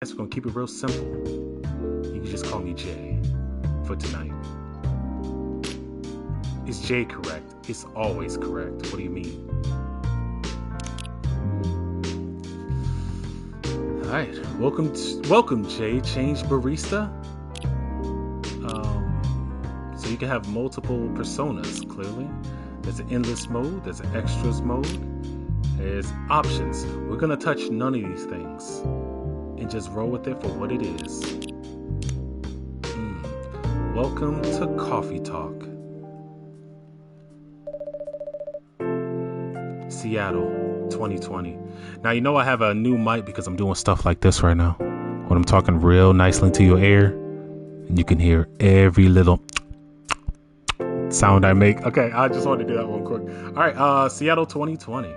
We're gonna keep it real simple. You can just call me Jay for tonight. Is Jay correct? It's always correct. What do you mean? Alright, welcome Jay. Change Barista. So you can have multiple personas, clearly. There's an endless mode, there's an extras mode, there's options. We're gonna touch none of these things and just roll with it for what it is. Welcome to Coffee Talk. Seattle, 2020. Now, you know I have a new mic because I'm doing stuff like this right now. When I'm talking real nicely into your ear, and you can hear every little sound I make. Okay, I just wanted to do that one quick. All right, Seattle, 2020.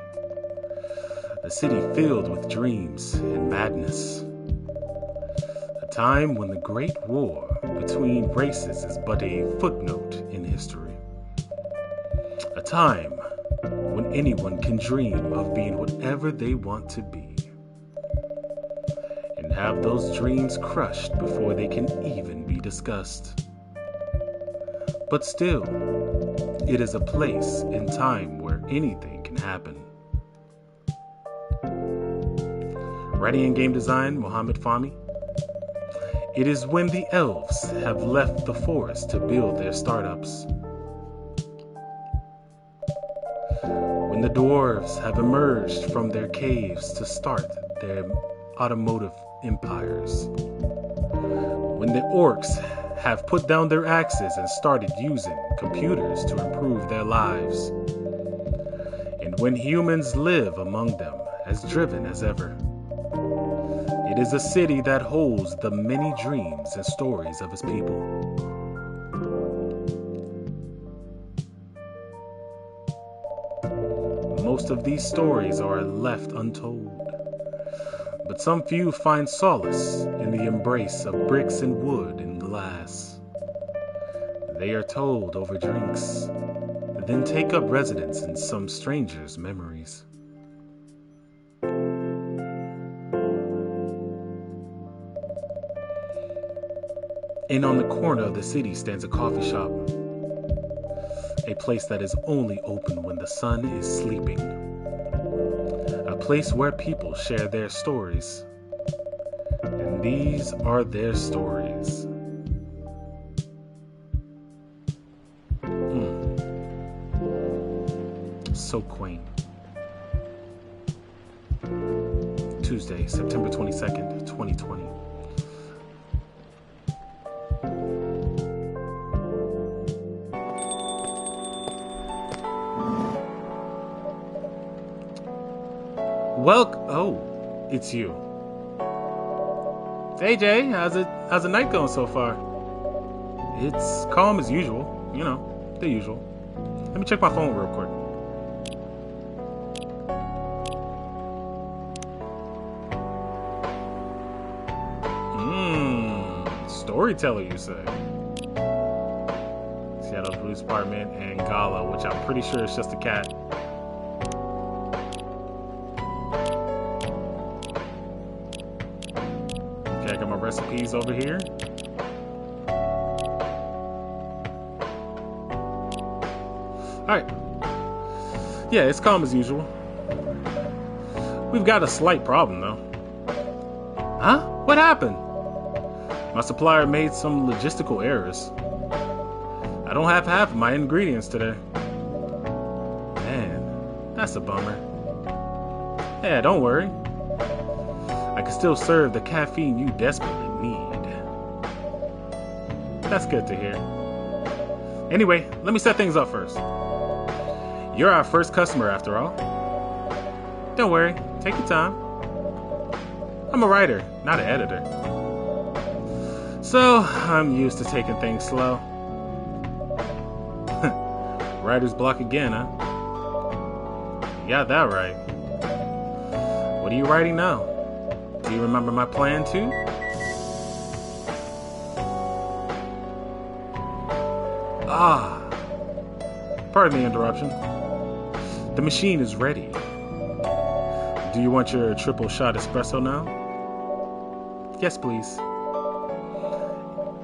A city filled with dreams and madness. A time when the Great War between races is but a footnote in history. A time when anyone can dream of being whatever they want to be. And have those dreams crushed before they can even be discussed. But still, it is a place and time where anything can happen. Writing and game design, Mohammed Fahmy. It is when the elves have left the forest to build their startups. When the dwarves have emerged from their caves to start their automotive empires. When the orcs have put down their axes and started using computers to improve their lives. And when humans live among them as driven as ever. It is a city that holds the many dreams and stories of its people. Most of these stories are left untold, but some few find solace in the embrace of bricks and wood and glass. They are told over drinks, then take up residence in some stranger's memories. And on the corner of the city stands a coffee shop. A place that is only open when the sun is sleeping. A place where people share their stories. And these are their stories. So quaint. Tuesday, September 22nd, 2020. Oh, it's you. Hey Jay, how's the night going so far? It's calm as usual, you know, the usual. Let me check my phone real quick. Storyteller, you say? Seattle's Police Department and Gala, which I'm pretty sure is just a cat. Okay, I got my recipes over here. Alright. Yeah, it's calm as usual. We've got a slight problem, though. Huh? What happened? My supplier made some logistical errors. I don't have half of my ingredients today. Man, that's a bummer. Yeah, don't worry. I can still serve the caffeine you desperately need. That's good to hear. Anyway, let me set things up first. You're our first customer after all. Don't worry, take your time. I'm a writer, not an editor. So, I'm used to taking things slow. Writer's block again, huh? You got that right. What are you writing now? Do you remember my plan too? Pardon the interruption. The machine is ready. Do you want your triple shot espresso now? Yes, please.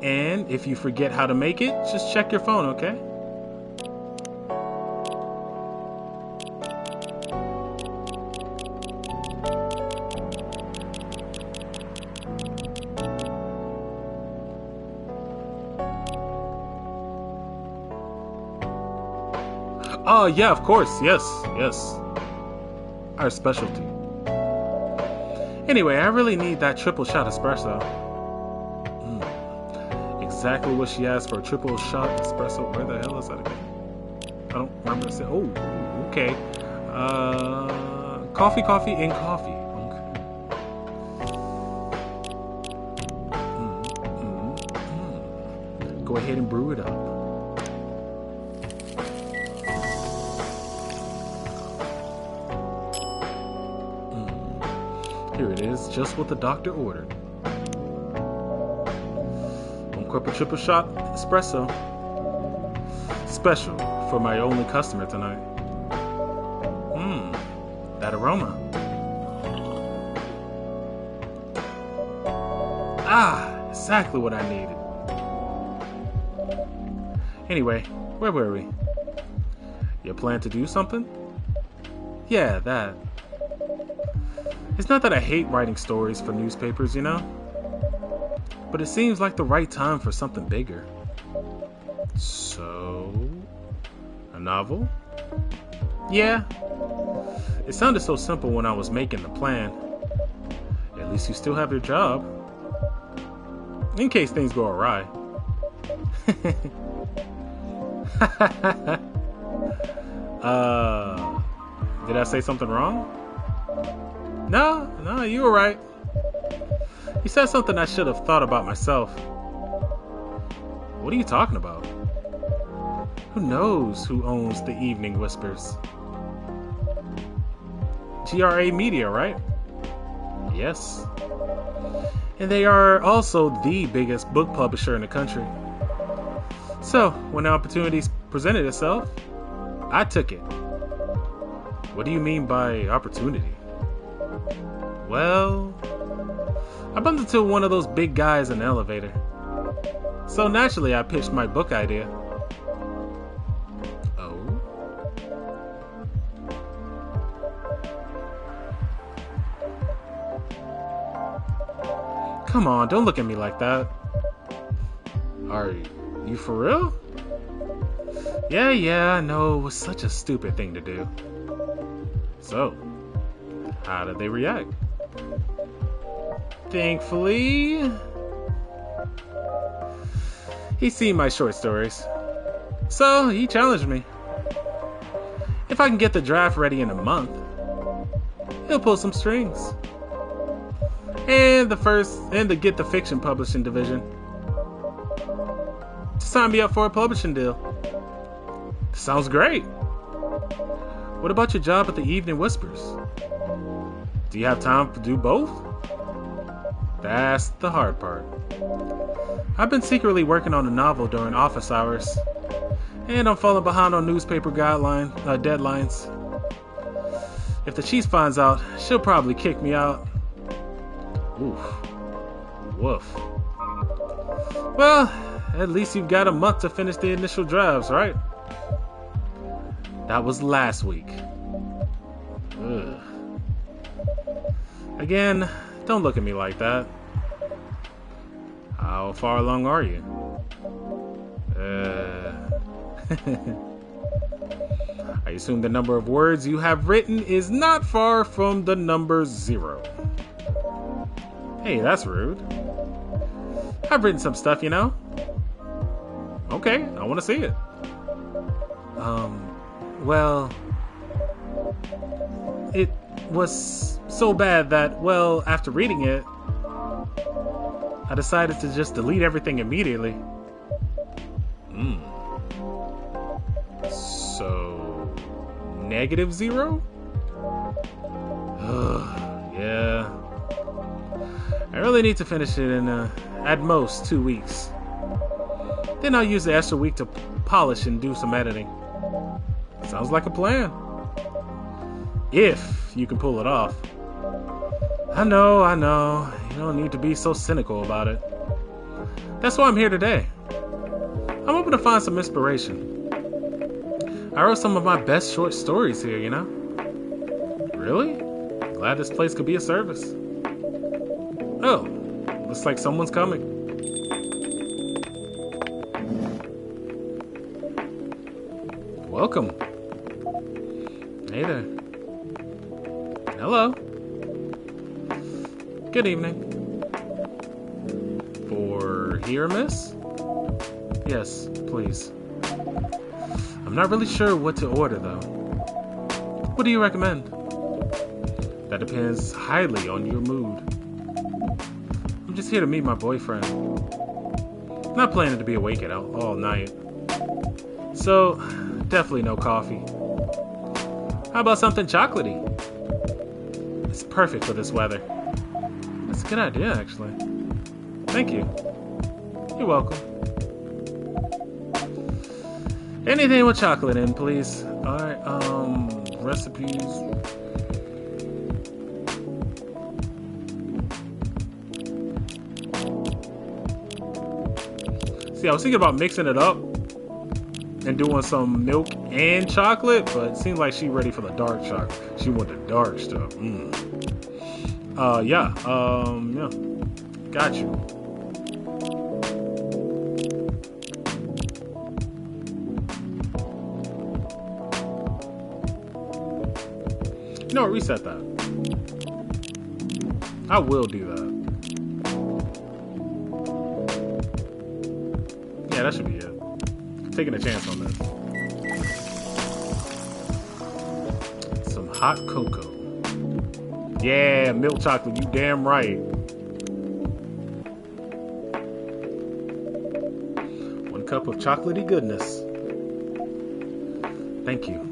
And if you forget how to make it, just check your phone, okay? Oh, yeah, of course. Yes. Our specialty. Anyway, I really need that triple shot espresso. Exactly what she asked for, a triple shot espresso. Where the hell is that again? I don't remember. Oh, okay. Coffee, and coffee. Okay. Go ahead and brew it up. Here it is, just what the doctor ordered. 1 cup of triple shot espresso. Special for my only customer tonight. That aroma. Exactly what I needed. Anyway, where were we? You plan to do something? Yeah, that. It's not that I hate writing stories for newspapers, you know? But it seems like the right time for something bigger. So, a novel? Yeah. It sounded so simple when I was making the plan. At least you still have your job. In case things go awry. Did I say something wrong? No, you were right. You said something I should have thought about myself. What are you talking about? Who knows who owns the Evening Whispers? GRA Media, right? Yes. And they are also the biggest book publisher in the country. So, when the opportunity presented itself, I took it. What do you mean by opportunity? Well, I bumped into one of those big guys in the elevator. So naturally, I pitched my book idea. Oh? Come on, don't look at me like that. Are you for real? Yeah, I know it was such a stupid thing to do. So, how did they react? Thankfully, he's seen my short stories. So, he challenged me. If I can get the draft ready in a month, he'll pull some strings. And to get the fiction publishing division to sign me up for a publishing deal. Sounds great. What about your job at the Evening Whispers? Do you have time to do both? That's the hard part. I've been secretly working on a novel during office hours, and I'm falling behind on newspaper deadlines. If the chief finds out, she'll probably kick me out. Woof. Well, at least you've got a month to finish the initial drafts, right? That was last week. Ugh. Again, don't look at me like that. How far along are you? I assume the number of words you have written is not far from the number 0. Hey, that's rude. I've written some stuff, you know. Okay, I want to see it. Well, it was so bad that, well, after reading it, I decided to just delete everything immediately. So, -0? Yeah. I really need to finish it in, at most, 2 weeks. Then I'll use the extra week to polish and do some editing. Sounds like a plan. If you can pull it off. I know. You don't need to be so cynical about it. That's why I'm here today. I'm hoping to find some inspiration. I wrote some of my best short stories here, you know? Really? Glad this place could be of service. Oh, looks like someone's coming. Welcome. Hey there. Hello. Good evening. For here, miss? Yes, please. I'm not really sure what to order, though. What do you recommend? That depends highly on your mood. I'm just here to meet my boyfriend. Not planning to be awake all night. So, definitely no coffee. How about something chocolatey? It's perfect for this weather. That's a good idea, actually. Thank you. You're welcome. Anything with chocolate in, please. Alright, recipes. See, I was thinking about mixing it up and doing some milk and chocolate, but it seems like she's ready for the dark chocolate. She want the dark stuff. Yeah. Got you. You know what? Reset that. I will do that. Yeah, that should be it. I'm taking a chance on this. Some hot cocoa. Yeah, milk chocolate. You damn right. One cup of chocolatey goodness. Thank you.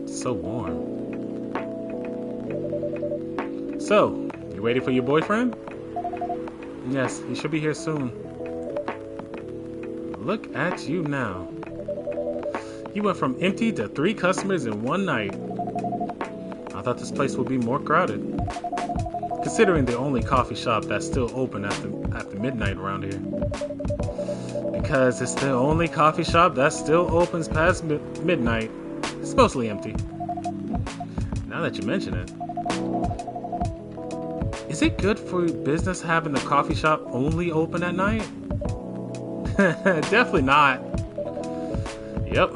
So warm. So, you waiting for your boyfriend? Yes, he should be here soon. Look at you now. You went from empty to 3 customers in one night. I thought this place would be more crowded, considering the only coffee shop that's still open after midnight around here. Because it's the only coffee shop that still opens past midnight, it's mostly empty. Now that you mention it, is it good for business having the coffee shop only open at night? Definitely not. Yep,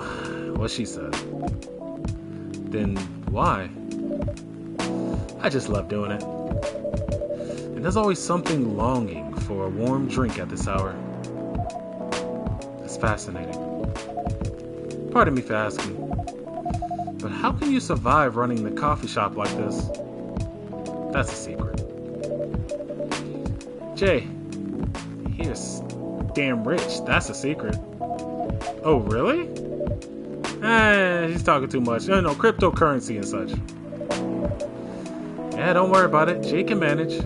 what she said. Then why? I just love doing it. And there's always something longing for a warm drink at this hour. It's fascinating. Pardon me for asking, but how can you survive running the coffee shop like this? That's a secret. Jay, here's damn rich. That's a secret. Oh, really? He's talking too much. No, cryptocurrency and such. Yeah, don't worry about it. Jay can manage.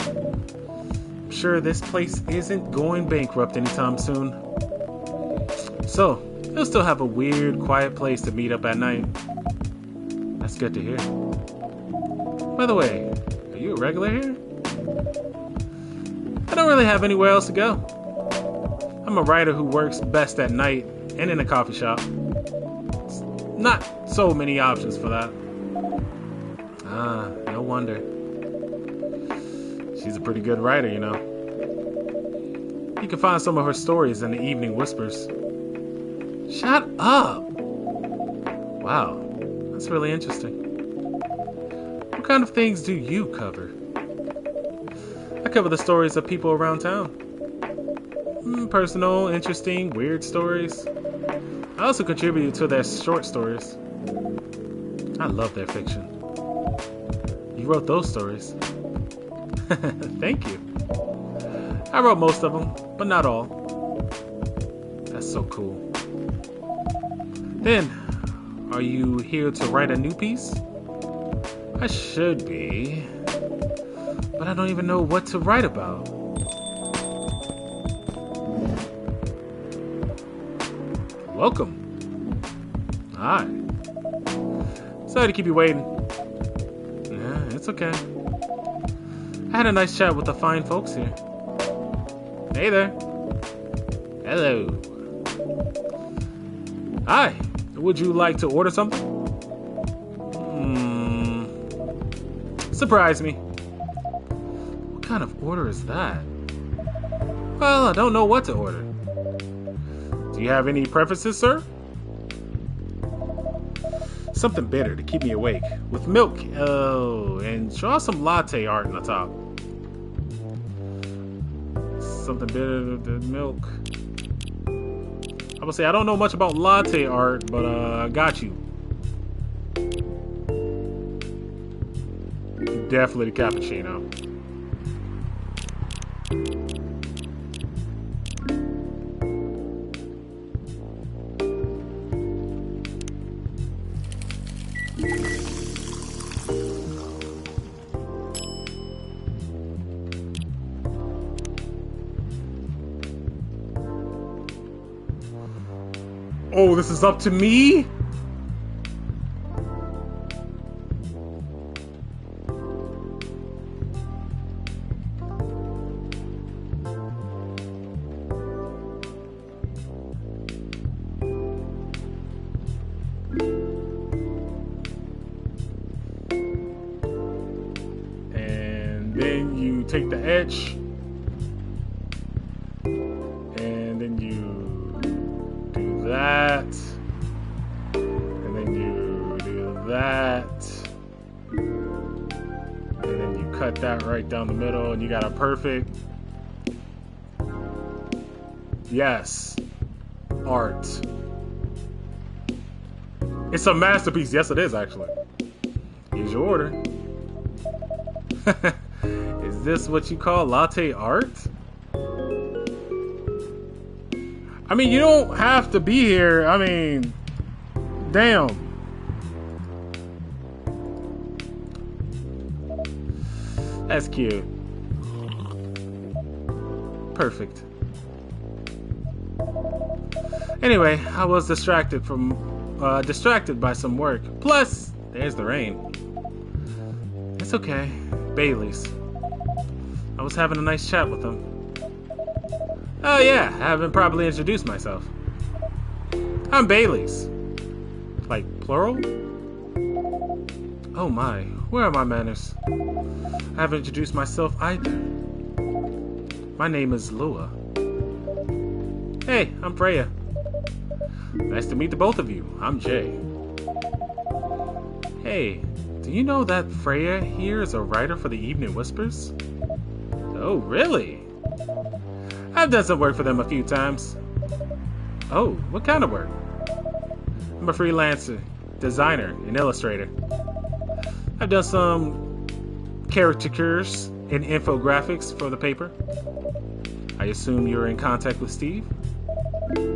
I'm sure this place isn't going bankrupt anytime soon. So, he'll still have a weird, quiet place to meet up at night. That's good to hear. By the way, are you a regular here? I don't really have anywhere else to go. I'm a writer who works best at night and in a coffee shop. Not so many options for that. Ah, no wonder. She's a pretty good writer, you know. You can find some of her stories in the Evening Whispers. Shut up! Wow, that's really interesting. What kind of things do you cover? I cover the stories of people around town. Personal, interesting, weird stories. I also contribute to their short stories. I love their fiction. You wrote those stories. Thank you. I wrote most of them, but not all. That's so cool. Then, are you here to write a new piece? I should be, but I don't even know what to write about. Welcome. Hi. Sorry to keep you waiting. It's okay. I had a nice chat with the fine folks here. Hey there. Hello. Hi. Would you like to order something? Surprise me. What kind of order is that? Well, I don't know what to order. Do you have any preferences, sir? Something bitter to keep me awake. With milk. Oh, and draw some latte art on the top. Something bitter to milk. I would say I don't know much about latte art, but I got you. Definitely the cappuccino. Oh, this is up to me? And then you take the edge. And then you do that. And then you do that. And then you cut that right down the middle and you got a perfect. Yes. Art. It's a masterpiece. Yes, it is, actually. Here's your order. Is this what you call latte art? I mean, you don't have to be here. I mean, damn. That's cute. Perfect. Anyway, I was distracted by some work. Plus, there's the rain. It's okay. Bailey's. I was having a nice chat with them. Oh yeah, I haven't properly introduced myself. I'm Bailey's. Like, plural? Oh my, where are my manners? I haven't introduced myself either. My name is Lua. Hey, I'm Freya. Nice to meet the both of you. I'm Jay. Hey, do you know that Freya here is a writer for the Evening Whispers? Oh, really? I've done some work for them a few times. Oh, what kind of work? I'm a freelancer, designer, and illustrator. I've done some caricatures and infographics for the paper. I assume you're in contact with Steve?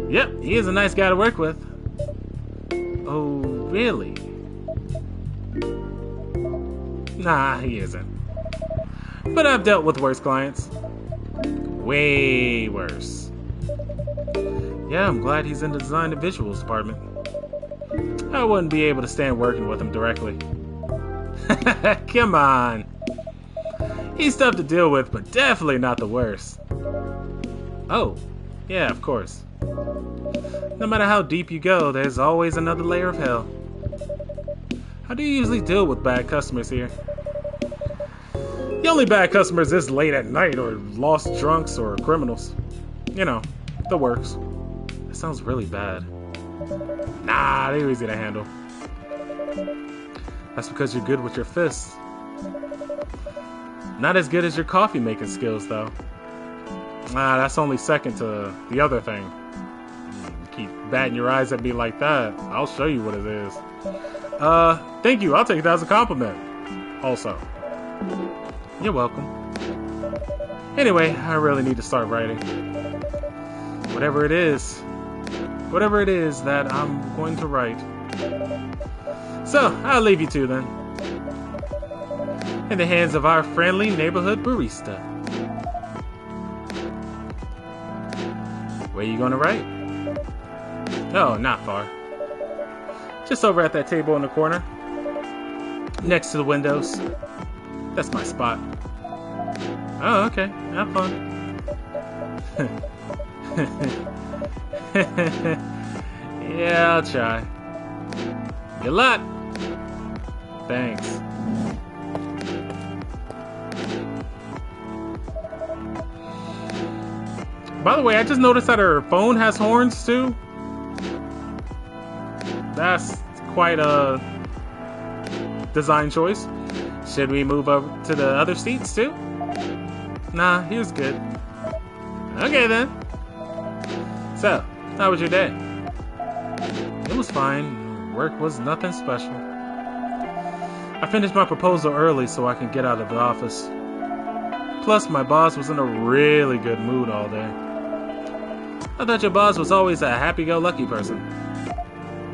Yep, he is a nice guy to work with. Oh, really? Nah, he isn't. But I've dealt with worse clients. Way worse. Yeah, I'm glad he's in the design and visuals department. I wouldn't be able to stand working with him directly. Come on. He's tough to deal with, but definitely not the worst. Oh, yeah, of course. No matter how deep you go, there's always another layer of hell. How do you usually deal with bad customers here? The only bad customers this late at night are lost drunks or criminals. You know, the works. That sounds really bad. Nah, they're easy to handle. That's because you're good with your fists. Not as good as your coffee making skills, though. Nah, that's only second to the other thing. Keep batting your eyes at me like that. I'll show you what it is. Thank you. I'll take that as a compliment. Also. You're welcome. Anyway, I really need to start writing. Whatever it is that I'm going to write. So, I'll leave you two then. In the hands of our friendly neighborhood barista. Where you gonna write? Oh, not far. Just over at that table in the corner. Next to the windows. That's my spot. Oh, okay. Have fun. Yeah, I'll try. Good luck. Thanks. By the way, I just noticed that her phone has horns too. That's quite a design choice. Should we move over to the other seats too? Nah, here's good. Okay then. So, how was your day? It was fine. Work was nothing special. I finished my proposal early so I can get out of the office. Plus, my boss was in a really good mood all day. I thought your boss was always a happy-go-lucky person.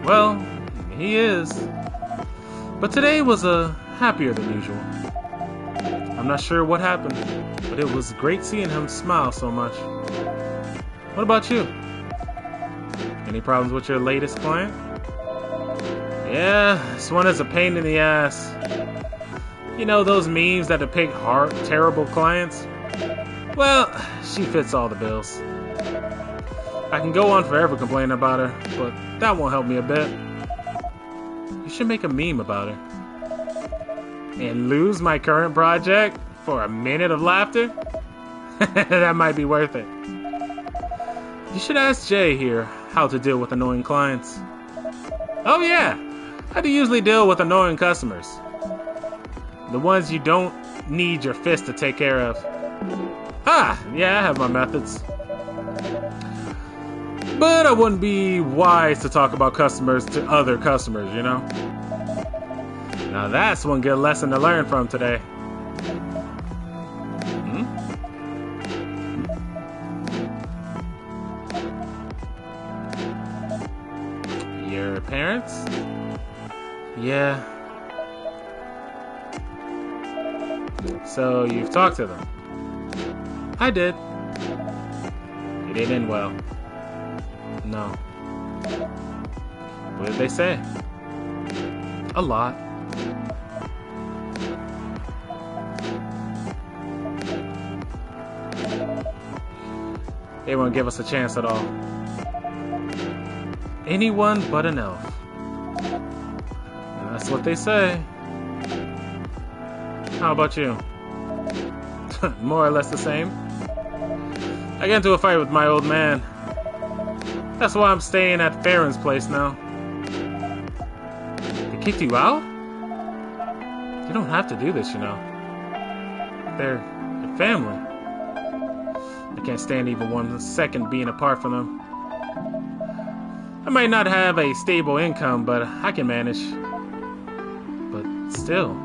Well, he is. But today was happier than usual. I'm not sure what happened, but it was great seeing him smile so much. What about you? Any problems with your latest client? Yeah, this one is a pain in the ass. You know those memes that depict terrible clients? Well, she fits all the bills. I can go on forever complaining about her, but that won't help me a bit. You should make a meme about her. And lose my current project for a minute of laughter? That might be worth it. You should ask Jay here how to deal with annoying clients. Oh yeah, how do you usually deal with annoying customers? The ones you don't need your fist to take care of. Ah, yeah, I have my methods. But I wouldn't be wise to talk about customers to other customers, you know? Now that's one good lesson to learn from today. Your parents? Yeah. So you've talked to them? I did. It didn't end well. No. What did they say? A lot. They won't give us a chance at all. Anyone but an elf. And that's what they say. How about you? More or less the same. I got into a fight with my old man. That's why I'm staying at Farron's place now. They kicked you out? You don't have to do this, you know. They're family. I can't stand even 1 second being apart from them. I might not have a stable income, but I can manage. But still.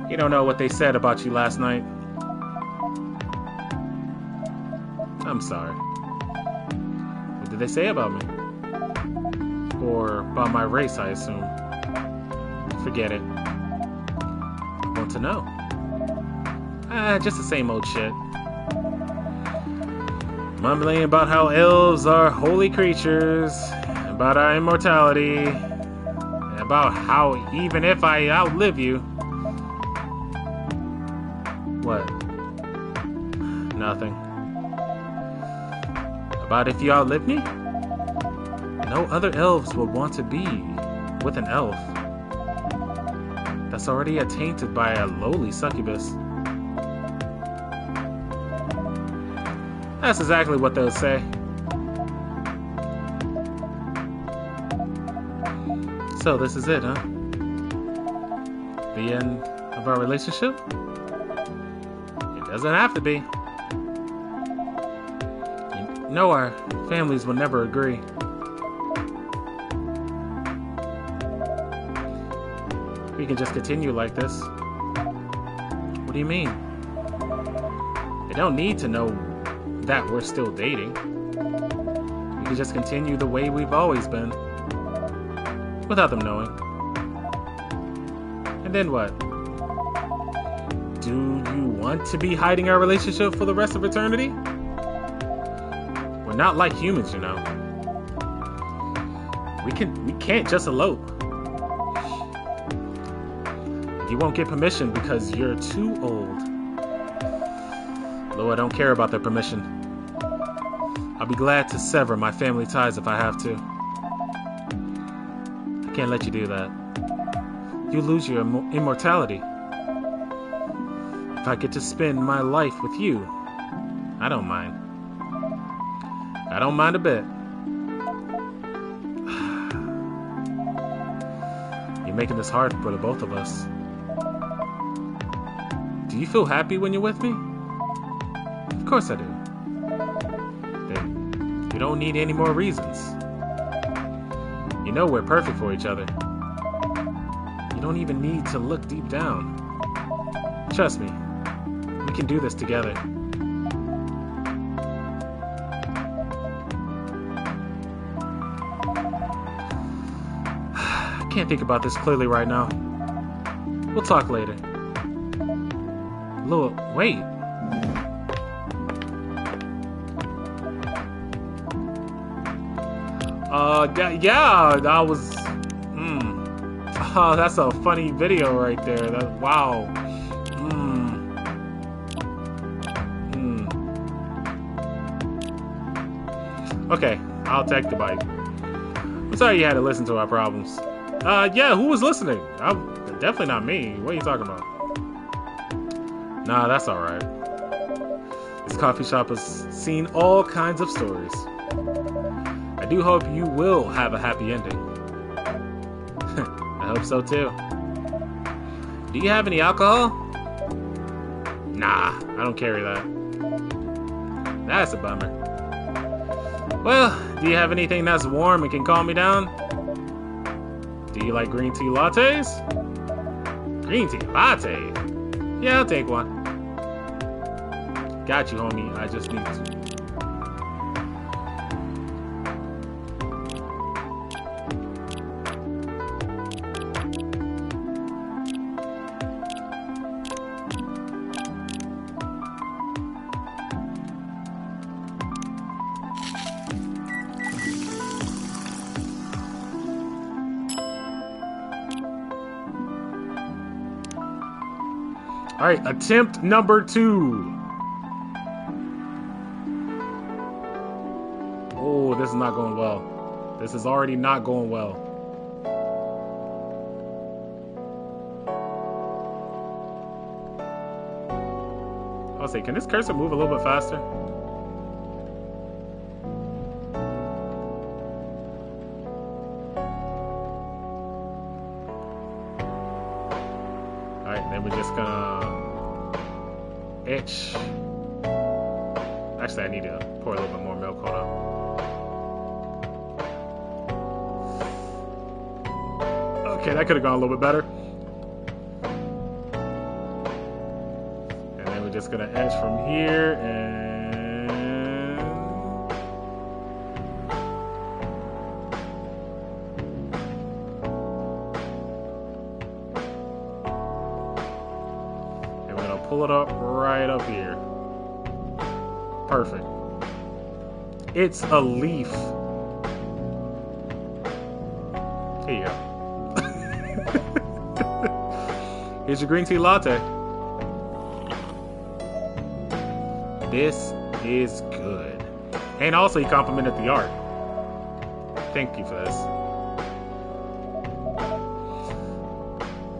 You don't know what they said about you last night. I'm sorry. What did they say about me? Or about my race, I assume. Forget it. I want to know. Just the same old shit. Mumbling about how elves are holy creatures, about our immortality, about how even if I outlive you... What? Nothing. About if you outlive me? No other elves would want to be with an elf that's already attainted by a lowly succubus. That's exactly what they'll say. So this is it, huh? The end of our relationship? It doesn't have to be. You know our families will never agree. We can just continue like this. What do you mean? They don't need to know that we're still dating. We can just continue the way we've always been. Without them knowing. And then what? Do you want to be hiding our relationship for the rest of eternity? We're not like humans, you know. We can't just elope. you won't get permission because you're too old. Though I don't care about their permission. I'll be glad to sever my family ties if I have to. I can't let you do that. You lose your immortality. If I get to spend my life with you, I don't mind. I don't mind a bit. You're making this hard for the both of us. Do you feel happy when you're with me? Of course I do. Then you don't need any more reasons. You know we're perfect for each other. You don't even need to look deep down. Trust me, we can do this together. I can't think about this clearly right now. We'll talk later. Wait. Yeah, that was... Oh, that's a funny video right there. Wow. Okay, I'll take the bite. I'm sorry you had to listen to our problems. Yeah, who was listening? Definitely not me. What are you talking about? Nah, that's alright. This coffee shop has seen all kinds of stories. I do hope you will have a happy ending. I hope so too. Do you have any alcohol? Nah, I don't carry that. That's a bummer. Well, do you have anything that's warm and can calm me down? Do you like green tea lattes? Green tea latte? Yeah, I'll take one. Got you, homie. I just need to. All right, attempt number 2. Oh, this is not going well. This is already not going well. I'll say, can this cursor move a little bit faster? Alright, then we're just gonna etch. Actually, I need to pour a little bit more milk. Hold up. Okay, that could have gone a little bit better. And then we're just gonna etch from here and we're gonna pull it up right up here. Perfect. It's a leaf. Here you go. Here's your green tea latte. This is good. And also he complimented the art. Thank you for this.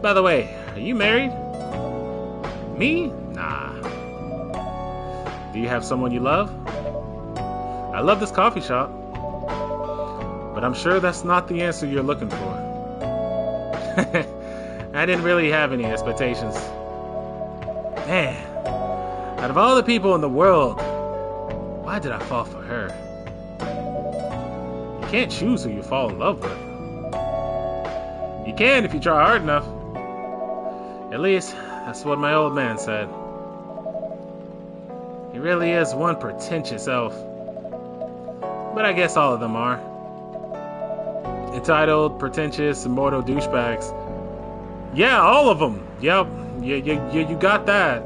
By the way, are you married? Me? Nah. Do you have someone you love? I love this coffee shop. But I'm sure that's not the answer you're looking for. I didn't really have any expectations. Man, out of all the people in the world, why did I fall for her? You can't choose who you fall in love with. You can if you try hard enough. At least, that's what my old man said. He really is one pretentious elf. But I guess all of them are. Entitled, pretentious, immortal douchebags. Yeah, all of them. Yep. You got that.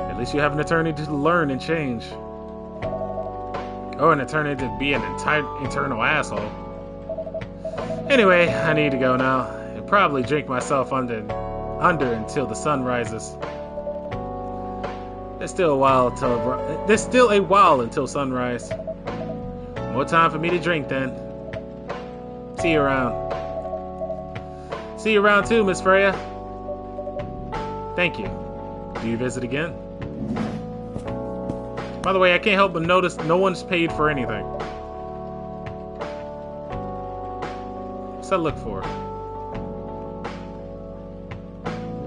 At least you have an eternity to learn and change. Or an eternity to be an eternal asshole. Anyway, I need to go now. It probably drink myself under until the sun rises. There's still a while until sunrise. More time for me to drink then. See you around. See you around too, Miss Freya. Thank you. Do you visit again? By the way, I can't help but notice no one's paid for anything. What's that look for?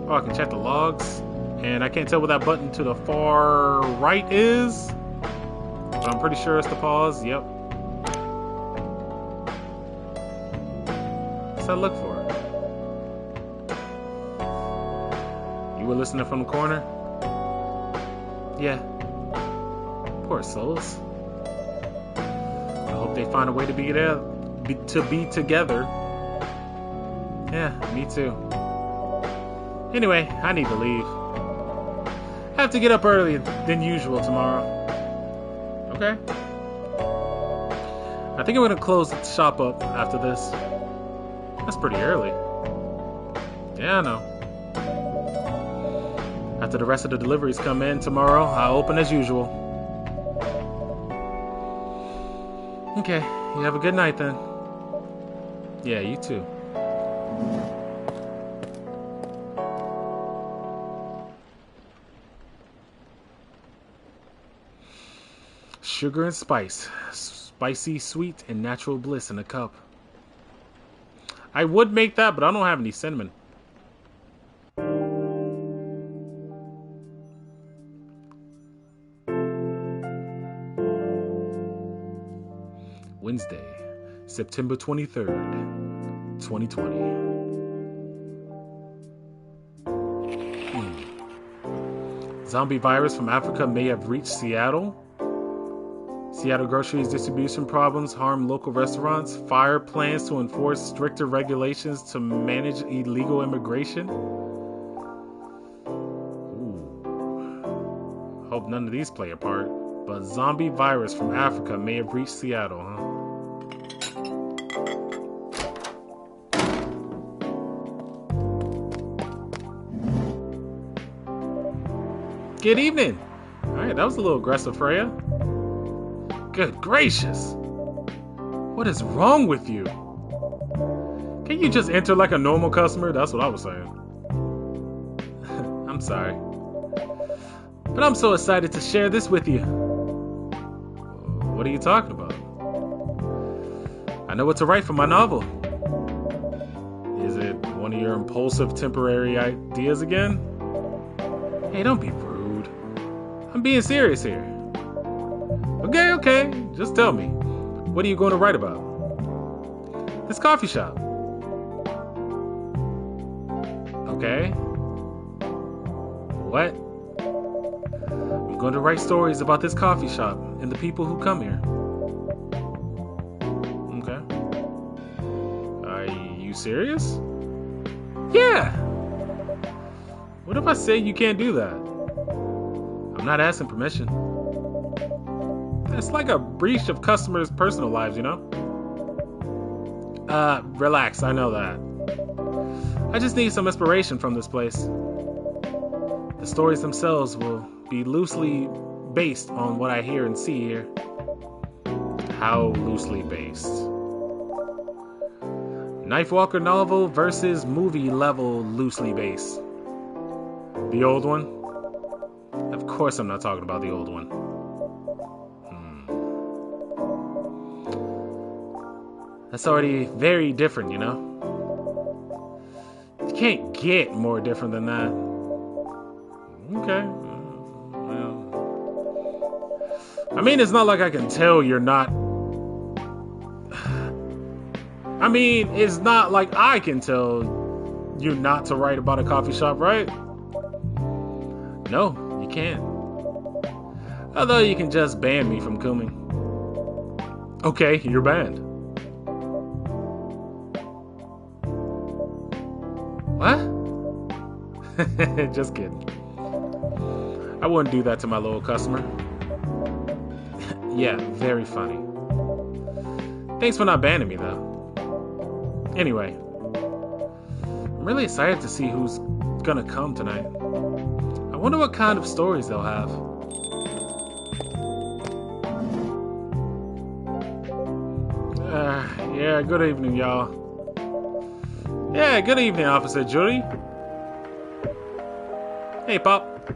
Oh, I can check the logs. And I can't tell what that button to the far right is. But I'm pretty sure it's the pause. Yep. What's that look for? You were listening from the corner? Yeah. Poor souls. I hope they find a way to be together. Yeah, me too. Anyway, I need to leave. I have to get up earlier than usual tomorrow. Okay? I think I'm gonna close the shop up after this. That's pretty early. Yeah, I know. After the rest of the deliveries come in tomorrow, I'll open as usual. Okay, you have a good night then. Yeah, you too. Sugar and spice. Spicy, sweet, and natural bliss in a cup. I would make that, but I don't have any cinnamon. Wednesday, September 23rd, 2020. Zombie virus from Africa may have reached Seattle. Seattle groceries distribution problems harm local restaurants. Fire plans to enforce stricter regulations to manage illegal immigration. Ooh. Hope none of these play a part. But zombie virus from Africa may have reached Seattle, huh? Good evening. All right, that was a little aggressive, Freya. Good gracious. What is wrong with you? Can't you just enter like a normal customer? That's what I was saying. I'm sorry. But I'm so excited to share this with you. What are you talking about? I know what to write for my novel. Is it one of your impulsive temporary ideas again? Hey, don't be rude. I'm being serious here. Okay, just tell me. What are you going to write about? This coffee shop. Okay. What? I'm going to write stories about this coffee shop and the people who come here. Okay. Are you serious? Yeah! What if I say you can't do that? I'm not asking permission. It's like a breach of customers' personal lives, you know? Relax, I know that. I just need some inspiration from this place. The stories themselves will be loosely based on what I hear and see here. How loosely based? Knifewalker novel versus movie level loosely based. The old one? Of course I'm not talking about the old one. That's already very different, you know? You can't get more different than that. Okay. Well. I mean, it's not like I can tell you're not... I mean, it's not like I can tell you not to write about a coffee shop, right? No, you can't. Although you can just ban me from coming. Okay, you're banned. What? Just kidding. I wouldn't do that to my loyal customer. Yeah, very funny. Thanks for not banning me, though. Anyway, really excited to see who's gonna come tonight. I wonder what kind of stories they'll have. Yeah, good evening, y'all. Yeah, good evening, Officer Judy. Hey, Pop.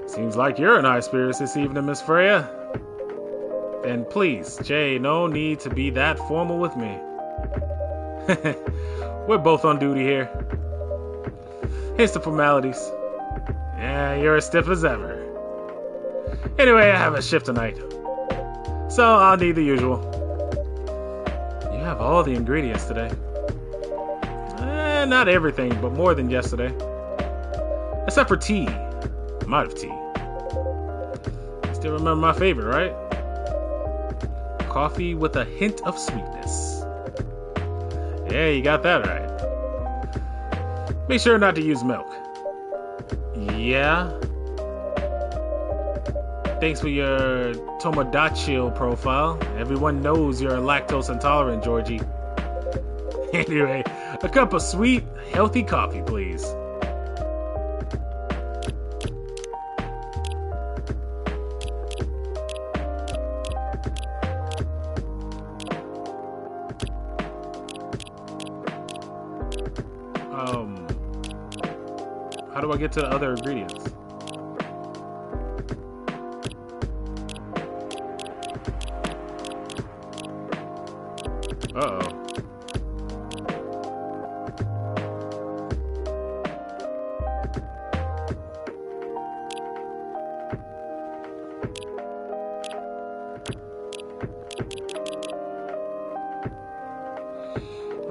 Seems like you're in high spirits this evening, Miss Freya. And please, Jay, no need to be that formal with me. We're both on duty here. Here's the formalities. Yeah, you're as stiff as ever. Anyway, I have a shift tonight, so I'll need the usual. You have all the ingredients today. Not everything, but more than yesterday. Except for tea. I'm out of tea. Still remember my favorite, right? Coffee with a hint of sweetness. Yeah, you got that right. Make sure not to use milk. Yeah? Thanks for your Tomodachi profile. Everyone knows you're lactose intolerant, Georgie. Anyway, a cup of sweet, healthy coffee, please. How do I get to the other ingredients? Uh-oh.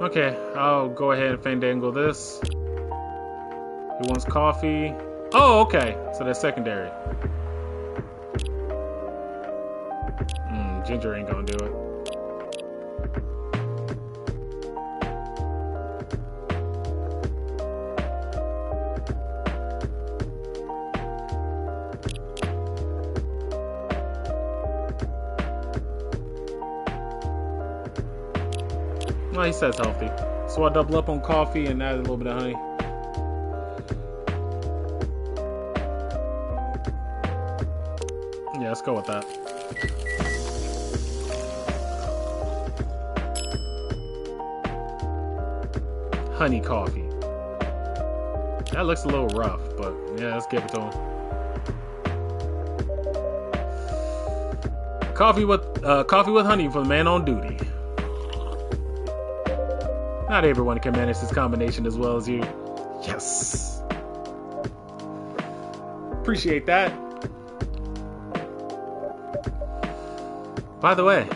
Okay, I'll go ahead and fandangle this. Who wants coffee? Oh, okay. So that's secondary. Ginger ain't gonna do it. Well, he says healthy. So I double up on coffee and add a little bit of honey. Yeah, let's go with that. Honey coffee. That looks a little rough, but yeah, let's give it to him. Coffee with honey for the man on duty. Not everyone can manage this combination as well as you. Yes. Appreciate that. By the way,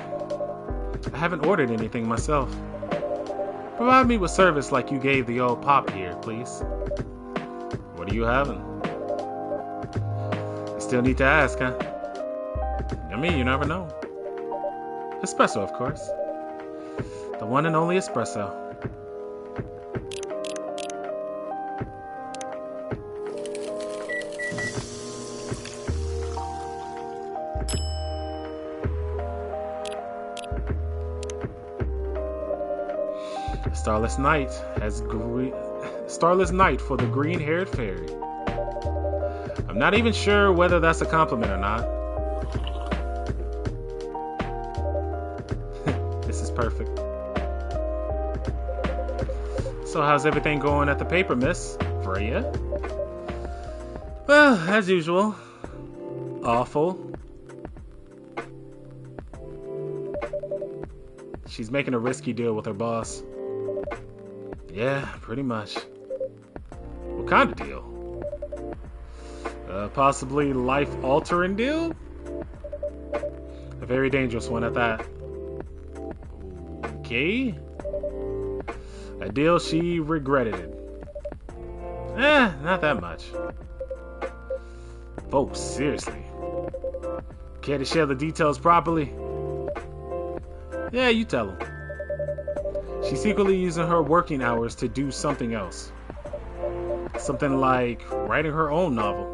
I haven't ordered anything myself. Provide me with service like you gave the old Pop here, please. What are you having? You still need to ask, huh? I mean, you never know. Espresso, of course. The one and only espresso. Starless night for the green-haired fairy. I'm not even sure whether that's a compliment or not. This is perfect. So how's everything going at the paper, Miss Freya? Well, as usual. Awful. She's making a risky deal with her boss. Yeah, pretty much. What kind of deal? Possibly life-altering deal? A very dangerous one at that. Okay. A deal she regretted it. Not that much. Folks, seriously. Care to share the details properly? Yeah, you tell him. She's secretly using her working hours to do something else. Something like writing her own novel.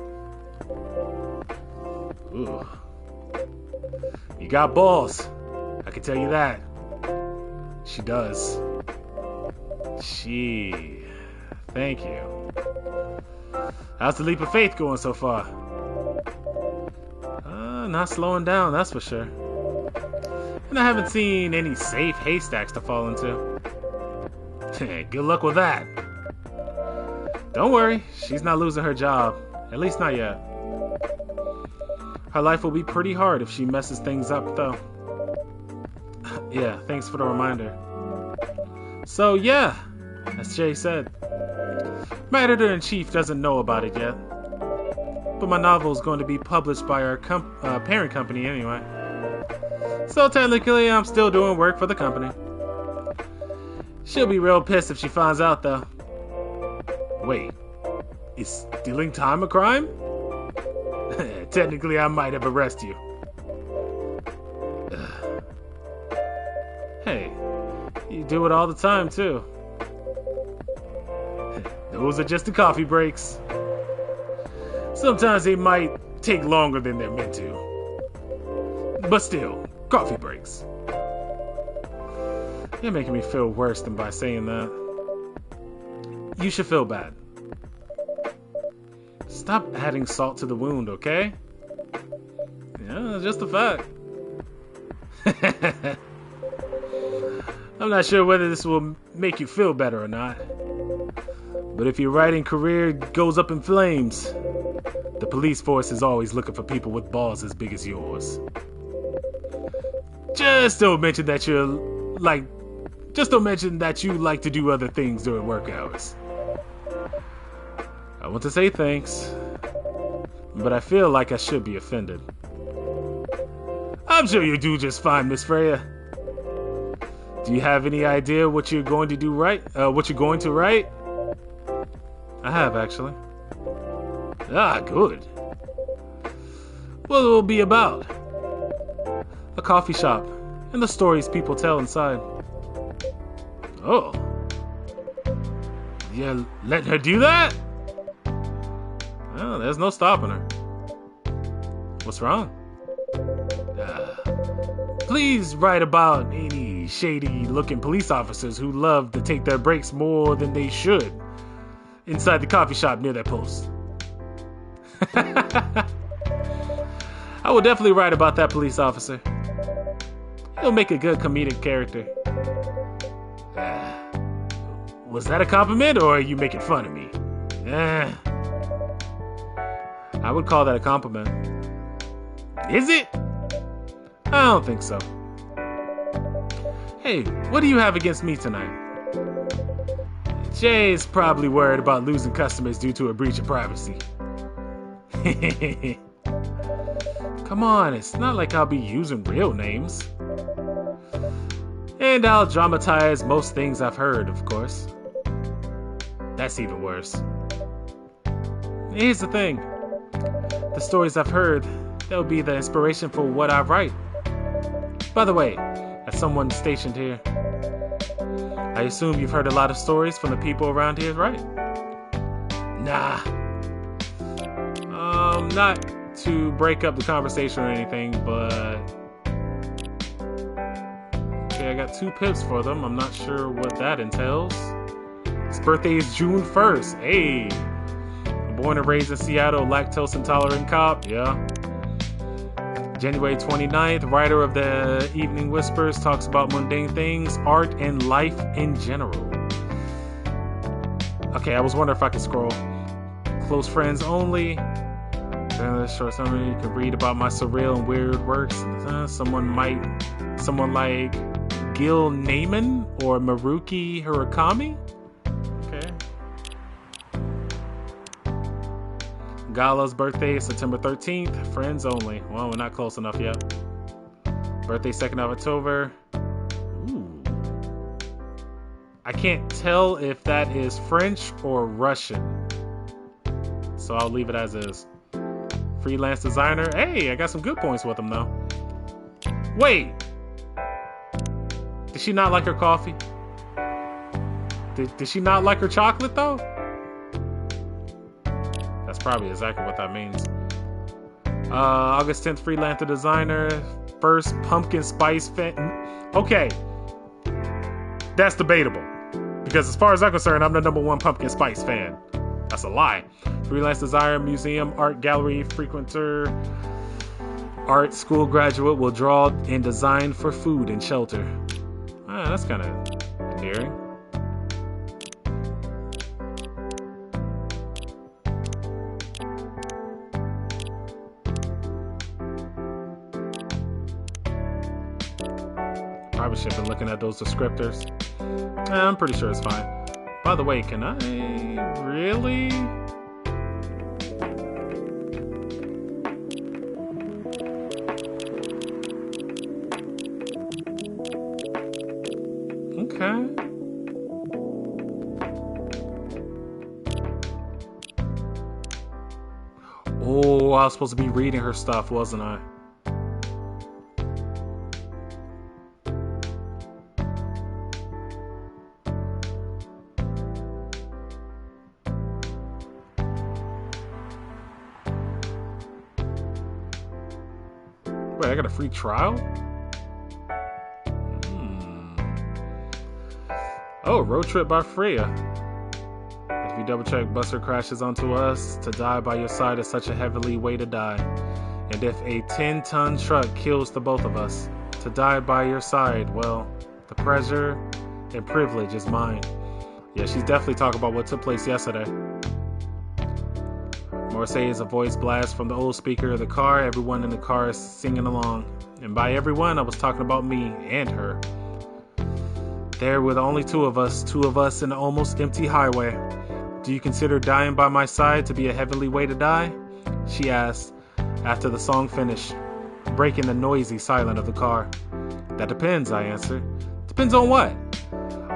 Ugh. You got balls. I can tell you that. She does. She Thank you. How's the leap of faith going so far? Not slowing down, that's for sure. And I haven't seen any safe haystacks to fall into. Good luck with that. Don't worry, she's not losing her job. At least not yet. Her life will be pretty hard if she messes things up, though. Yeah, thanks for the reminder. So, yeah, as Jay said, my editor-in-chief doesn't know about it yet. But my novel is going to be published by our parent company anyway. So technically, I'm still doing work for the company. She'll be real pissed if she finds out, though. Wait, is stealing time a crime? Technically, I might have arrested you. Hey, you do it all the time, too. Those are just the coffee breaks. Sometimes they might take longer than they're meant to. But still, coffee breaks. You're making me feel worse than by saying that. You should feel bad. Stop adding salt to the wound, okay? Yeah, just a fact. I'm not sure whether this will make you feel better or not. But if your writing career goes up in flames, the police force is always looking for people with balls as big as yours. Just don't mention that you like to do other things during work hours. I want to say thanks, but I feel like I should be offended. I'm sure you do just fine, Miss Freya. Do you have any idea what you're going to write? I have, actually. Ah, good. What will it be about? A coffee shop, and the stories people tell inside. Oh. You letting her do that? Well, there's no stopping her. What's wrong? Please write about any shady-looking police officers who love to take their breaks more than they should inside the coffee shop near their post. I will definitely write about that police officer. He'll make a good comedic character. Was that a compliment, or are you making fun of me? I would call that a compliment. Is it? I don't think so. Hey, what do you have against me tonight? Jay's probably worried about losing customers due to a breach of privacy. Come on, it's not like I'll be using real names. And I'll dramatize most things I've heard, of course. That's even worse. Here's the thing. The stories I've heard, they'll be the inspiration for what I write. By the way, as someone stationed here, I assume you've heard a lot of stories from the people around here, right? Nah. Not to break up the conversation or anything, but... Okay, I got 2 pips for them. I'm not sure what that entails. His birthday is June 1st. Hey! Born and raised in Seattle, lactose intolerant cop. Yeah. January 29th, writer of the Evening Whispers, talks about mundane things, art, and life in general. Okay, I was wondering if I could scroll. Close friends only. Short summary, you can read about my surreal and weird works. Someone like Gil Naiman or Maruki Hirakami. Okay. Gala's birthday is September 13th. Friends only. Well, we're not close enough yet. Birthday 2nd of October. Ooh. I can't tell if that is French or Russian. So I'll leave it as is. Freelance designer. Hey, I got some good points with him though. Wait. Did she not like her coffee? Did she not like her chocolate though? That's probably exactly what that means. August 10th, freelancer designer. First pumpkin spice fan. Okay. That's debatable. because as far as I'm concerned, I'm the #1 pumpkin spice fan. That's a lie. Freelance designer, museum, art gallery frequenter, art school graduate will draw and design for food and shelter. That's kind of endearing. Probably should have been looking at those descriptors. I'm pretty sure it's fine. By the way, can I really? Okay. Oh, I was supposed to be reading her stuff, wasn't I? Wait, I got a free trial? Oh, road trip by Freya. If you double check, Buster crashes onto us. To die by your side is such a heavily way to die. And if a 10-ton truck kills the both of us, to die by your side, well, the pleasure and privilege is mine. Yeah, she's definitely talking about what took place yesterday. Morrissey is a voice blast from the old speaker of the car. Everyone in the car is singing along. And by everyone, I was talking about me and her. There were the only two of us in an almost empty highway. Do you consider dying by my side to be a heavenly way to die? She asked, after the song finished, breaking the noisy silence of the car. That depends, I answered. Depends on what?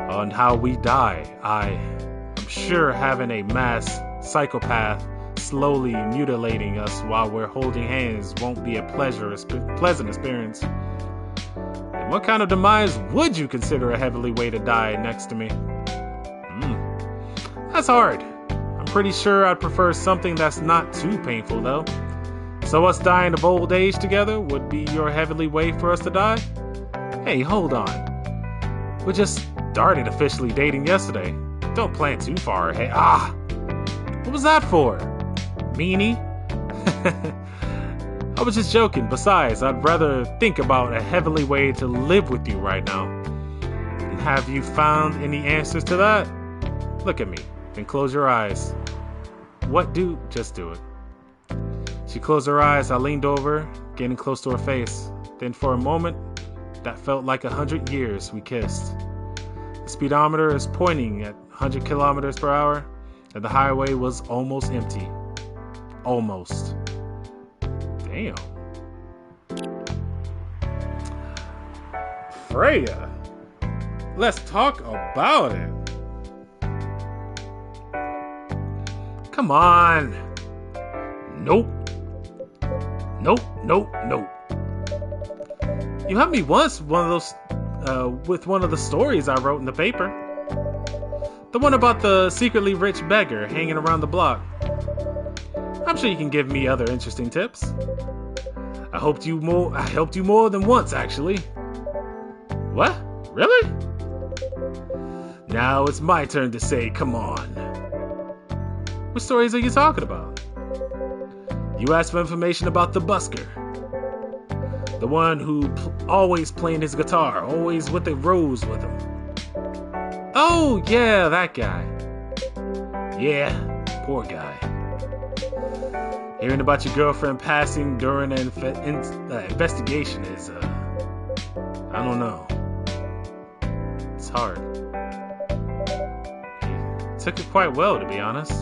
On how we die. I'm sure having a mass psychopath slowly mutilating us while we're holding hands won't be a pleasant experience. And what kind of demise would you consider a heavenly way to die next to me? That's hard. I'm pretty sure I'd prefer something that's not too painful, though. So us dying of old age together would be your heavenly way for us to die? Hey, hold on. We just started officially dating yesterday. Don't plan too far ahead. What was that for? Meanie? I was just joking. Besides, I'd rather think about a heavenly way to live with you right now. And have you found any answers to that? Look at me, then close your eyes. What do? Just do it. She closed her eyes. I leaned over, getting close to her face. Then for a moment, that felt like 100 years we kissed. The speedometer is pointing at 100 kilometers per hour, and the highway was almost empty. Almost. Damn. Freya, let's talk about it. Come on. Nope. You helped me once with one of the stories I wrote in the paper. The one about the secretly rich beggar hanging around the block. I'm sure you can give me other interesting tips. I helped you more than once, actually. What? Really? Now it's my turn to say, come on. What stories are you talking about? You asked for information about the busker. The one who always playing his guitar, always with a rose with him. Oh, yeah, that guy. Yeah, poor guy. Hearing about your girlfriend passing during an investigation is, I don't know. It's hard. He took it quite well, to be honest.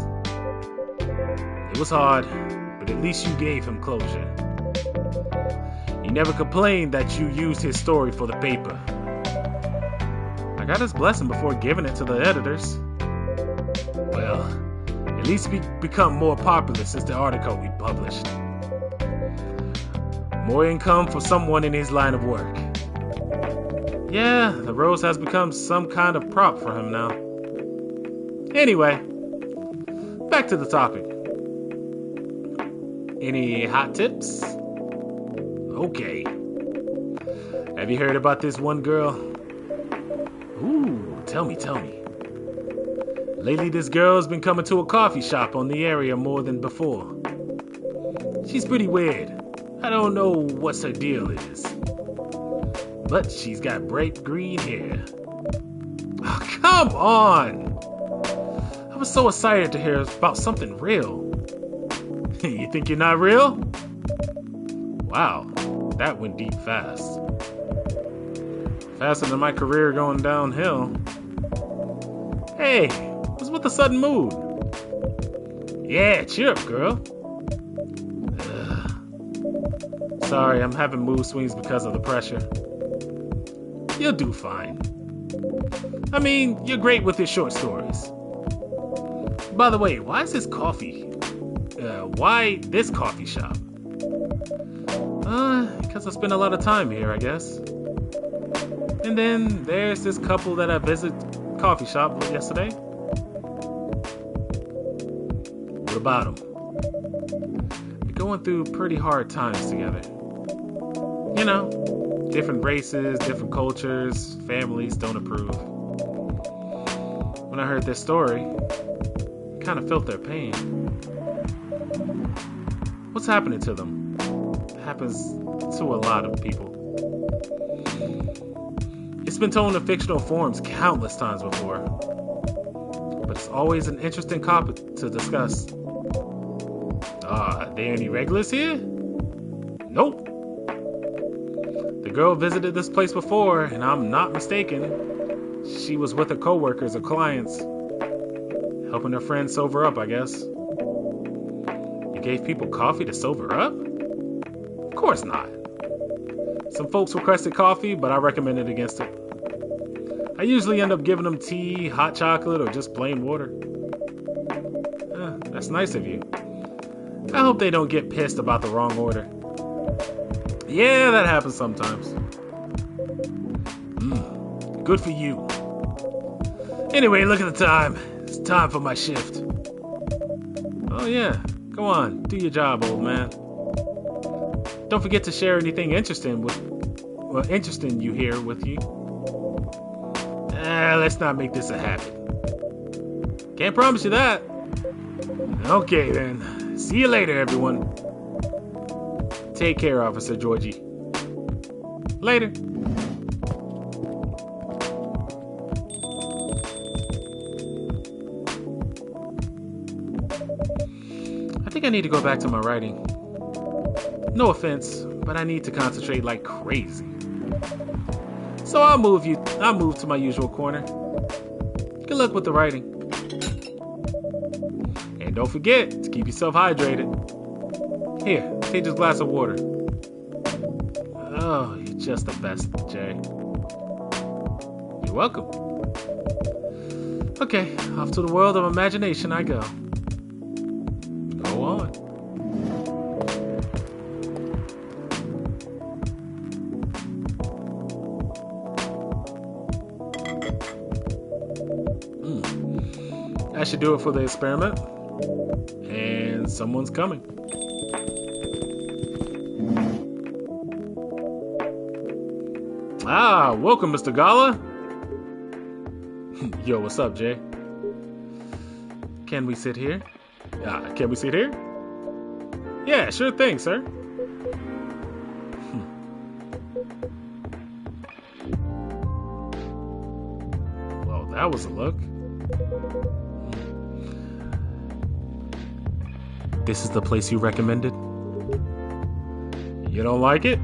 It was hard, but at least you gave him closure. He never complained that you used his story for the paper. I got his blessing before giving it to the editors. Well, at least we become more popular since the article we published. More income for someone in his line of work. Yeah, the rose has become some kind of prop for him now. Anyway, back to the topic. Any hot tips? Okay. Have you heard about this one girl? Ooh, tell me. Lately, this girl's been coming to a coffee shop on the area more than before. She's pretty weird. I don't know what's her deal is. But she's got bright green hair. Oh, come on! I was so excited to hear about something real. You think you're not real? Wow, that went deep fast. Faster than my career going downhill. Hey, what's with the sudden mood? Yeah, cheer up, girl. Sorry, I'm having mood swings because of the pressure. You'll do fine. I mean, you're great with your short stories. By the way, why is this coffee? Why this coffee shop? Because I spend a lot of time here, I guess. And then there's this couple that I visited coffee shop with yesterday. What about them? We're going through pretty hard times together. You know, different races, different cultures, families don't approve. When I heard this story, I kind of felt their pain. What's happening to them? It happens to a lot of people. It's been told in fictional forms countless times before, but it's always an interesting topic to discuss. Are there any regulars here? Nope. The girl visited this place before, and I'm not mistaken. She was with her coworkers or clients, helping her friends sober up, I guess. You gave people coffee to sober up? Of course not. Some folks requested coffee, but I recommended against it. I usually end up giving them tea, hot chocolate, or just plain water. That's nice of you. I hope they don't get pissed about the wrong order. Yeah, that happens sometimes. Good for you. Anyway, look at the time. It's time for my shift. Oh yeah, go on, do your job, old man. Don't forget to share anything interesting you hear with you. Let's not make this a habit. Can't promise you that. Okay then. See you later, everyone. Take care, Officer Georgie. Later. I think I need to go back to my writing. No offense, but I need to concentrate like crazy. So I'll move to my usual corner. Good luck with the writing. And don't forget to keep yourself hydrated. Here, take this glass of water. Oh, you're just the best, Jay. You're welcome. Okay, off to the world of imagination I go. Go on. That should do it for the experiment. And someone's coming. Ah, welcome, Mr. Gala. Yo, what's up, Jay? Can we sit here? Can we sit here? Yeah, sure thing, sir. Well, that was a look. This is the place you recommended? You don't like it?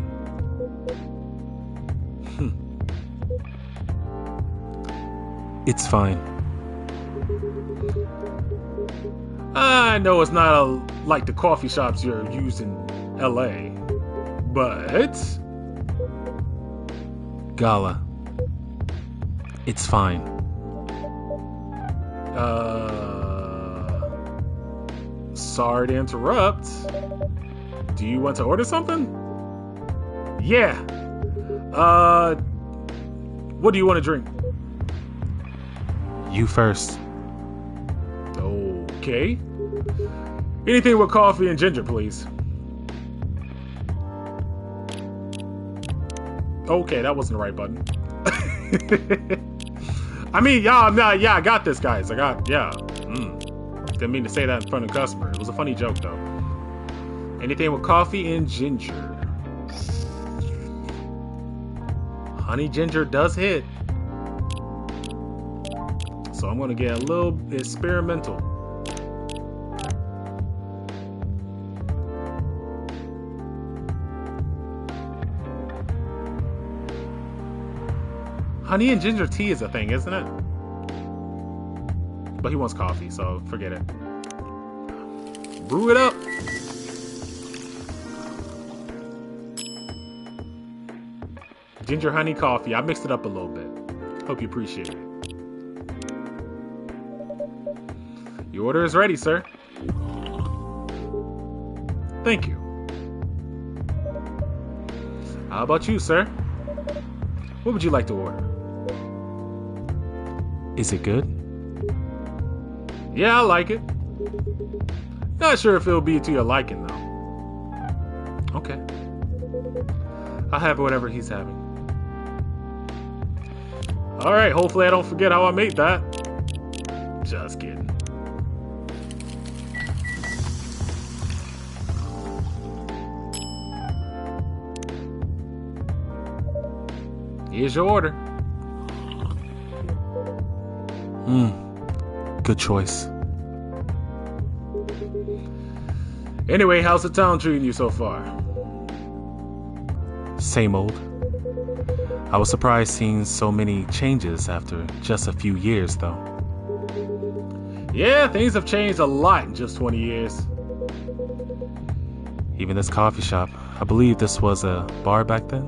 It's fine. I know it's not like the coffee shops you're used in LA, but... Gala. It's fine. Sorry to interrupt. Do you want to order something? Yeah. What do you want to drink? You first. Okay. Anything with coffee and ginger, please. Okay, that wasn't the right button. I mean, y'all, nah, yeah, I got this, guys. Yeah. Didn't mean to say that in front of the customer. It was a funny joke, though. Anything with coffee and ginger. Honey ginger does hit. So I'm gonna get a little experimental. Honey and ginger tea is a thing, isn't it? But he wants coffee, so forget it. Brew it up. Ginger honey coffee. I mixed it up a little bit. Hope you appreciate it. Your order is ready, sir. Thank you. How about you, sir? What would you like to order? Is it good? Yeah, I like it. Not sure if it'll be to your liking, though. Okay. I'll have whatever he's having. Alright, hopefully I don't forget how I made that. Just kidding. Here's your order. Good choice. Anyway, how's the town treating you so far? Same old. I was surprised seeing so many changes after just a few years, though. Yeah, things have changed a lot in just 20 years. Even this coffee shop. I believe this was a bar back then.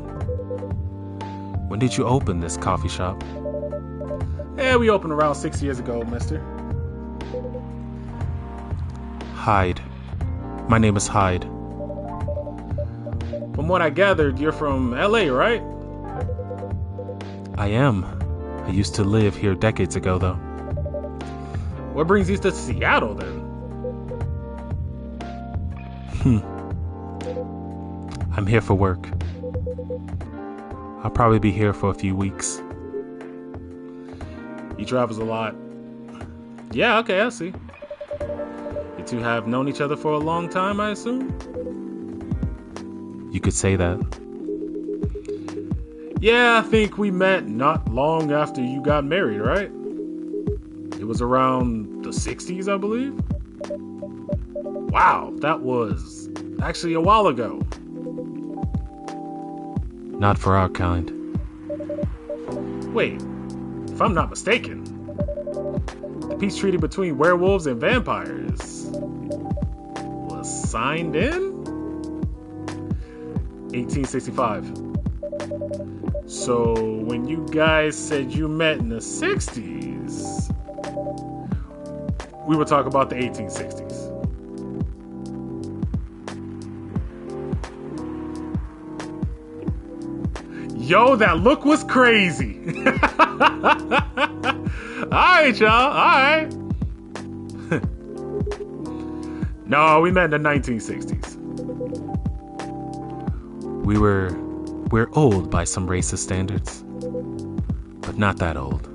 When did you open this coffee shop? Yeah, we opened around 6 years ago, mister. Hyde. My name is Hyde. From what I gathered, you're from LA, right? I am. I used to live here decades ago, though. What brings you to Seattle, then? I'm here for work. I'll probably be here for a few weeks. He travels a lot. Yeah, okay, I see. You two have known each other for a long time, I assume? You could say that. Yeah, I think we met not long after you got married, right? It was around the 60s, I believe? Wow, that was actually a while ago. Not for our kind. Wait, if I'm not mistaken, the peace treaty between werewolves and vampires was signed in 1865. So when you guys said you met in the 60s, we were talking about the 1860s. Yo, that look was crazy. Alright, y'all. Alright. No, we met in the 1960s. We're old by some racist standards. But not that old.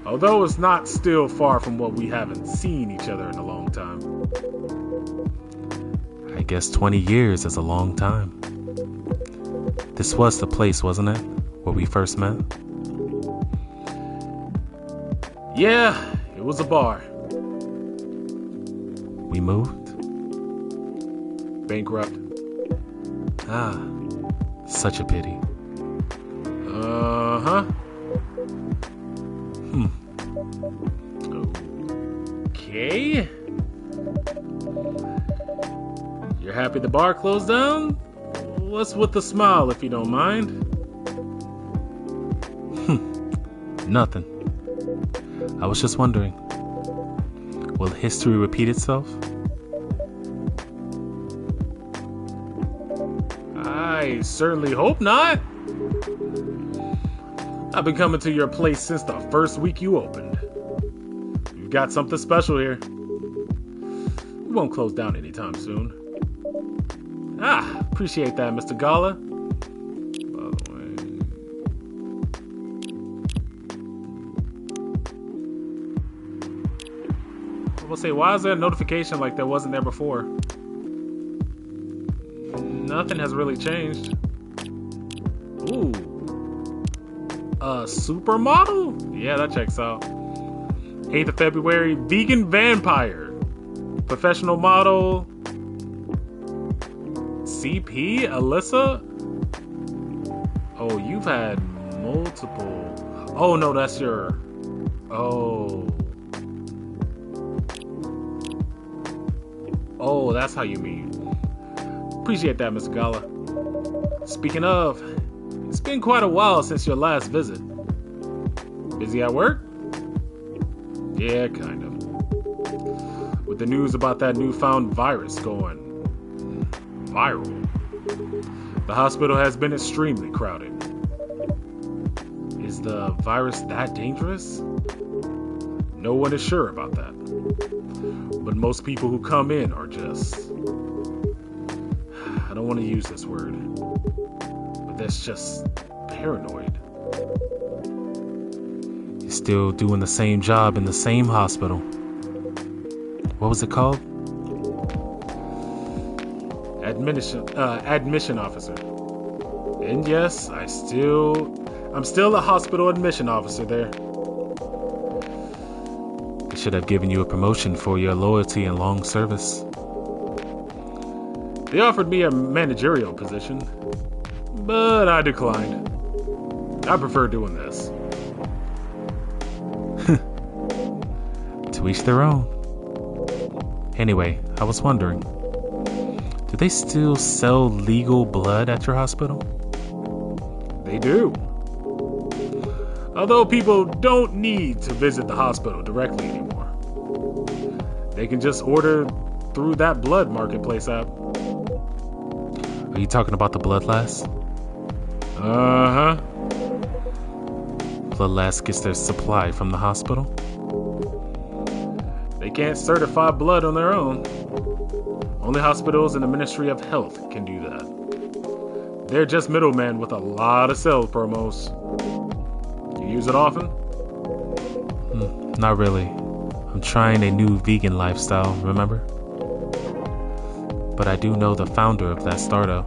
Although it's not still far from what we haven't seen each other in a long time. I guess 20 years is a long time. This was the place, wasn't it? Where we first met? Yeah, it was a bar. We moved? Bankrupt. Ah, such a pity. Uh-huh. Okay. You're happy the bar closed down? What's with the smile, if you don't mind? Nothing. I was just wondering, will history repeat itself? I certainly hope not. I've been coming to your place since the first week you opened. You've got something special here. We won't close down anytime soon. Ah, appreciate that, Mr. Gala. By the way, will say, why is there a notification like there wasn't there before? Nothing has really changed. Ooh. A supermodel? Yeah, that checks out. 8th of February, vegan vampire. Professional model. CP, Alyssa? Oh, you've had multiple. Oh, no, that's your... Oh. Oh, that's how you mean. Appreciate that, Mr. Gala. Speaking of, it's been quite a while since your last visit. Busy at work? Yeah, kind of. With the news about that newfound virus going viral, the hospital has been extremely crowded. Is the virus that dangerous? No one is sure about that. But most people who come in are just... I don't want to use this word, but that's just paranoid. You're still doing the same job in the same hospital. What was it called? Admission officer. And yes, I'm still a hospital admission officer there. They should have given you a promotion for your loyalty and long service. They offered me a managerial position, but I declined. I prefer doing this. To each their own. Anyway, I was wondering, do they still sell legal blood at your hospital? They do. Although people don't need to visit the hospital directly anymore. They can just order through that blood marketplace app. Are you talking about the Bloodlast? Uh-huh. Bloodlast gets their supply from the hospital? They can't certify blood on their own. Only hospitals and the Ministry of Health can do that. They're just middlemen with a lot of sales promos. You use it often? Not really. I'm trying a new vegan lifestyle, remember? But I do know the founder of that startup.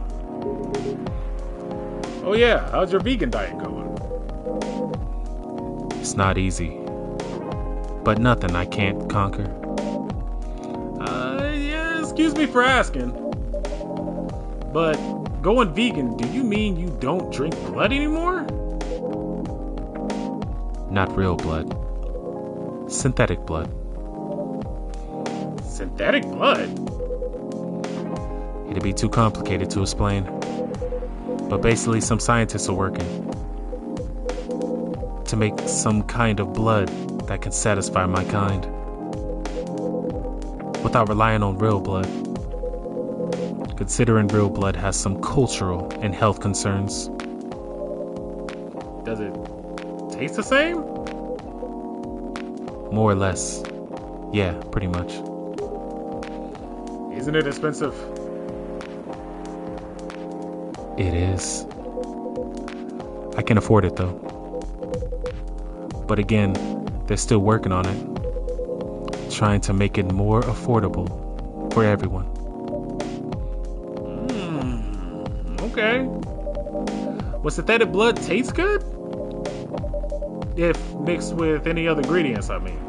Oh yeah, how's your vegan diet going? It's not easy. But nothing I can't conquer. Yeah, excuse me for asking. But going vegan, do you mean you don't drink blood anymore? Not real blood. Synthetic blood. Synthetic blood? It'd be too complicated to explain. But basically, some scientists are working to make some kind of blood that can satisfy my kind without relying on real blood. Considering real blood has some cultural and health concerns. Does it taste the same? More or less. Yeah, pretty much. Isn't it expensive? It is. I can afford it though. But again, they're still working on it. Trying to make it more affordable for everyone. Okay. Will synthetic blood taste good? If mixed with any other ingredients, I mean.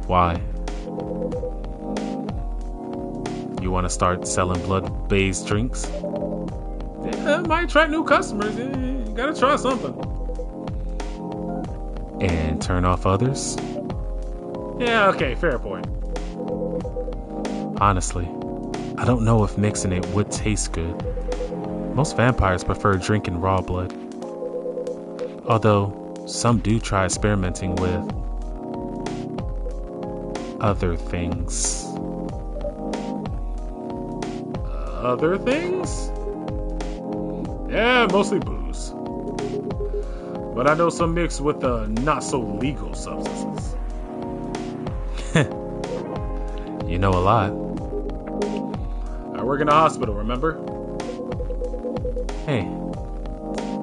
Why? You want to start selling blood-based drinks? Yeah, might attract new customers. You gotta try something. And turn off others? Yeah, okay, fair point. Honestly, I don't know if mixing it would taste good. Most vampires prefer drinking raw blood. Although, some do try experimenting with other things. Other things? Yeah, mostly booze. But I know some mixed with not-so-legal substances. You know a lot. I work in a hospital, remember? Hey,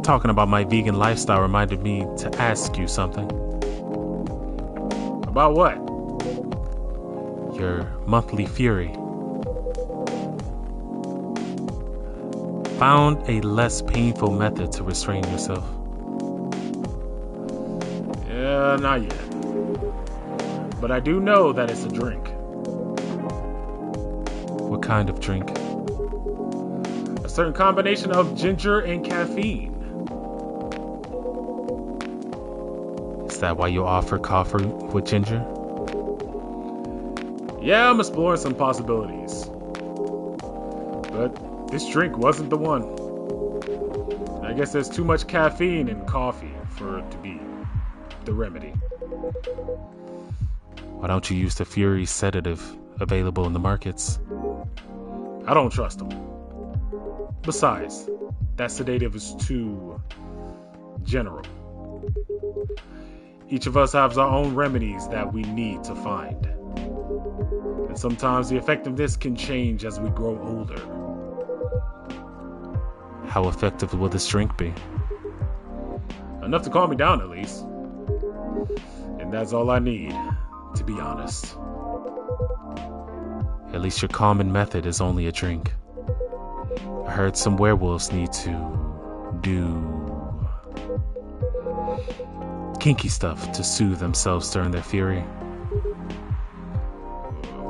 talking about my vegan lifestyle reminded me to ask you something. About what? Your monthly fury. Found a less painful method to restrain yourself. Yeah, not yet. But I do know that it's a drink. What kind of drink? A certain combination of ginger and caffeine. Is that why you offer coffee with ginger? Yeah, I'm exploring some possibilities. But this drink wasn't the one. I guess there's too much caffeine in coffee for it to be the remedy. Why don't you use the Fury sedative available in the markets? I don't trust them. Besides, that sedative is too general. Each of us has our own remedies that we need to find. And sometimes the effectiveness can change as we grow older. How effective will this drink be? Enough to calm me down, at least. And that's all I need, to be honest. At least your common method is only a drink. I heard some werewolves need to do kinky stuff to soothe themselves during their fury.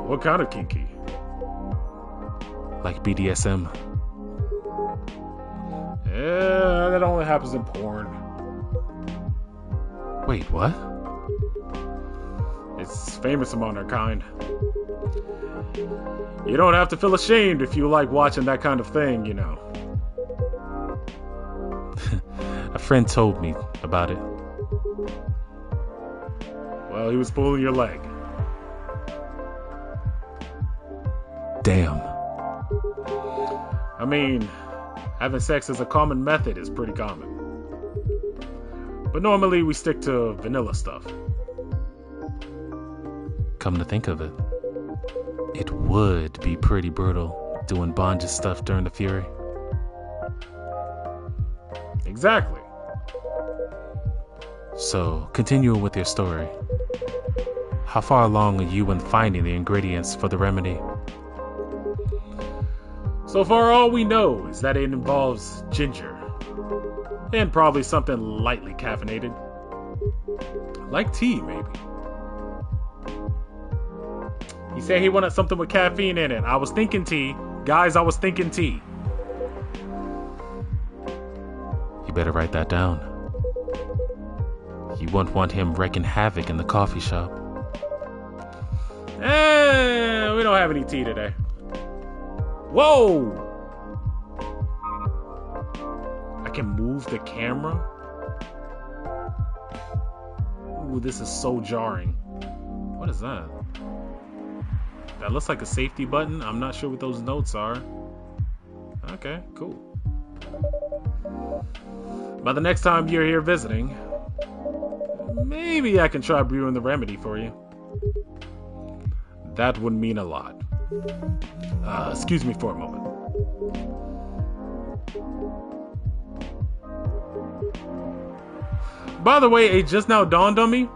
What kind of kinky? Like BDSM. Yeah, that only happens in porn. Wait, what? It's famous among our kind. You don't have to feel ashamed if you like watching that kind of thing, you know. A friend told me about it. Well, he was pulling your leg. Damn. I mean, having sex as a common method is pretty common. But normally we stick to vanilla stuff. Come to think of it, it would be pretty brutal doing bondage stuff during the fury. Exactly. So, continuing with your story. How far along are you in finding the ingredients for the remedy? So far, all we know is that it involves ginger. And probably something lightly caffeinated. Like tea, maybe. He said he wanted something with caffeine in it. I was thinking tea. Guys, I was thinking tea. You better write that down. You won't want him wreaking havoc in the coffee shop. We don't have any tea today. Whoa! I can move the camera? Ooh, this is so jarring. What is that? That looks like a safety button. I'm not sure what those notes are. Okay, cool. By the next time you're here visiting, maybe I can try brewing the remedy for you. That would mean a lot. Excuse me for a moment. By the way, it just now dawned on me.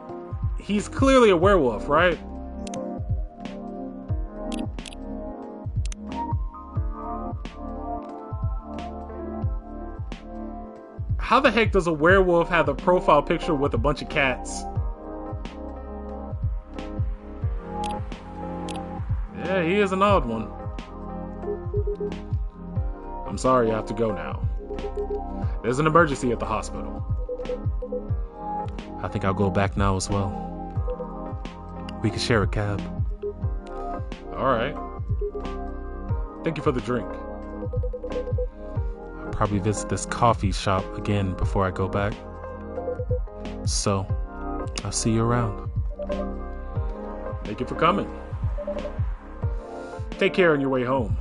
He's clearly a werewolf, right? How the heck does a werewolf have a profile picture with a bunch of cats? Yeah, he is an odd one. I'm sorry, I have to go now. There's an emergency at the hospital. I think I'll go back now as well. We can share a cab. Alright. Thank you for the drink. I'll probably visit this coffee shop again before I go back. So, I'll see you around. Thank you for coming. Take care on your way home.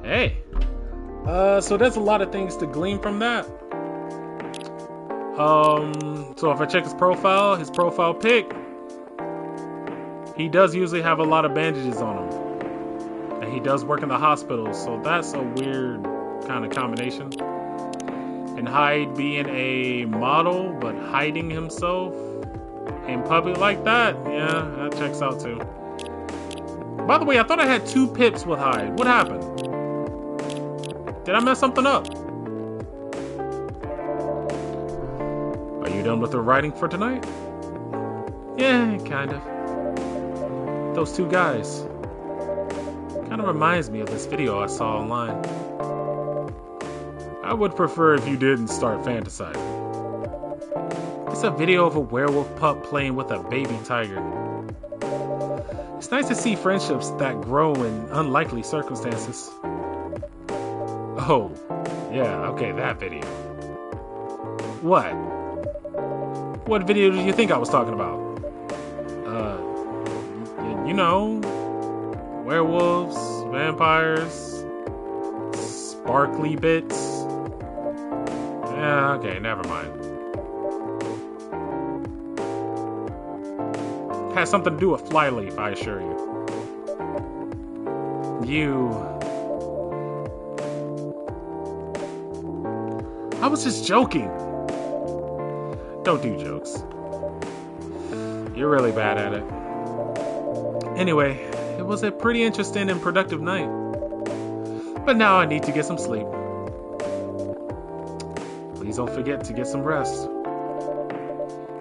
Hey. So there's a lot of things to glean from that. So if I check his profile pic, he does usually have a lot of bandages on him. And he does work in the hospital, so that's a weird kind of combination. And Hyde being a model, but hiding himself in public like that, yeah, that checks out too. By the way, I thought I had 2 pips with Hyde. What happened? Did I mess something up? Are you done with the writing for tonight? Yeah, kind of. Those 2 guys. Kind of reminds me of this video I saw online. I would prefer if you didn't start fantasizing. It's a video of a werewolf pup playing with a baby tiger. It's nice to see friendships that grow in unlikely circumstances. Oh, yeah, okay, that video. What? What video did you think I was talking about? You know, werewolves, vampires, sparkly bits. Yeah, okay, never mind. Has something to do with Flyleaf, I assure you. I was just joking. Don't do jokes. You're really bad at it. Anyway, it was a pretty interesting and productive night. But now I need to get some sleep. Please don't forget to get some rest.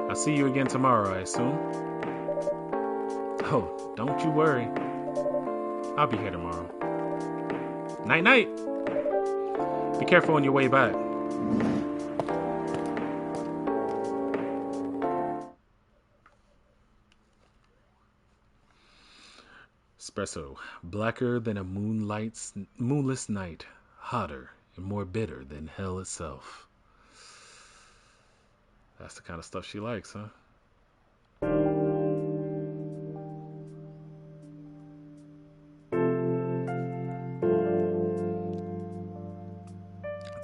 I'll see you again tomorrow, I assume. Oh, don't you worry. I'll be here tomorrow. Night-night. Be careful on your way back. Espresso, blacker than a moonless night, hotter and more bitter than hell itself. That's the kind of stuff she likes, huh?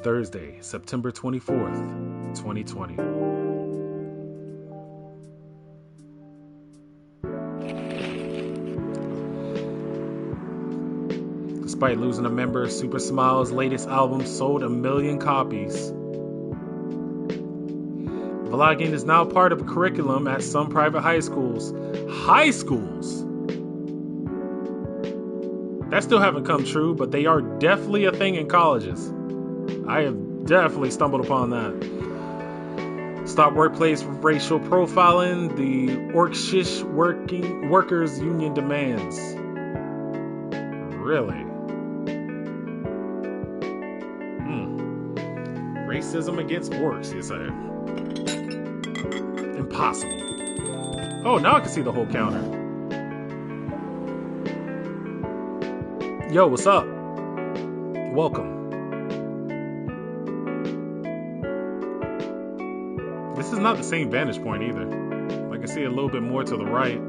Thursday, September 24th, 2020. Despite losing a member, Super Smile's latest album sold 1 million copies. Vlogging is now part of a curriculum at some private high schools. High schools? That still haven't come true, but they are definitely a thing in colleges. I have definitely stumbled upon that. Stop workplace racial profiling, the Orkshish Workers Union demands. Really? Racism against orcs, you say? Impossible. Oh, now I can see the whole counter. Yo, what's up? Welcome. This is not the same vantage point either. I can see a little bit more to the right.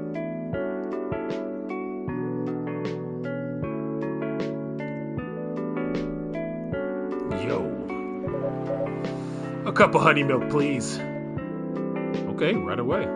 Yo. A cup of honey milk, please. Okay, right away.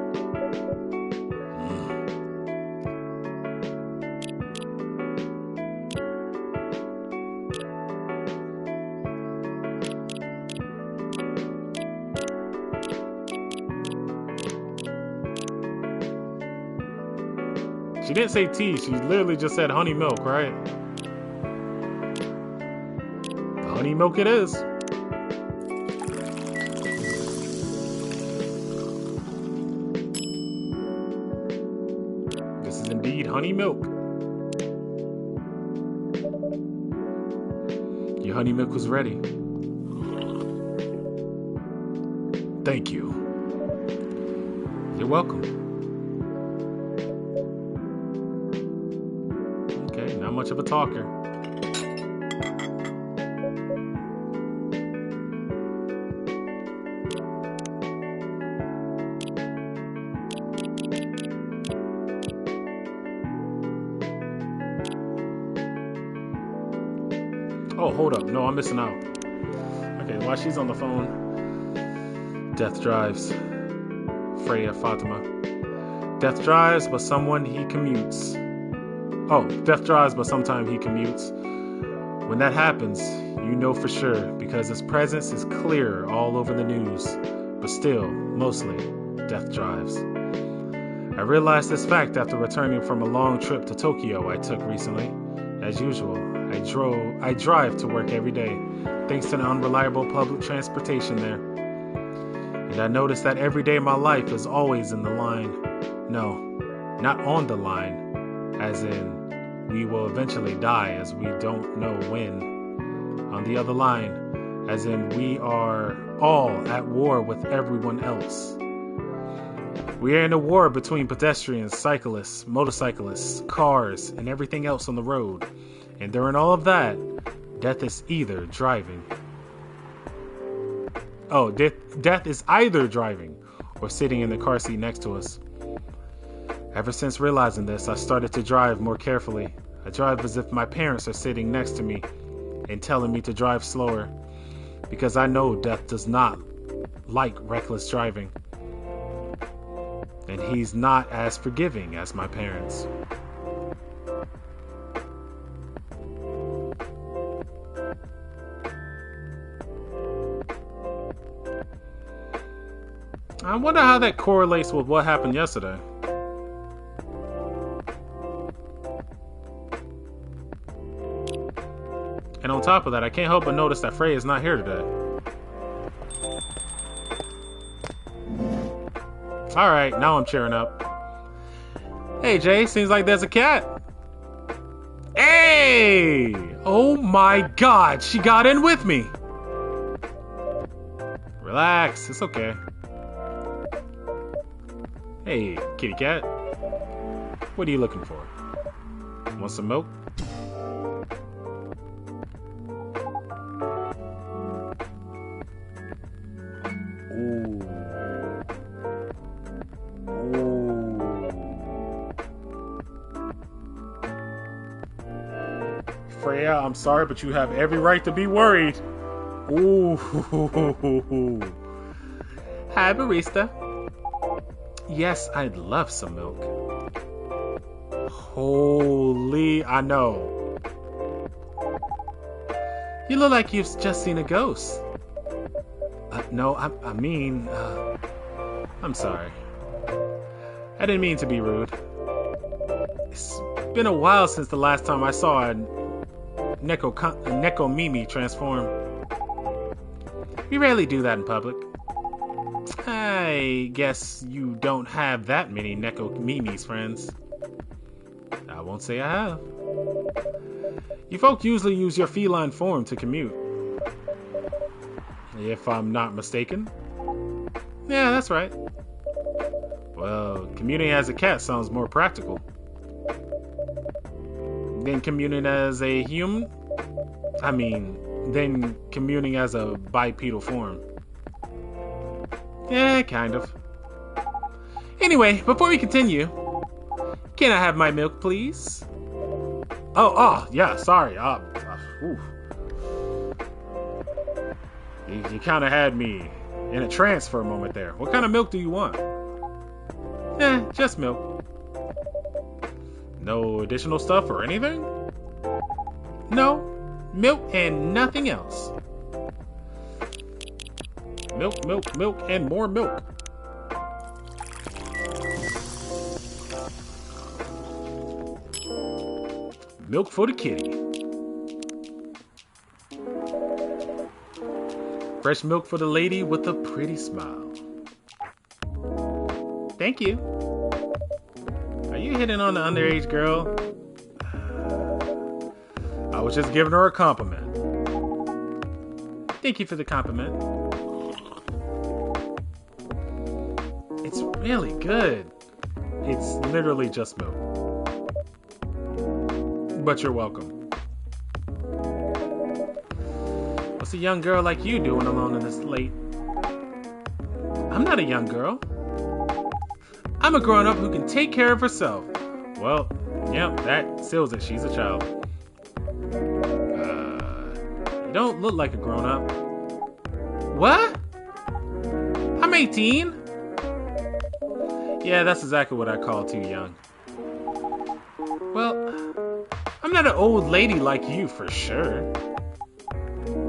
She didn't say tea, she literally just said honey milk, right? Honey milk it is. This is indeed honey milk. Your honey milk was ready. Thank you. You're welcome. Okay, not much of a talker. Oh, hold up. No, I'm missing out. Okay, while she's on the phone, Death drives. Freya Fatima. Death drives, but someone he commutes. Oh, Death drives, but sometimes he commutes. When that happens, you know for sure, because his presence is clear all over the news. But still, mostly, Death drives. I realized this fact after returning from a long trip to Tokyo I took recently. As usual, I drive to work every day, thanks to the unreliable public transportation there. And I noticed that every day my life is always in the line. No, not on the line, as in we will eventually die as we don't know when. On the other line, as in we are all at war with everyone else. We are in a war between pedestrians, cyclists, motorcyclists, cars, and everything else on the road. And during all of that, death is either driving. Oh, death is either driving or sitting in the car seat next to us. Ever since realizing this, I started to drive more carefully. I drive as if my parents are sitting next to me and telling me to drive slower, because I know death does not like reckless driving. And he's not as forgiving as my parents. I wonder how that correlates with what happened yesterday. And on top of that, I can't help but notice that Frey is not here today. Alright, now I'm cheering up. Hey Jay, seems like there's a cat. Hey! Oh my god, she got in with me! Relax, it's okay. Hey, kitty cat. What are you looking for? Want some milk? Ooh. Freya, I'm sorry, but you have every right to be worried. Ooh. Hi, Barista. Yes, I'd love some milk. Holy, I know. You look like you've just seen a ghost. No, I'm sorry. I didn't mean to be rude. It's been a while since the last time I saw a Neko Mimi transform. We rarely do that in public. I guess you don't have that many Neko Mimis, friends. I won't say I have. You folk usually use your feline form to commute. If I'm not mistaken. Yeah, that's right. Well, commuting as a cat sounds more practical than commuting as a human. Than commuting as a bipedal form. Yeah, kind of. Anyway, before we continue, can I have my milk, please? Oh, yeah, sorry. You kind of had me in a trance for a moment there. What kind of milk do you want? Just milk. No additional stuff or anything? No, milk and nothing else. Milk, milk, milk, and more milk. Milk for the kitty. Fresh milk for the lady with a pretty smile. Thank you. Are you hitting on the underage girl? I was just giving her a compliment. Thank you for the compliment. It's really good. It's literally just milk. But you're welcome. What's a young girl like you doing alone in this late? I'm not a young girl. I'm a grown-up who can take care of herself. Well, yep, that seals it. She's a child. You don't look like a grown-up. What? I'm 18. Yeah, that's exactly what I call too young. Well, not an old lady like you for sure.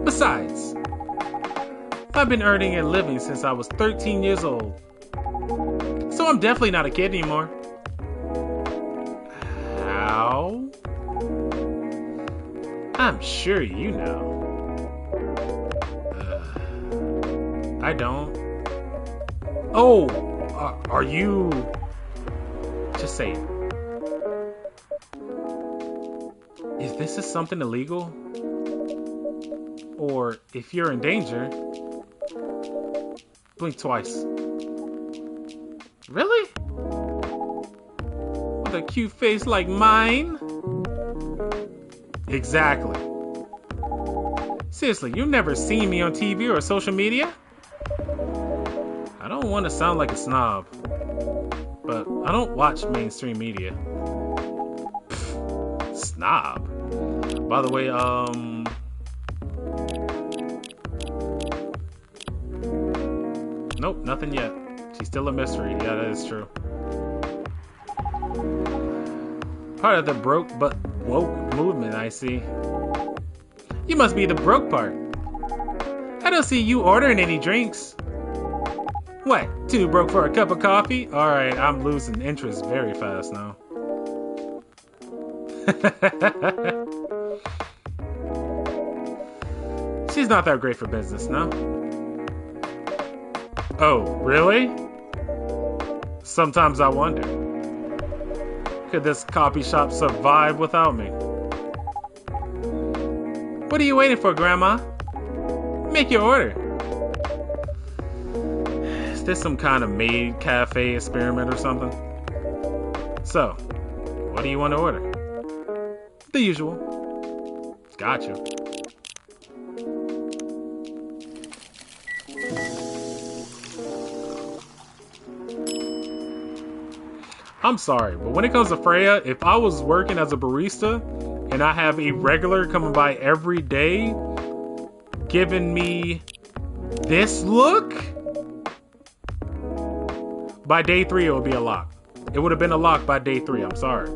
Besides, I've been earning a living since I was 13 years old. So I'm definitely not a kid anymore. How? I'm sure you know. I don't. Oh, are you... Just say it. If this is something illegal, or if you're in danger, blink twice. Really? With a cute face like mine? Exactly. Seriously, you've never seen me on TV or social media? I don't want to sound like a snob, but I don't watch mainstream media. Pfft, snob? By the way, nope, nothing yet. She's still a mystery. Yeah, that is true. Part of the broke but woke movement, I see. You must be the broke part. I don't see you ordering any drinks. What? Too broke for a cup of coffee? Alright, I'm losing interest very fast now. She's not that great for business, no? Oh, really? Sometimes I wonder. Could this coffee shop survive without me? What are you waiting for, Grandma? Make your order. Is this some kind of maid cafe experiment or something? So, what do you want to order? The usual. Gotcha. I'm sorry, but when it comes to Freya, if I was working as a barista and I have a regular coming by every day giving me this look, by day 3 it would be a lock. It would have been a lock by day 3, I'm sorry.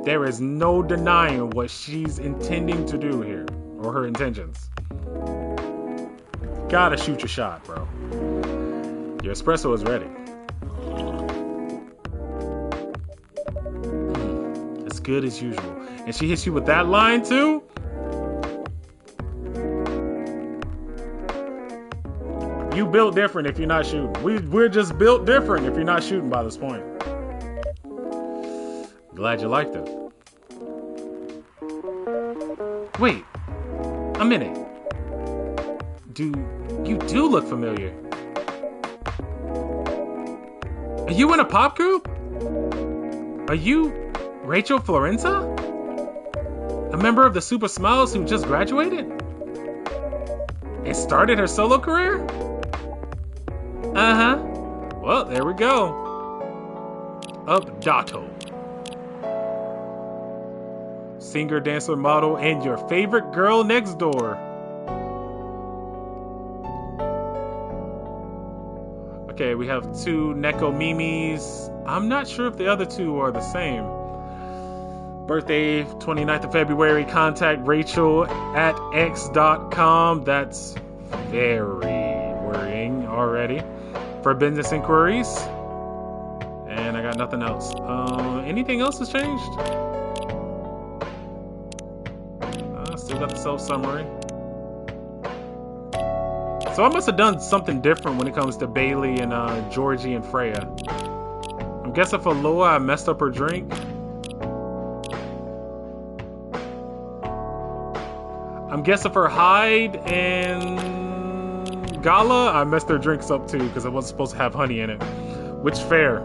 There is no denying what she's intending to do here, or her intentions. Gotta shoot your shot, bro. Your espresso is ready. As good as usual. And she hits you with that line too? You built different if you're not shooting. We're just built different if you're not shooting by this point. Glad you liked it. Wait, a minute. You do look familiar. Are you in a pop group? Are you Rachel Florenza? A member of the Super Smiles who just graduated? And started her solo career? Uh-huh. Well, there we go. Up Dato. Singer, dancer, model, and your favorite girl next door. Okay, we have 2 Neko Mimis. I'm not sure if the other 2 are the same. Birthday, 29th of February. Contact Rachel at x.com. That's very worrying already. For business inquiries. And I got nothing else. Anything else has changed? Still got the self-summary. So I must have done something different when it comes to Bailey and Georgie and Freya. I'm guessing for Loa, I messed up her drink. I'm guessing for Hyde and Gala, I messed their drinks up too because I wasn't supposed to have honey in it. Which, fair.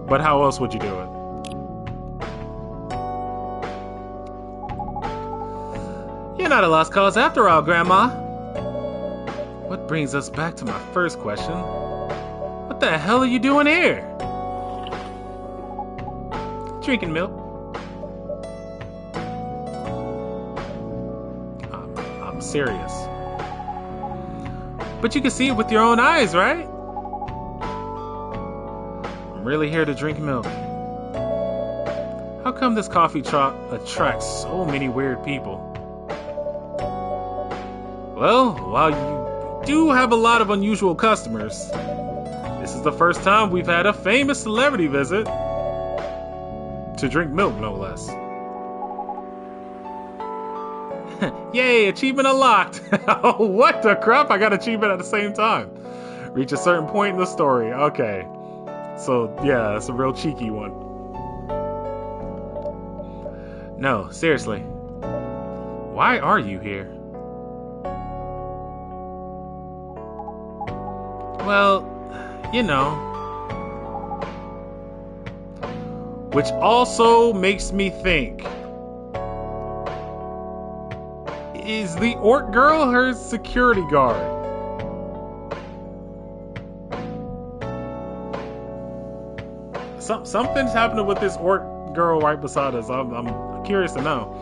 But how else would you do it? You're not a lost cause after all, Grandma. What brings us back to my first question. What the hell are you doing here? Drinking milk. I'm serious. But you can see it with your own eyes, right? I'm really here to drink milk. How come this coffee shop attracts so many weird people? Well, while you do have a lot of unusual customers, this is the first time we've had a famous celebrity visit. To drink milk, no less. Yay, achievement unlocked! What the crap? I got achievement at the same time. Reach a certain point in the story. Okay. So, yeah, that's a real cheeky one. No, seriously. Why are you here? Well, you know. Which also makes me think. Is the orc girl her security guard? Something's happening with this orc girl right beside us. I'm curious to know.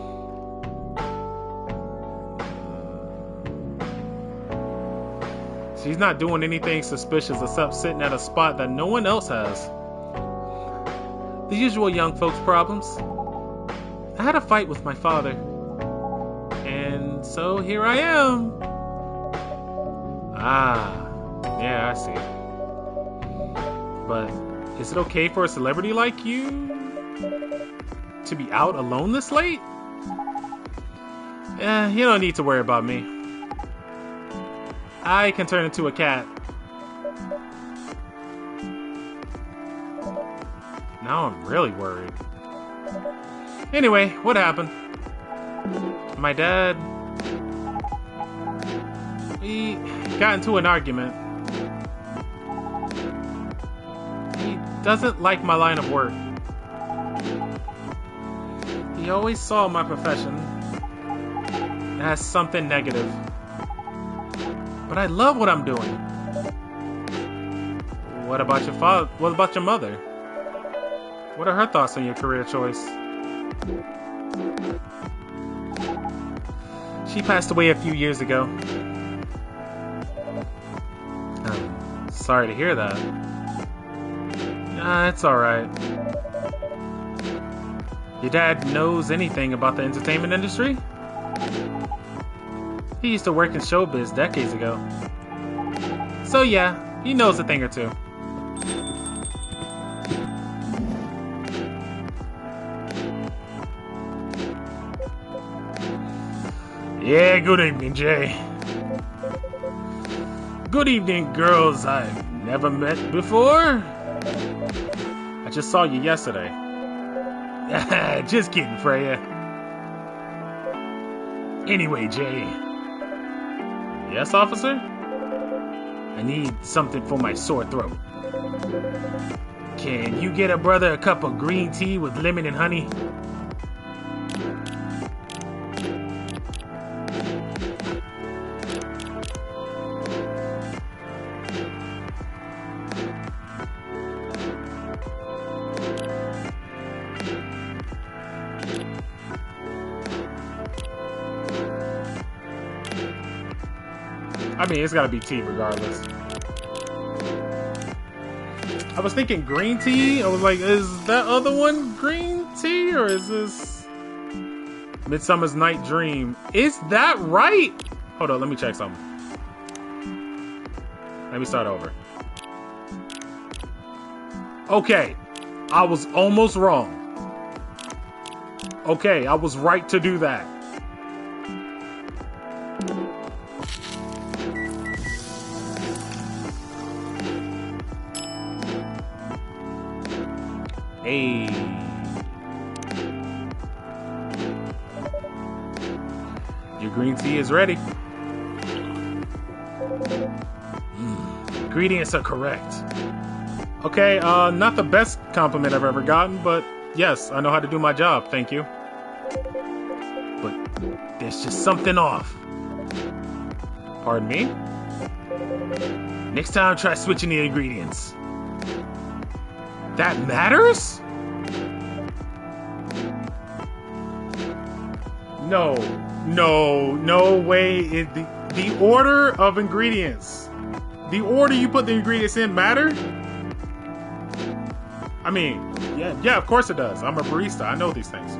She's not doing anything suspicious except sitting at a spot that no one else has. The usual young folks problems. I had a fight with my father. And so here I am. Ah, yeah, I see. But is it okay for a celebrity like you to be out alone this late? You don't need to worry about me. I can turn into a cat. Now I'm really worried. Anyway, what happened? My dad... We got into an argument. He doesn't like my line of work. He always saw my profession as something negative. But I love what I'm doing. What about your father? What about your mother? What are her thoughts on your career choice? She passed away a few years ago. I'm sorry to hear that. It's alright. Your dad knows anything about the entertainment industry? He used to work in showbiz decades ago. So yeah, he knows a thing or two. Yeah, good evening, Jay. Good evening, girls I've never met before. I just saw you yesterday. Just kidding, Freya. Anyway, Jay. Yes, officer? I need something for my sore throat. Can you get a brother a cup of green tea with lemon and honey? I mean, it's gotta be tea regardless. I was thinking green tea. I was like, is that other one green tea? Or is this Midsummer's Night Dream? Is that right? Hold on, let me check something. Let me start over. Okay, I was almost wrong. Okay, I was right to do that. Hey. Your green tea is ready. Ingredients are correct. Okay, not the best compliment I've ever gotten, but yes, I know how to do my job, thank you. But there's just something off. Pardon me? Next time, try switching the ingredients. That matters? No way. The order of ingredients. The order you put the ingredients in matter? I mean, yeah, of course it does. I'm a barista. I know these things.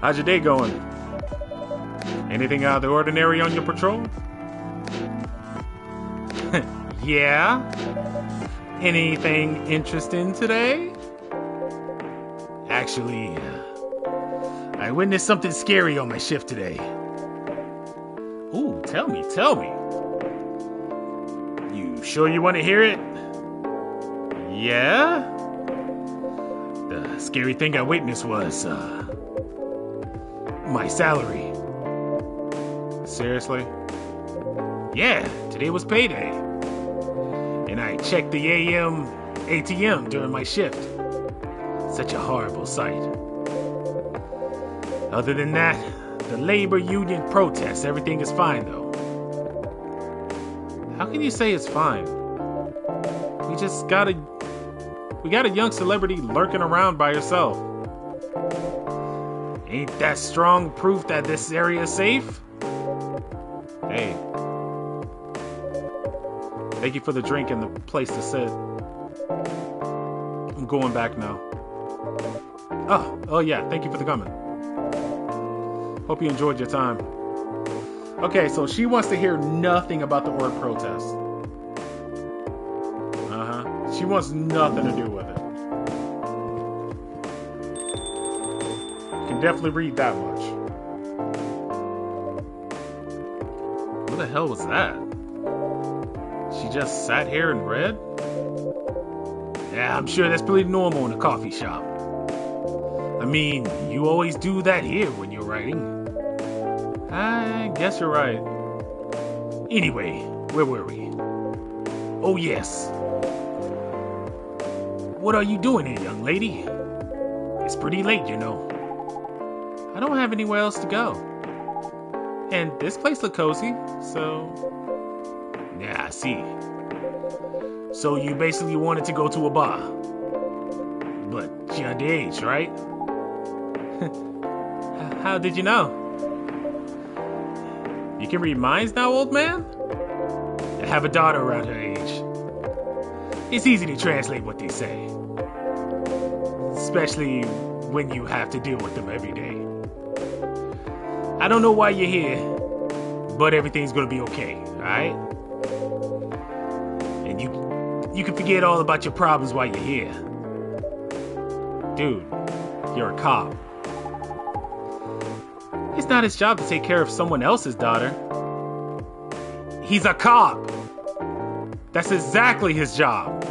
How's your day going? Anything out of the ordinary on your patrol? Yeah? Anything interesting today? Actually, I witnessed something scary on my shift today. Ooh, tell me. You sure you want to hear it? Yeah? The scary thing I witnessed was, my salary. Seriously? Yeah, today was payday. And I checked the AM ATM during my shift. Such a horrible sight. Other than that, the labor union protests, everything is fine though. How can you say it's fine? We got a young celebrity lurking around by herself. Ain't that strong proof that this area is safe? Hey. Thank you for the drink and the place to sit. I'm going back now. Oh yeah, thank you for the coming. Hope you enjoyed your time. Okay, so she wants to hear nothing about the word protest. She wants nothing to do with it. You can definitely read that much. What the hell was that? She just sat here and read? Yeah, I'm sure that's pretty normal in a coffee shop. I mean, you always do that here when you're writing. I guess you're right. Anyway, where were we? Oh yes. What are you doing here, young lady? It's pretty late, you know. I don't have anywhere else to go. And this place look cozy, so... Yeah, I see. So you basically wanted to go to a bar. But you're underage, right? How did you know? You can read minds now, old man? I have a daughter around her age. It's easy to translate what they say. Especially when you have to deal with them every day. I don't know why you're here, but everything's gonna be okay, alright? And you can forget all about your problems while you're here. Dude, you're a cop. It's not his job to take care of someone else's daughter. He's a cop. That's exactly his job.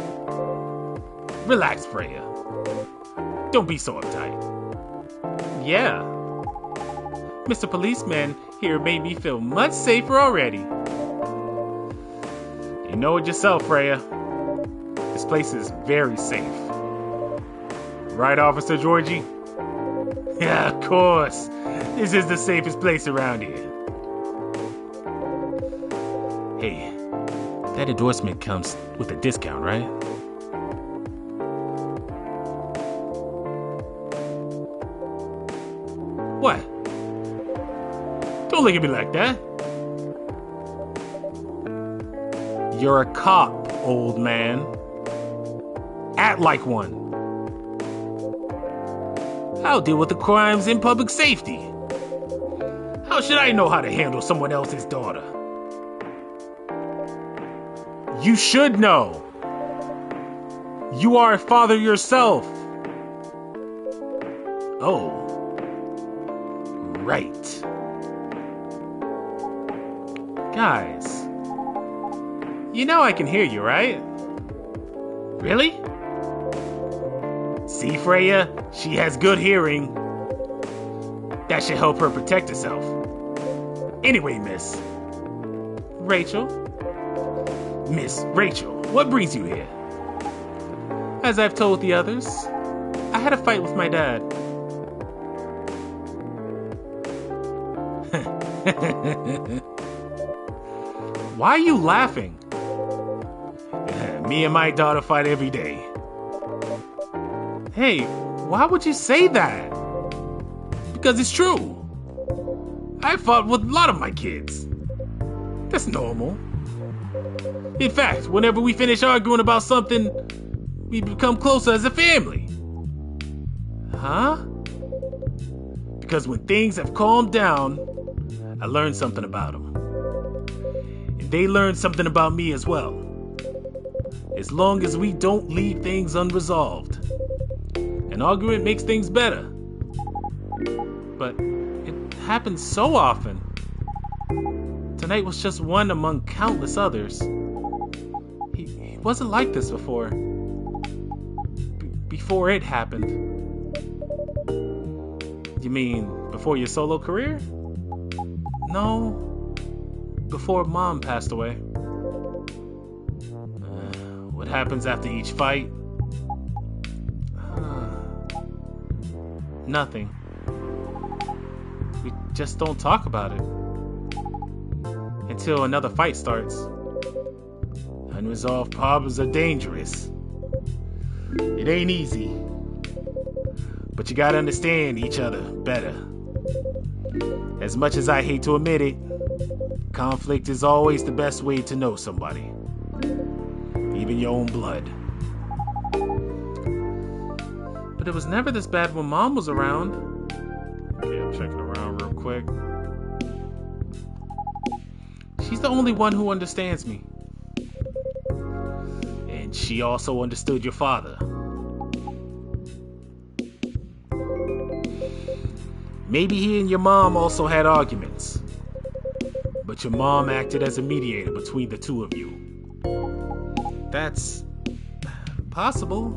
Relax, Freya. Don't be so uptight. Yeah. Mr. Policeman here made me feel much safer already. You know it yourself, Freya. This place is very safe. Right, Officer Georgie? Yeah, of course. This is the safest place around here. Hey, that endorsement comes with a discount, right? What? Don't look at me like that. You're a cop, old man. Act like one. I'll deal with the crimes in public safety. How should I know how to handle someone else's daughter? You should know. You are a father yourself. Oh. Right. Guys. You know I can hear you, right? Really? See, Freya? She has good hearing. That should help her protect herself. Anyway, Miss Rachel, what brings you here? As I've told the others, I had a fight with my dad. Why are you laughing? Me and my daughter fight every day. Hey, why would you say that? Because it's true. I fought with a lot of my kids. That's normal. In fact, whenever we finish arguing about something, We become closer as a family. Huh? Because when things have calmed down, I learned something about them. And they learned something about me as well. As long as we don't leave things unresolved. An argument makes things better. But it happens so often. Tonight was just one among countless others. He wasn't like this before. Before it happened. You mean before your solo career? No. Before Mom passed away. What happens after each fight? Nothing. We just don't talk about it. Until another fight starts. Unresolved problems are dangerous. It ain't easy. But you gotta understand each other better. As much as I hate to admit it, conflict is always the best way to know somebody. Even your own blood. But it was never this bad when Mom was around. Okay, I'm checking around real quick. She's the only one who understands me. And she also understood your father. Maybe he and your mom also had arguments. But your mom acted as a mediator between the two of you. That's possible.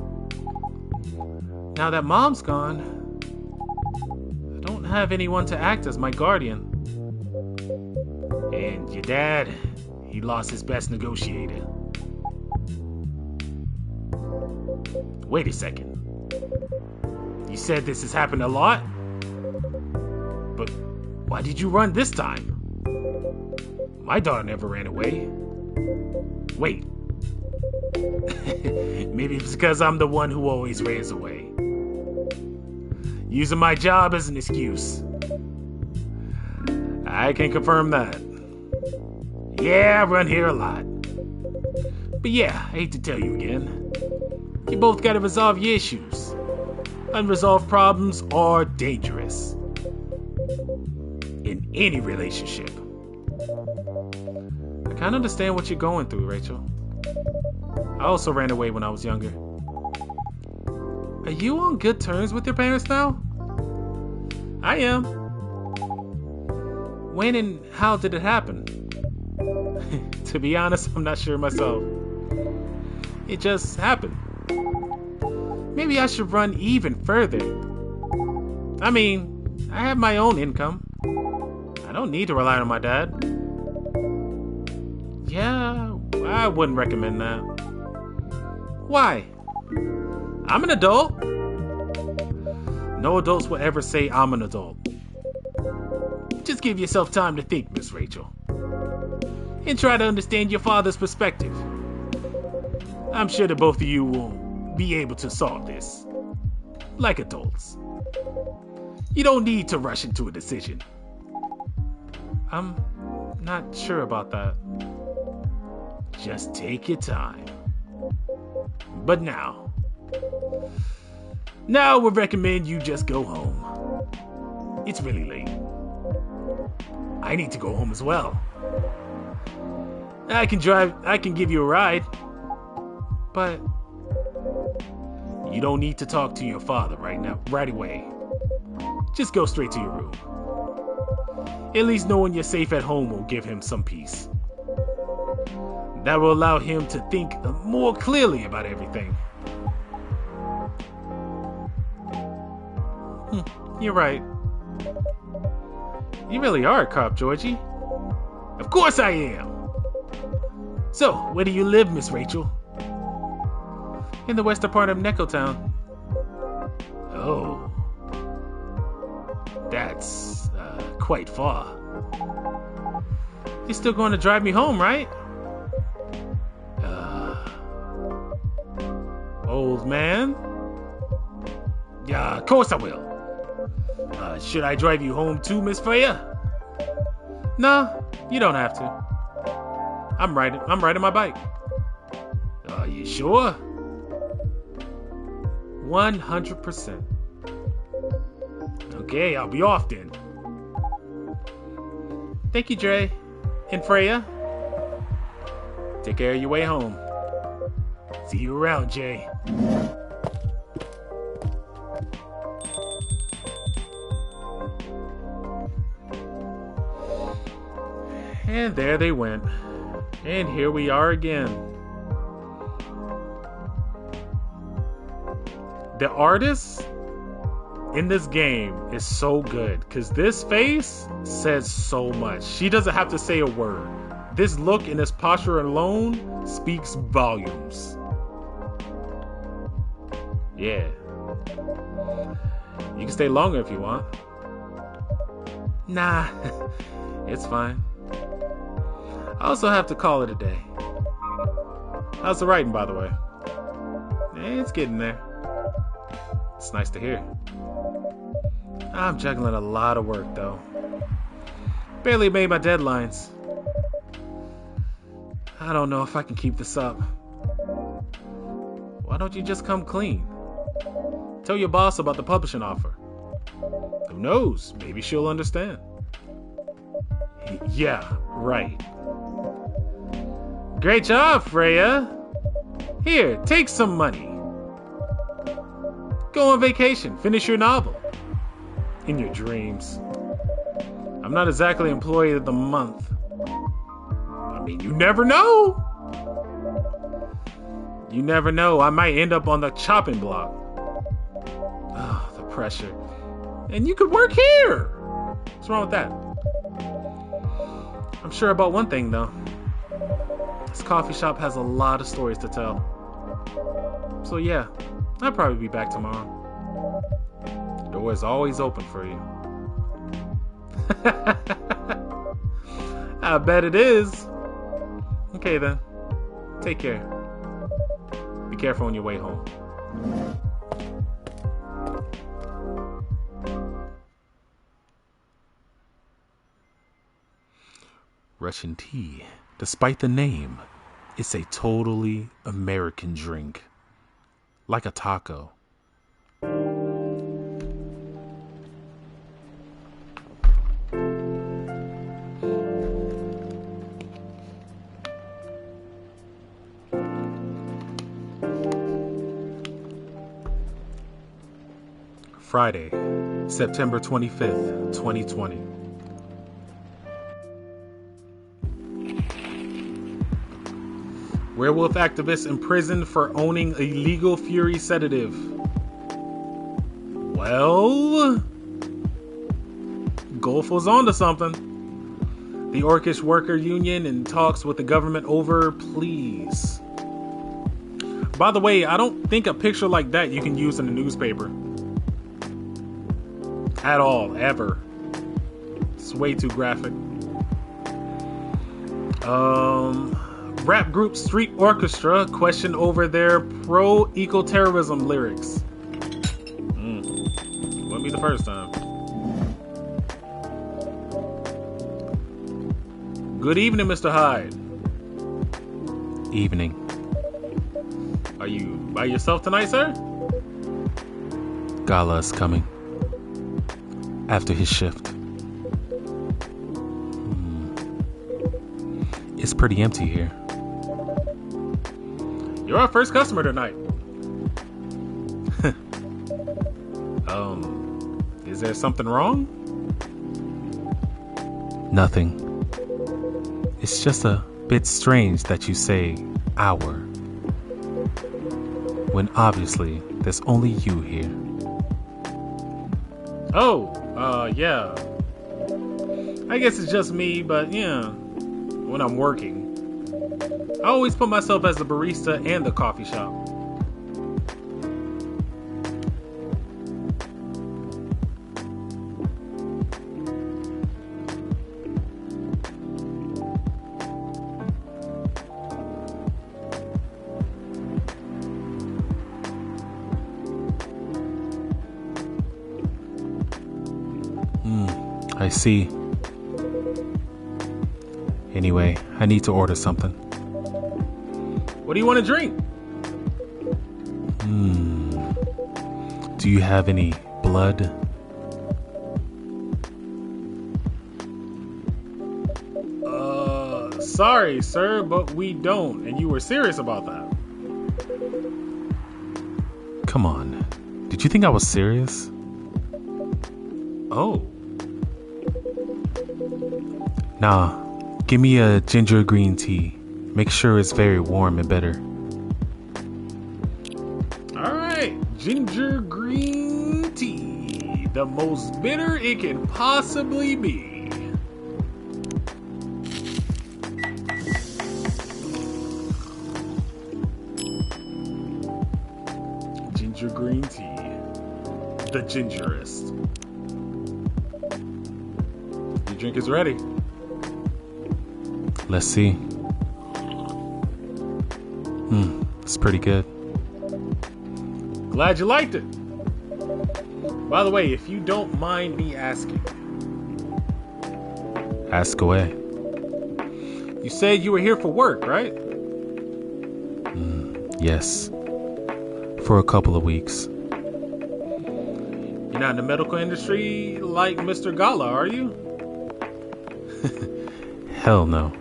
Now that Mom's gone, I don't have anyone to act as my guardian. And your dad, he lost his best negotiator. Wait a second. You said this has happened a lot? But why did you run this time? My daughter never ran away. Wait. Maybe it's because I'm the one who always runs away. Using my job as an excuse. I can confirm that. Yeah, I run here a lot. But yeah, I hate to tell you again. You both gotta resolve your issues. Unresolved problems are dangerous. In any relationship. I kinda understand what you're going through, Rachel. I also ran away when I was younger. Are you on good terms with your parents now? I am. When and how did it happen? To be honest, I'm not sure myself. It just happened. Maybe I should run even further. I mean, I have my own income. I don't need to rely on my dad. Yeah, I wouldn't recommend that. Why? I'm an adult. No adults will ever say I'm an adult. Just give yourself time to think, Miss Rachel. And try to understand your father's perspective. I'm sure that both of you will be able to solve this. Like adults. You don't need to rush into a decision. I'm not sure about that. Just take your time. But now I would recommend you just go home. It's really late. I need to go home as well. I can give you a ride. But you don't need to talk to your father right away. Just go straight to your room. At least knowing you're safe at home will give him some peace. That will allow him to think more clearly about everything. You're right. You really are a cop, Georgie. Of course I am. So, where do you live, Miss Rachel? In the western part of Neko Town. Oh. That's quite far. You're still going to drive me home, right? Old man? Yeah, of course I will. Should I drive you home too, Miss Freya? No, you don't have to. I'm riding my bike. Are you sure? 100%. Okay, I'll be off then. Thank you, Dre. And Freya. Take care of your way home. See you around, Jay. And there they went. And here we are again. The artist in this game is so good because this face says so much. She doesn't have to say a word. This look and this posture alone speaks volumes. Yeah. You can stay longer if you want. Nah, it's fine. I also have to call it a day. How's the writing, by the way? It's getting there. It's nice to hear. I'm juggling a lot of work, though. Barely made my deadlines. I don't know if I can keep this up. Why don't you just come clean? Tell your boss about the publishing offer. Who knows? Maybe she'll understand. Yeah, right. Great job, Freya. Here, take some money. Go on vacation. Finish your novel. In your dreams. I'm not exactly employee of the month. I mean, you never know. You never know. I might end up on the chopping block. Oh, the pressure. And you could work here. What's wrong with that? I'm sure about one thing, though. This coffee shop has a lot of stories to tell. So yeah, I'll probably be back tomorrow. The door is always open for you. I bet it is. Okay then. Take care. Be careful on your way home. Russian tea. Despite the name, it's a totally American drink. Like a taco. Friday, September 25th, 2020. Werewolf activist imprisoned for owning illegal Fury sedative. Well, Gulf was onto something. The Orcish Worker Union in talks with the government over please. By the way, I don't think a picture like that you can use in the newspaper. At all, ever. It's way too graphic. Rap group Street Orchestra questioned over their pro-eco-terrorism lyrics. Wouldn't be the first time. Good evening, Mr. Hyde. Evening. Are you by yourself tonight, sir? Gala is coming. After his shift. It's pretty empty here. You're our first customer tonight. Is there something wrong? Nothing. It's just a bit strange that you say our, when obviously there's only you here. Yeah. I guess it's just me, but yeah, when I'm working. I always put myself as the barista and the coffee shop. I see. Anyway, I need to order something. What do you want to drink? Do you have any blood? Sorry, sir, but we don't. And you were serious about that. Come on. Did you think I was serious? Oh. Nah, give me a ginger green tea. Make sure it's very warm and bitter. Alright, ginger green tea. The most bitter it can possibly be. Ginger green tea. The gingerest. Your drink is ready. Let's see. It's pretty good. Glad you liked it. By the way, if you don't mind me asking. Ask away. You said you were here for work, right? Yes. For a couple of weeks. You're not in the medical industry like Mr. Gala, are you? Hell no.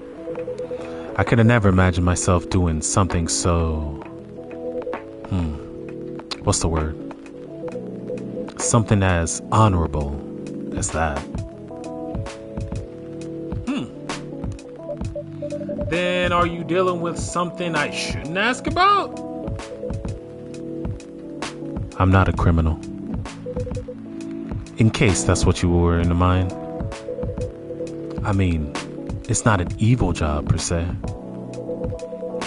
I could have never imagined myself doing something so... What's the word? Something as honorable as that. Then are you dealing with something I shouldn't ask about? I'm not a criminal. In case that's what you were in mind. I mean, it's not an evil job per se.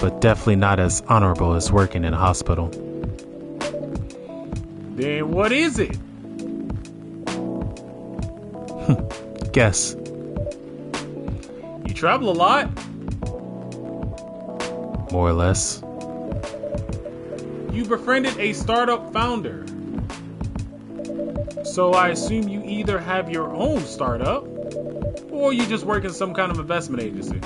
But definitely not as honorable as working in a hospital. Then what is it? Guess. You travel a lot? More or less. You befriended a startup founder. So I assume you either have your own startup or you just work in some kind of investment agency.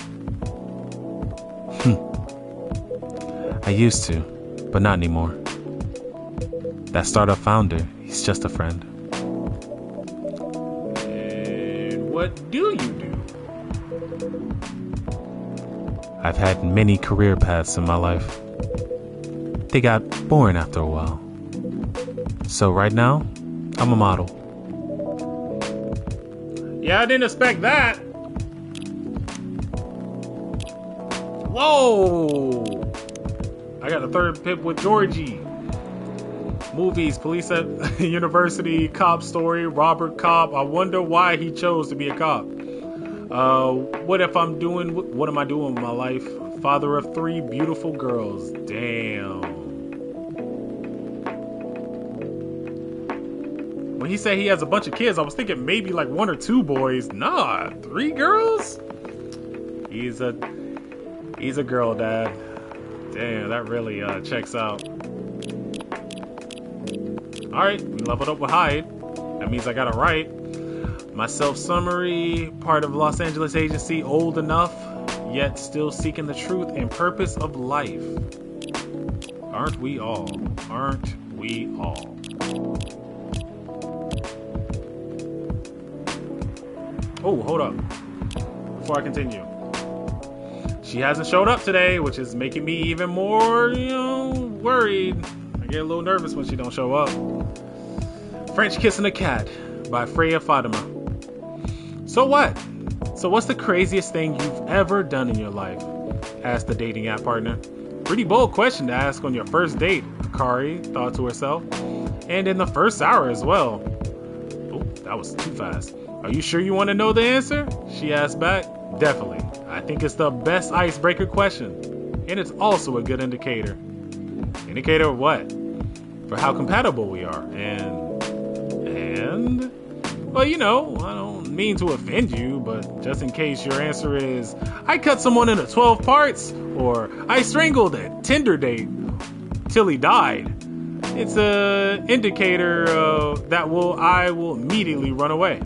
I used to, but not anymore. That startup founder, he's just a friend. And what do you do? I've had many career paths in my life. They got boring after a while. So right now, I'm a model. Yeah, I didn't expect that. Whoa! I got a third pip with Georgie. Movies, police at university, cop story, Robert Cobb. I wonder why he chose to be a cop. What am I doing with my life? Father of 3 beautiful girls. Damn. When he said he has a bunch of kids, I was thinking maybe like 1 or 2 boys. Nah, 3 girls? He's a girl dad. Damn, that really checks out. Alright, we leveled up with Hyde. That means I got it right. My self-summary, part of Los Angeles agency, old enough, yet still seeking the truth and purpose of life. Aren't we all? Aren't we all? Oh, hold up. Before I continue. She hasn't showed up today, which is making me even more, worried. I get a little nervous when she don't show up. French Kissing a Cat by Freya Fatima. So what? So what's the craziest thing you've ever done in your life? Asked the dating app partner. Pretty bold question to ask on your first date, Akari thought to herself. And in the first hour as well. Oh, that was too fast. Are you sure you want to know the answer? She asked back. Definitely. I think it's the best icebreaker question. And it's also a good indicator. Indicator of what? For how compatible we are. And well, I don't mean to offend you, but just in case your answer is, I cut someone into 12 parts, or I strangled a Tinder date till he died, it's an indicator that I will immediately run away.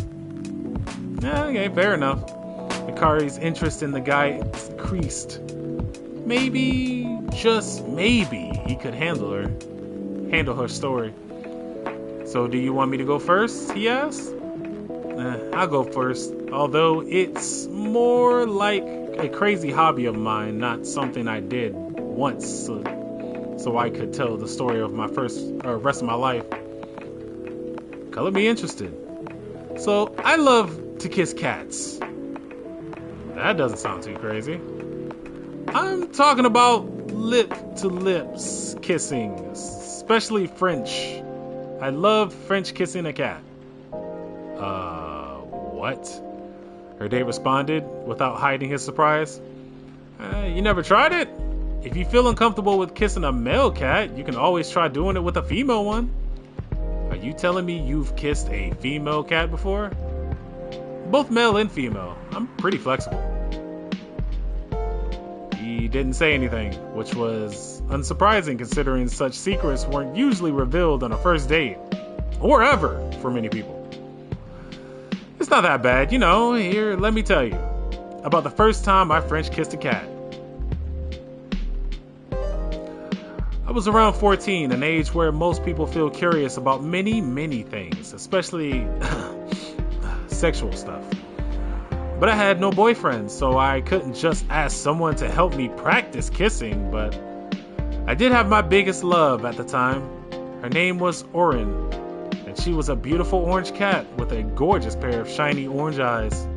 Okay, fair enough. Akari's interest in the guy increased. Maybe, just maybe, he could handle her story. So do you want me to go first? He asked. I'll go first, although it's more like a crazy hobby of mine, not something I did once so I could tell the story of my rest of my life. Color me interested. So I love to kiss cats. That doesn't sound too crazy. I'm talking about lip to lips kissing, especially French. I love French kissing a cat. What? Her date responded without hiding his surprise. You never tried it? If you feel uncomfortable with kissing a male cat, you can always try doing it with a female one. Are you telling me you've kissed a female cat before? Both male and female. I'm pretty flexible. He didn't say anything, which was unsurprising considering such secrets weren't usually revealed on a first date. Or ever, for many people. It's not that bad, here, let me tell you. About the first time I French kissed a cat. I was around 14, an age where most people feel curious about many, many things, especially sexual stuff. But I had no boyfriend, so I couldn't just ask someone to help me practice kissing, but I did have my biggest love at the time. Her name was Oren, and she was a beautiful orange cat with a gorgeous pair of shiny orange eyes.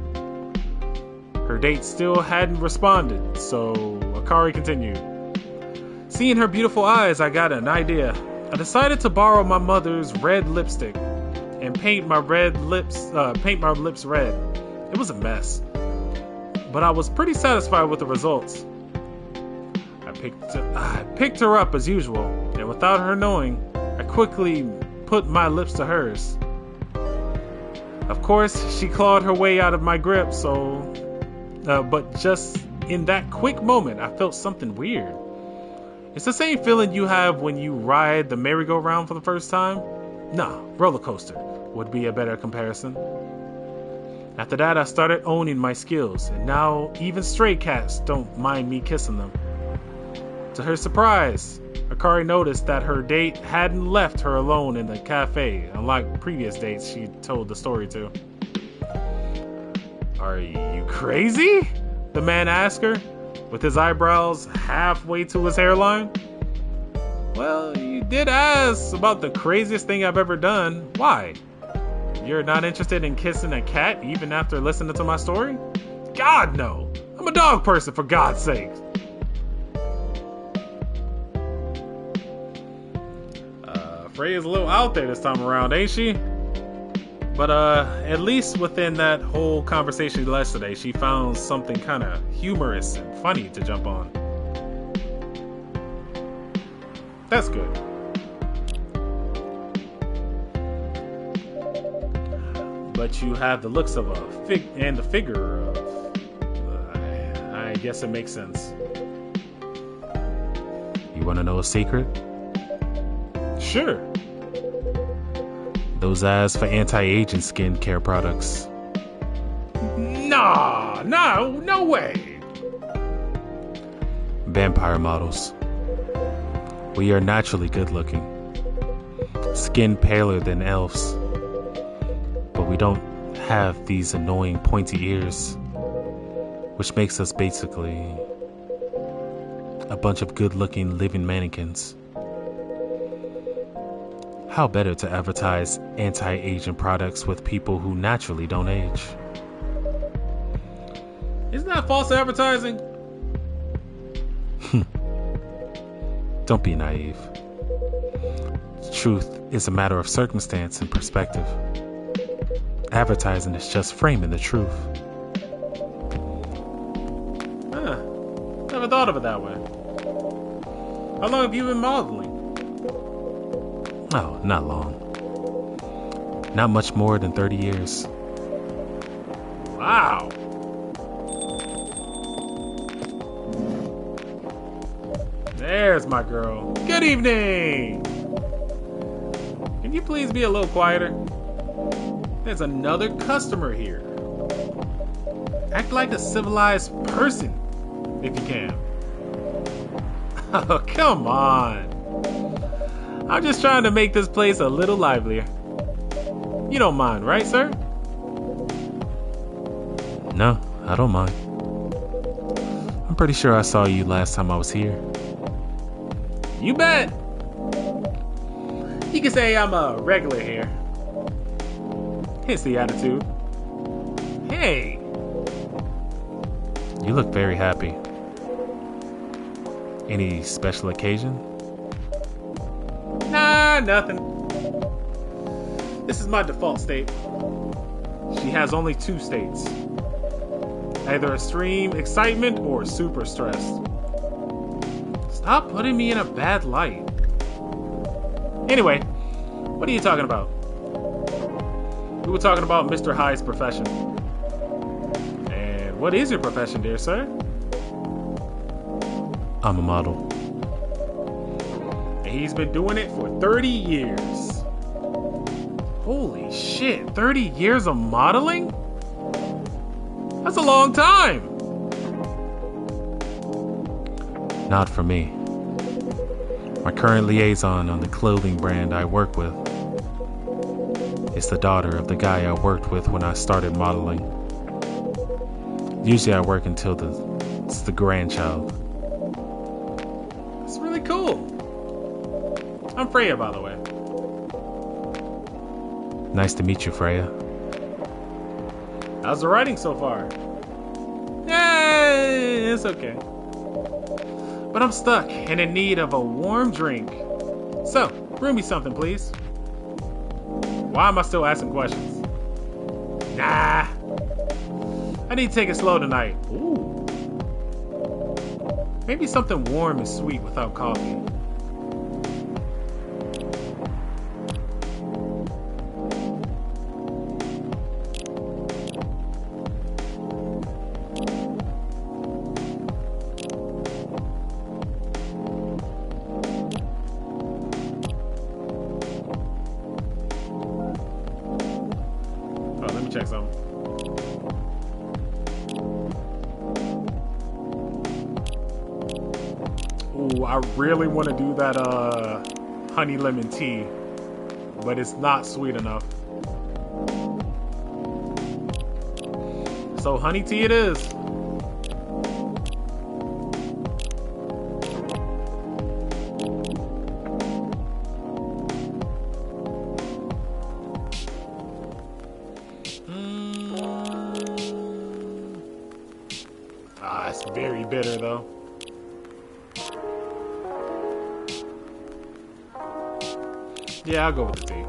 Her date still hadn't responded, so Akari continued. Seeing her beautiful eyes, I got an idea. I decided to borrow my mother's red lipstick and paint my lips red. It was a mess, but I was pretty satisfied with the results. I picked her up as usual, and without her knowing, I quickly put my lips to hers. Of course, she clawed her way out of my grip, but just in that quick moment, I felt something weird. It's the same feeling you have when you ride the merry-go-round for the first time. Nah, roller coaster would be a better comparison. After that, I started owning my skills, and now even stray cats don't mind me kissing them. To her surprise, Akari noticed that her date hadn't left her alone in the cafe, unlike previous dates she told the story to. Are you crazy? The man asked her, with his eyebrows halfway to his hairline. Well, you did ask about the craziest thing I've ever done. Why? You're not interested in kissing a cat even after listening to my story? God, no! I'm a dog person, for God's sake! Freya's a little out there this time around, ain't she? But at least within that whole conversation yesterday, she found something kind of humorous and funny to jump on. That's good. But you have the looks of the figure of... I guess it makes sense. You want to know a secret? Sure. Those ads for anti-aging skincare products. No way. Vampire models. We are naturally good looking. Skin paler than elves. But we don't have these annoying pointy ears, which makes us basically a bunch of good looking living mannequins. How better to advertise anti-aging products with people who naturally don't age? Isn't that false advertising? Don't be naive. Truth is a matter of circumstance and perspective. Advertising is just framing the truth. Never thought of it that way. How long have you been modeling? Oh, not long. Not much more than 30 years. Wow. There's my girl. Good evening. Can you please be a little quieter? There's another customer here. Act like a civilized person, if you can. Oh, come on. I'm just trying to make this place a little livelier. You don't mind, right, sir? No, I don't mind. I'm pretty sure I saw you last time I was here. You bet. You can say I'm a regular here. Hence the attitude. Hey. You look very happy. Any special occasion? Nah, nothing. This is my default state. She has only 2 states. Either extreme excitement or super stressed. Stop putting me in a bad light. Anyway, what are you talking about? We were talking about Mr. Hyde's profession. And what is your profession, dear sir? I'm a model. And he's been doing it for 30 years. Holy shit, 30 years of modeling? That's a long time. Not for me. My current liaison on the clothing brand I work with is the daughter of the guy I worked with when I started modeling. Usually I work until it's the grandchild. That's really cool. I'm Freya, by the way. Nice to meet you, Freya. How's the writing so far? Yeah, it's okay. But I'm stuck and in need of a warm drink. So, brew me something, please. Why am I still asking questions? Nah. I need to take it slow tonight. Ooh. Maybe something warm and sweet without coffee. Oh, let me check something. Ooh, I really want to do that honey lemon tea, but it's not sweet enough. So honey tea it is. It's very bitter though. Yeah, I'll go with the tea.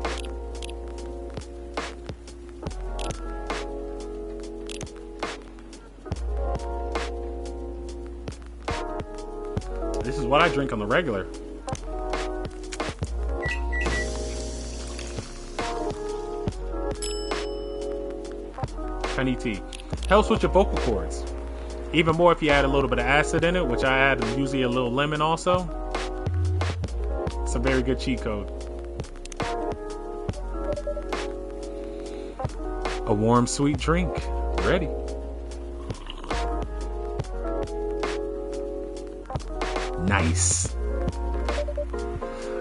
This is what I drink on the regular. Honey tea. Helps with your vocal cords. Even more if you add a little bit of acid in it, which I add usually a little lemon also. It's a very good cheat code. A warm, sweet drink. Ready. Nice.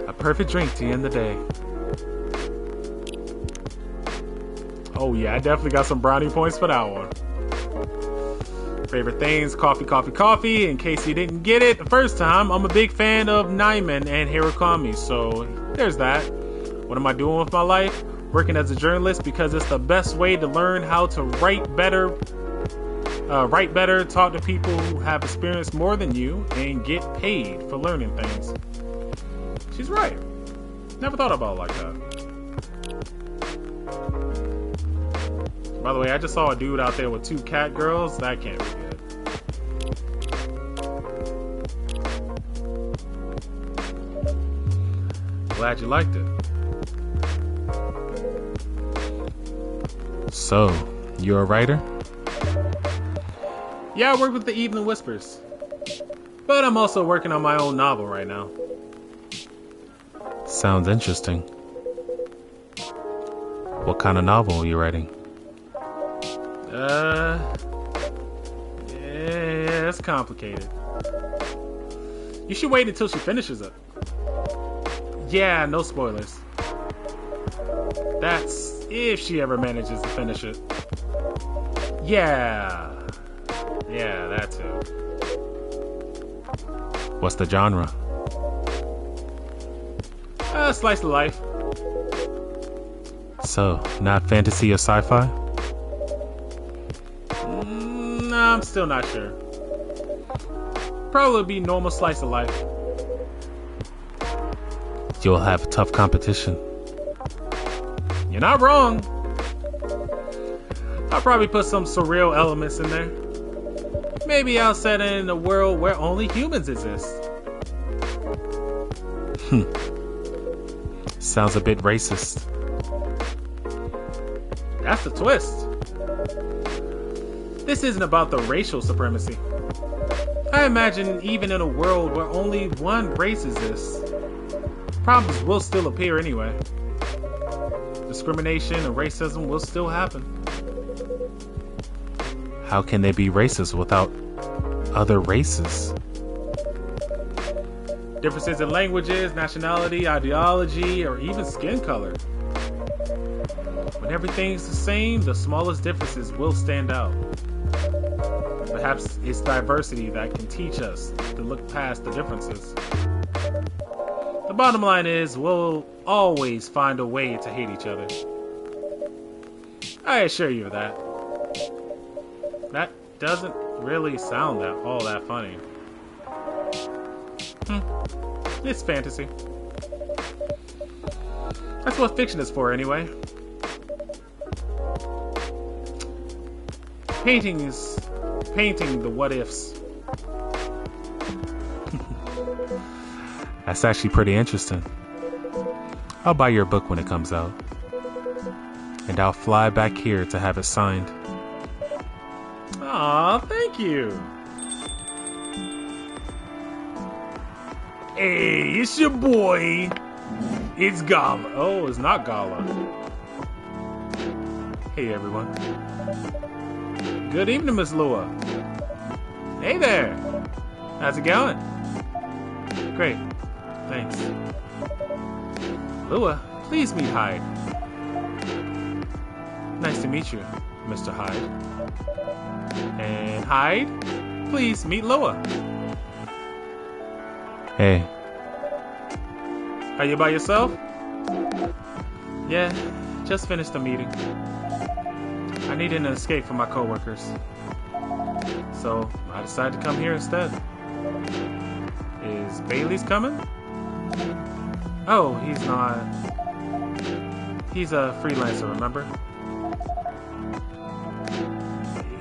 A perfect drink to end the day. Oh yeah, I definitely got some brownie points for that one. Favorite things, coffee, coffee, coffee. In case you didn't get it the first time, I'm a big fan of Nyman and Hirokomi, so there's that. What am I doing with my life? Working as a journalist because it's the best way to learn how to write better, talk to people who have experienced more than you, and get paid for learning things. She's right. Never thought about it like that. By the way, I just saw a dude out there with 2 cat girls. That can't be good. Glad you liked it. So, you're a writer? Yeah, I work with the Evening Whispers. But I'm also working on my own novel right now. Sounds interesting. What kind of novel are you writing? Yeah, it's complicated. You should wait until she finishes it. Yeah, no spoilers. That's If she ever manages to finish it. Yeah. Yeah, that too. What's the genre? Slice of life. So, not fantasy or sci-fi? Nah, I'm still not sure. Probably be normal slice of life. You'll have tough competition. You're not wrong. I'll probably put some surreal elements in there. Maybe I'll set it in a world where only humans exist. Sounds a bit racist. That's the twist. This isn't about the racial supremacy. I imagine even in a world where only one race exists, problems will still appear anyway. Discrimination and racism will still happen. How can they be racist without other races? Differences in languages, nationality, ideology, or even skin color. When everything's the same, the smallest differences will stand out. Perhaps it's diversity that can teach us to look past the differences. The bottom line is, we'll always find a way to hate each other. I assure you of that. That doesn't really sound all that funny. It's fantasy. That's what fiction is for, anyway. Painting is painting the what ifs. That's actually pretty interesting. I'll buy your book when it comes out. And I'll fly back here to have it signed. Aw, thank you. Hey, it's your boy. It's Gala. Oh, it's not Gala. Hey, everyone. Good evening, Miss Lua. Hey there. How's it going? Great. Thanks. Lua, please meet Hyde. Nice to meet you, Mr. Hyde. And Hyde, please meet Lua. Hey. Are you by yourself? Yeah, just finished the meeting. I needed an escape from my coworkers. So I decided to come here instead. Is Bailey's coming? Oh, he's not. He's a freelancer, remember?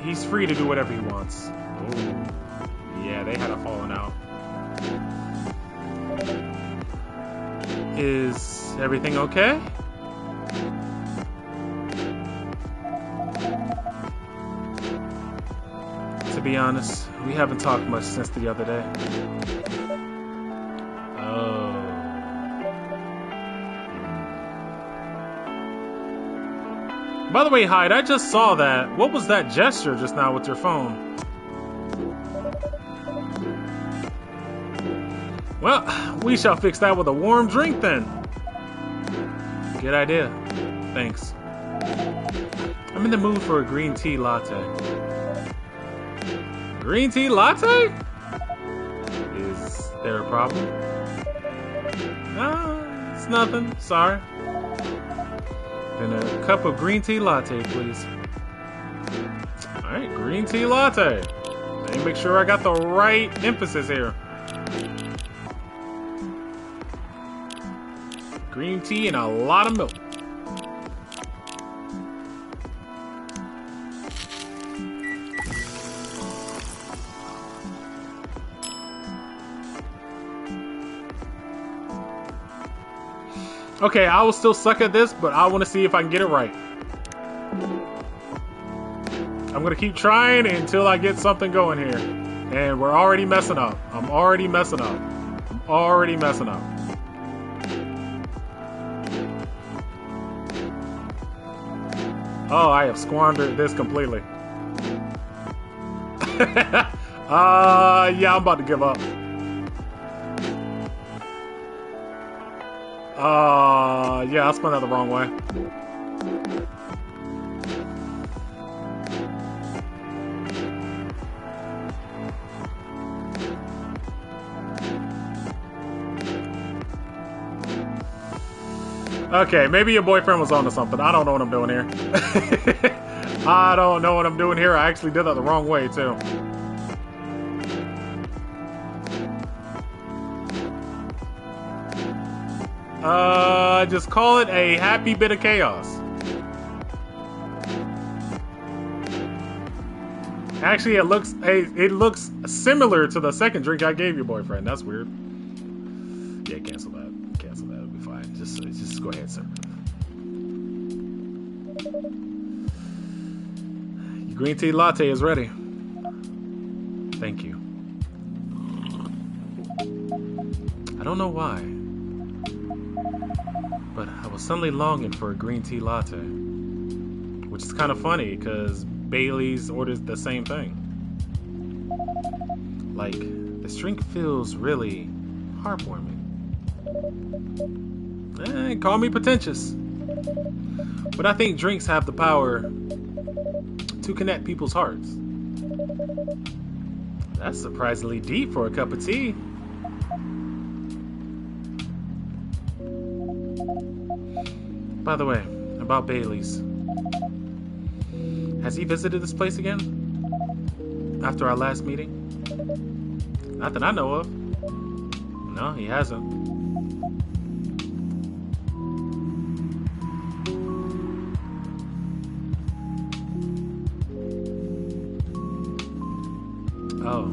He's free to do whatever he wants. Oh, yeah, they had a falling out. Is everything okay? To be honest, we haven't talked much since the other day. Oh. By the way, Hyde, I just saw that. What was that gesture just now with your phone? Well, we shall fix that with a warm drink then. Good idea. Thanks. I'm in the mood for a green tea latte. Green tea latte? Is there a problem? No, it's nothing. Sorry. Then a cup of green tea latte, please. Alright, green tea latte. Let me make sure I got the right emphasis here. Green tea and a lot of milk. Okay, I will still suck at this, but I want to see if I can get it right. I'm going to keep trying until I get something going here. And we're already messing up. I'm already messing up. I'm already messing up. Oh, I have squandered this completely. Yeah, I'm about to give up. Yeah, I spun that the wrong way. Okay, maybe your boyfriend was onto something. I don't know what I'm doing here. I don't know what I'm doing here. I actually did that the wrong way, too. Just call it a happy bit of chaos. Actually, it looks similar to the second drink I gave your boyfriend. That's weird. Yeah, cancel that. Cancel that. It'll be fine. Just go ahead, sir. Your green tea latte is ready. Thank you. I don't know why, but I was suddenly longing for a green tea latte, which is kind of funny because Bailey's orders the same thing. Like, this drink feels really heartwarming. Call me pretentious, but I think drinks have the power to connect people's hearts. That's surprisingly deep for a cup of tea. By the way, about Bailey's. Has he visited this place again? After our last meeting? Not that I know of. No, he hasn't. Oh.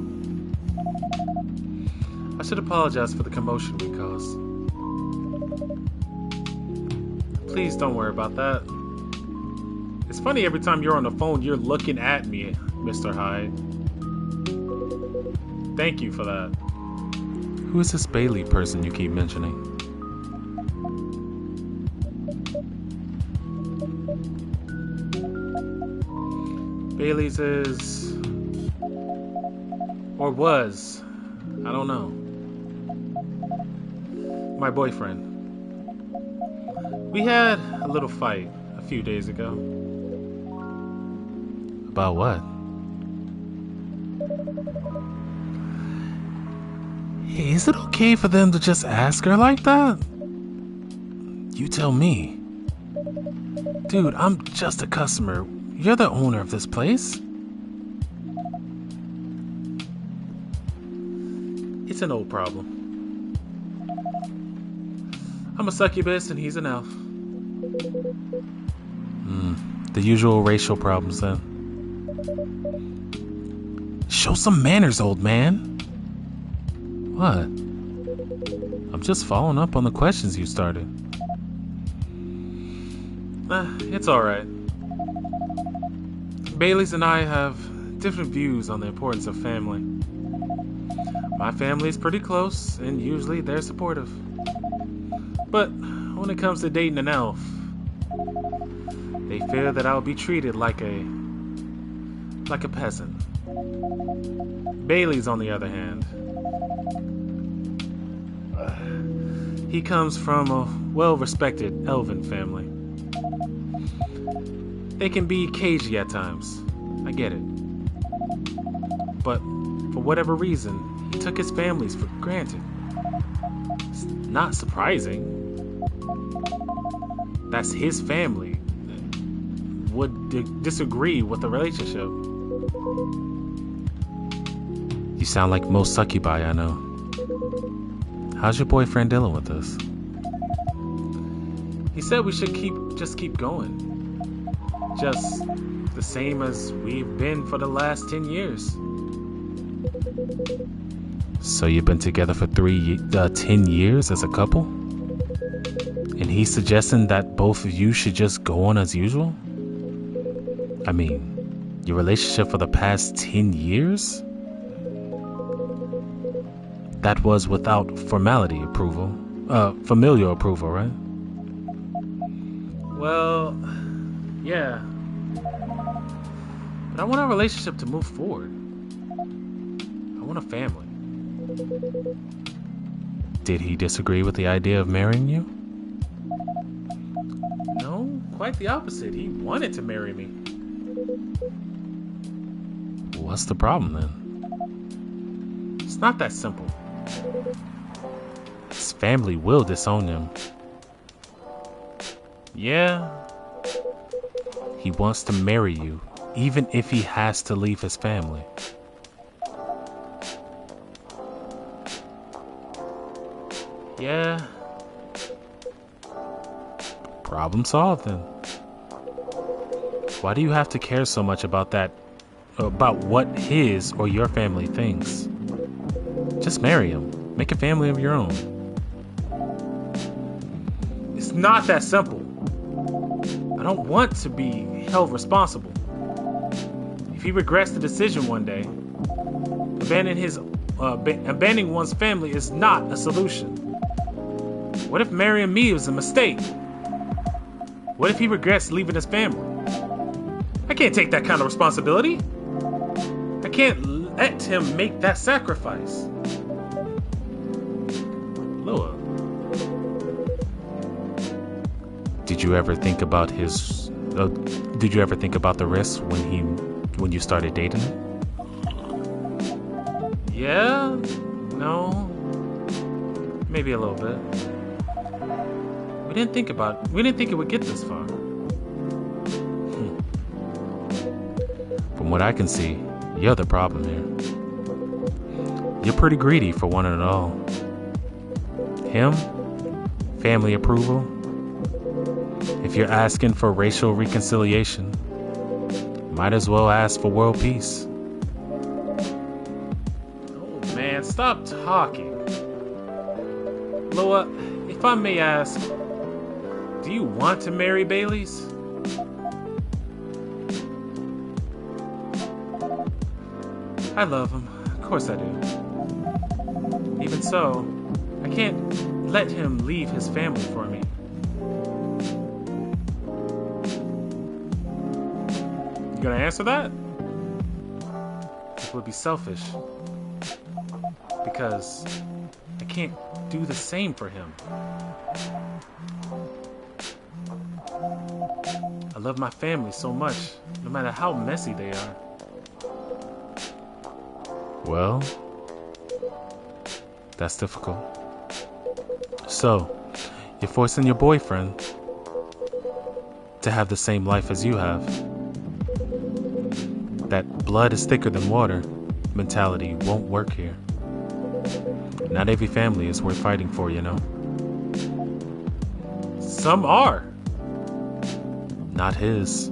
I should apologize for the commotion we caused. Please don't worry about that. It's funny every time you're on the phone, you're looking at me, Mr. Hyde. Thank you for that. Who is this Bailey person you keep mentioning? Bailey's is... or was. I don't know. My boyfriend. We had a little fight a few days ago. About what? Hey, is it okay for them to just ask her like that? You tell me. Dude, I'm just a customer. You're the owner of this place. It's an old problem. I'm a succubus and he's an elf. The usual racial problems then. Show some manners, old man. What? I'm just following up on the questions you started. It's alright. Bailey's and I have different views on the importance of family. My family is pretty close, and usually they're supportive. But when it comes to dating an elf, they fear that I'll be treated like a peasant. Bailey's, on the other hand, he comes from a well-respected elven family. They can be cagey at times. I get it. But for whatever reason, he took his families for granted. It's not surprising. That's his family. Would disagree with the relationship. You sound like most succubi I know. How's your boyfriend dealing with this? He said we should just keep going. Just the same as we've been for the last 10 years. So you've been together for 10 years as a couple? And he's suggesting that both of you should just go on as usual? I mean, your relationship for the past 10 years? That was without familial approval, right? Well, yeah. But I want our relationship to move forward. I want a family. Did he disagree with the idea of marrying you? No. Quite the opposite. He wanted to marry me. What's the problem then? It's not that simple. His family will disown him. Yeah. He wants to marry you, even if he has to leave his family. Yeah. Problem solved then. Why do you have to care so much about that, about what his or your family thinks? Just marry him. Make a family of your own. It's not that simple. I don't want to be held responsible. If he regrets the decision one day, abandoning one's family is not a solution. What if marrying me was a mistake? What if he regrets leaving his family? I can't take that kind of responsibility. I can't let him make that sacrifice. Loa. Did you ever think about the risks when you started dating him? Yeah, no, maybe a little bit. We didn't think it would get this far. From what I can see, you're the problem here. You're pretty greedy for wanting it all. Him, family approval. If you're asking for racial reconciliation, might as well ask for world peace. Oh man, stop talking. Loa, if I may ask, do you want to marry Bailey's? I love him. Of course I do. Even so, I can't let him leave his family for me. You gonna answer that? It would be selfish. Because I can't do the same for him. I love my family so much, no matter how messy they are. Well, that's difficult. So, you're forcing your boyfriend to have the same life as you have. That blood is thicker than water mentality won't work here. Not every family is worth fighting for, you know. Some are. Not his.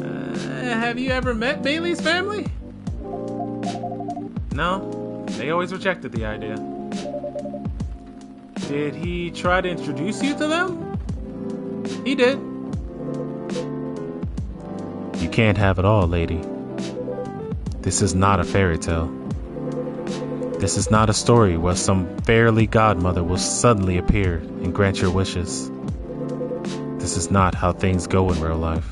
Have you ever met Bailey's family? No, they always rejected the idea. Did he try to introduce you to them? He did. You can't have it all, lady. This is not a fairy tale. This is not a story where some fairy godmother will suddenly appear and grant your wishes. This is not how things go in real life.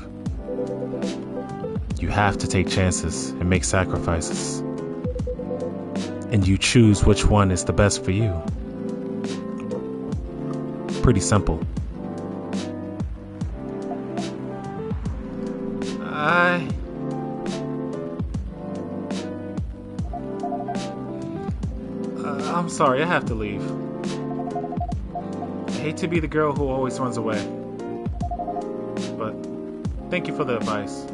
You have to take chances and make sacrifices. And you choose which one is the best for you. Pretty simple. I'm sorry, I have to leave. I hate to be the girl who always runs away. But thank you for the advice.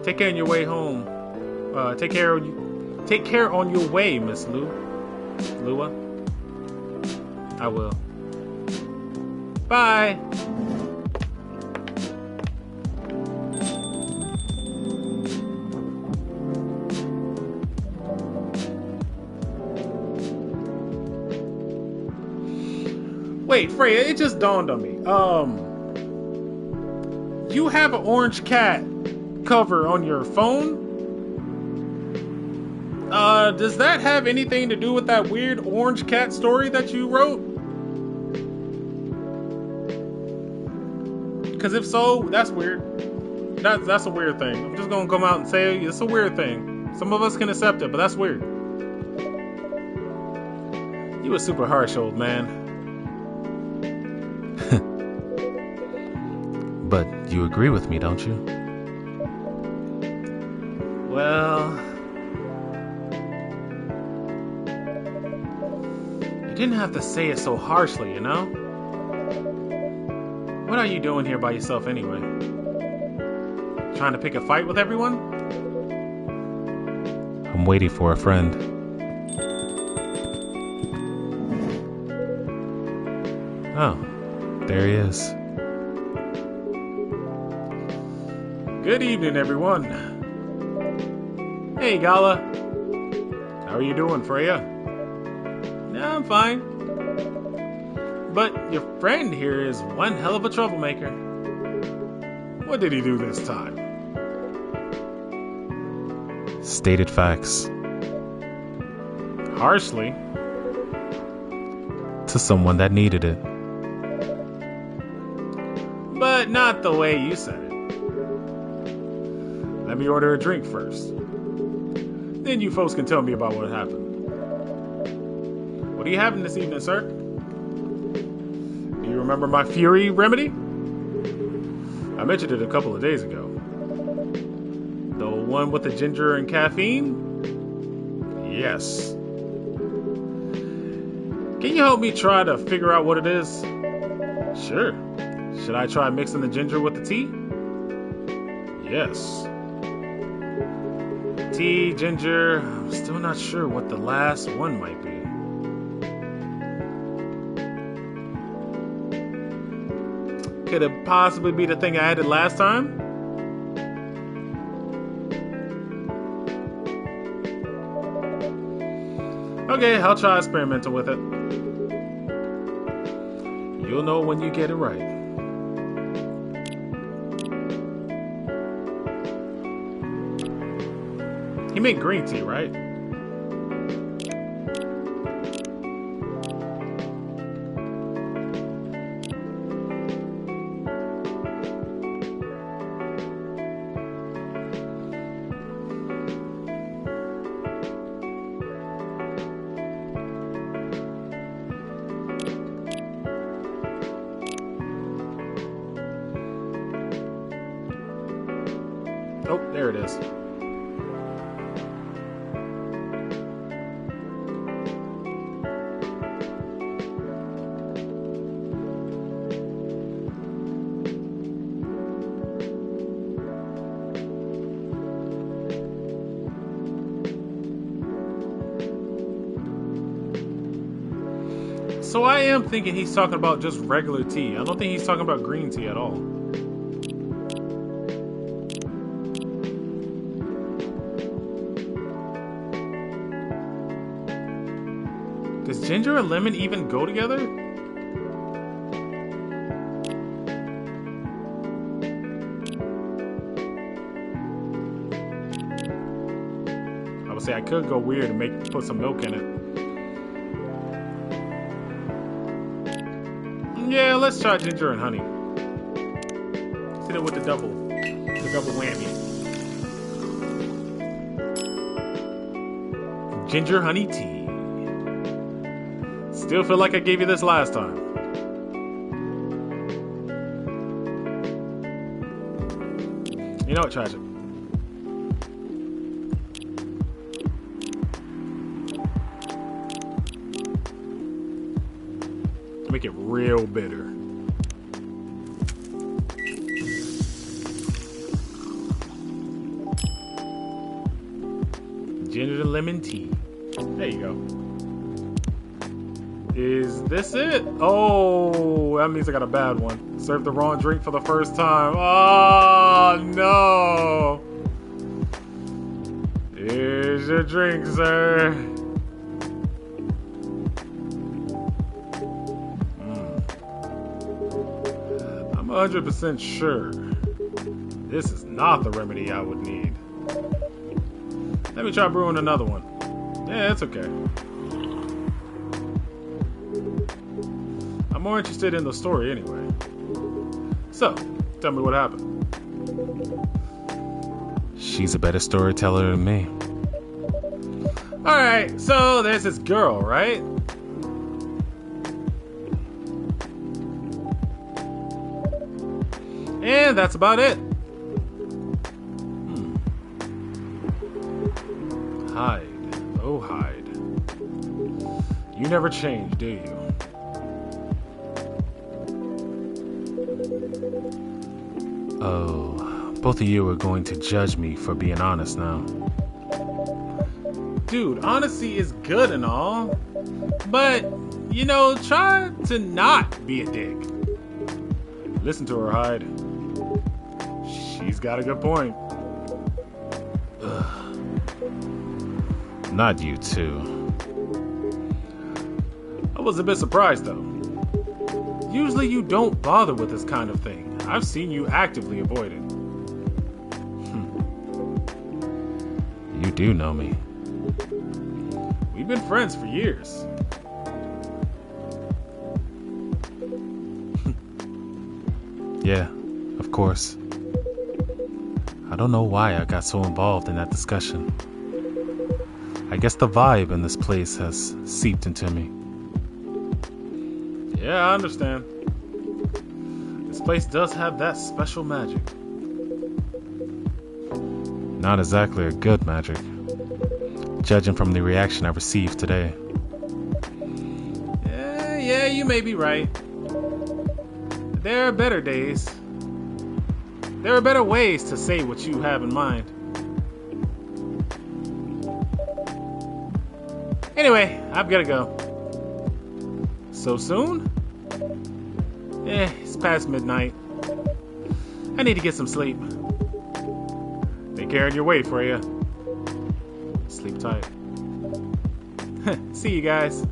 Take care on your way home. Take care on your way, Miss Lua. I will. Bye. Wait, Freya, it just dawned on me. You have an orange cat cover on your phone? Does that have anything to do with that weird orange cat story that you wrote? Because if so, that's weird. That's a weird thing. I'm just gonna come out and say it's a weird thing. Some of us can accept it, but that's weird. You a super harsh old man. But you agree with me, don't you? Well, you didn't have to say it so harshly, you know? What are you doing here by yourself anyway? Trying to pick a fight with everyone? I'm waiting for a friend. Oh, there he is. Good evening, everyone. Hey, Gala. How are you doing, Freya? Yeah, I'm fine. But your friend here is one hell of a troublemaker. What did he do this time? Stated facts. Harshly. To someone that needed it. But not the way you said it. Let me order a drink first. Then you folks can tell me about what happened. What are you having this evening, sir? Do you remember my Fury remedy? I mentioned it a couple of days ago. The one with the ginger and caffeine? Yes. Can you help me try to figure out what it is? Sure. Should I try mixing the ginger with the tea? Yes. Tea, ginger, I'm still not sure what the last one might be. Could it possibly be the thing I added last time? Okay, I'll try experimenting with it. You'll know when you get it right. You make green tea, right? Oh, there it is. So I am thinking he's talking about just regular tea. I don't think he's talking about green tea at all. Does ginger and lemon even go together? I would say I could go weird and put some milk in it. Yeah, let's try ginger and honey. Hit it with the double whammy. Ginger honey tea. Still feel like I gave you this last time. You know what, Tragic? Make it real bitter. Ginger lemon tea. There you go. Is this it? Oh, that means I got a bad one. Served the wrong drink for the first time. Oh, no. Here's your drink, sir. I'm 100% sure this is not the remedy I would need. Let me try brewing another one. Yeah, it's okay. I'm more interested in the story anyway. So, tell me what happened. She's a better storyteller than me. Alright, so there's this girl, right? And that's about it. Hide, oh hide. You never change, do you? Oh, both of you are going to judge me for being honest now. Dude, honesty is good and all, but, you know, try to not be a dick. Listen to her, Hyde. She's got a good point. Ugh. Not you too. I was a bit surprised though. Usually you don't bother with this kind of thing. I've seen you actively avoid it. You do know me. We've been friends for years. Yeah, of course. I don't know why I got so involved in that discussion. I guess the vibe in this place has seeped into me. Yeah, I understand. This place does have that special magic. Not exactly a good magic, judging from the reaction I received today. Yeah, you may be right. There are better days. There are better ways to say what you have in mind. Anyway, I've gotta go. So soon? It's past midnight. I need to get some sleep. Take care of your weight for you. Sleep tight. See you guys.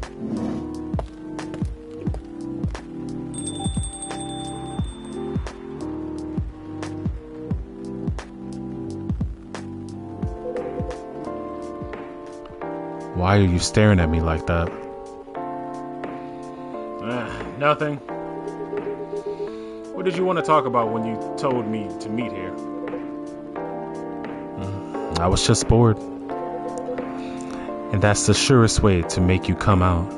Why are you staring at me like that? Nothing. What did you want to talk about when you told me to meet here? I was just bored. And that's the surest way to make you come out.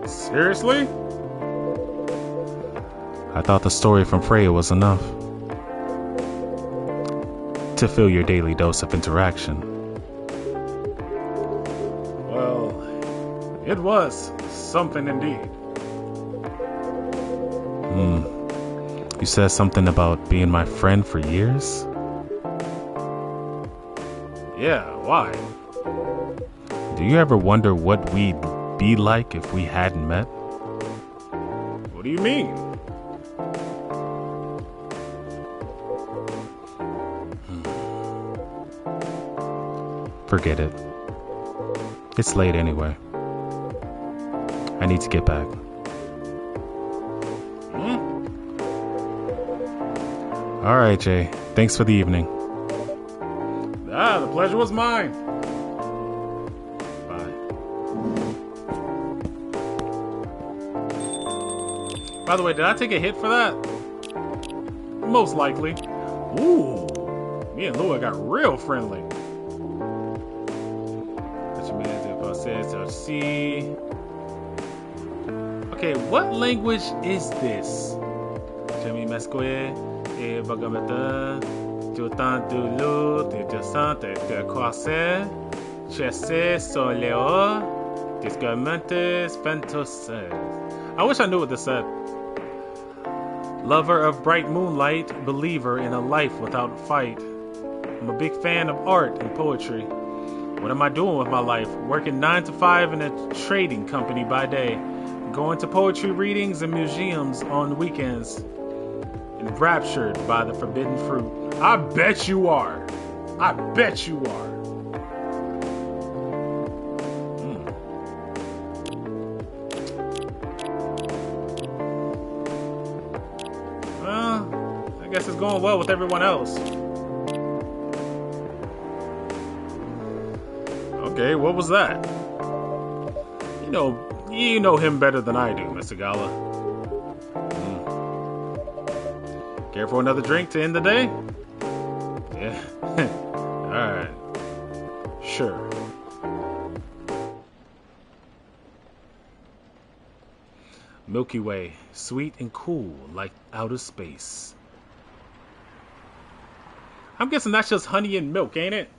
Seriously? I thought the story from Freya was enough to fill your daily dose of interaction. Well, it was something indeed. You said something about being my friend for years? Yeah, why? Do you ever wonder what we'd be like if we hadn't met? What do you mean? Forget it. It's late anyway. I need to get back. All right, Jay. Thanks for the evening. The pleasure was mine. Bye. By the way, did I take a hit for that? Most likely. Ooh, me and Lua got real friendly. Okay, what language is this? I wish I knew what this said. Lover of bright moonlight, believer in a life without fight. I'm a big fan of art and poetry. What am I doing with my life? Working 9 to 5 in a trading company by day, going to poetry readings and museums on weekends, enraptured by the forbidden fruit. I bet you are. I bet you are. Well, I guess it's going well with everyone else. Okay, what was that? You know him better than I do, Mr. Gala. Care for another drink to end the day? Yeah. Alright. Sure. Milky Way, sweet and cool like outer space. I'm guessing that's just honey and milk, ain't it?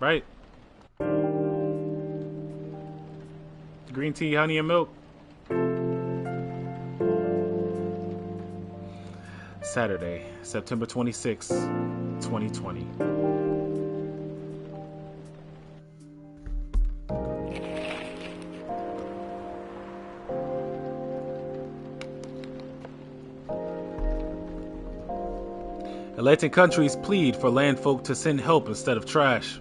Right? Green tea, honey, and milk. Saturday, September 26, 2020. Elected countries plead for landfolk to send help instead of trash.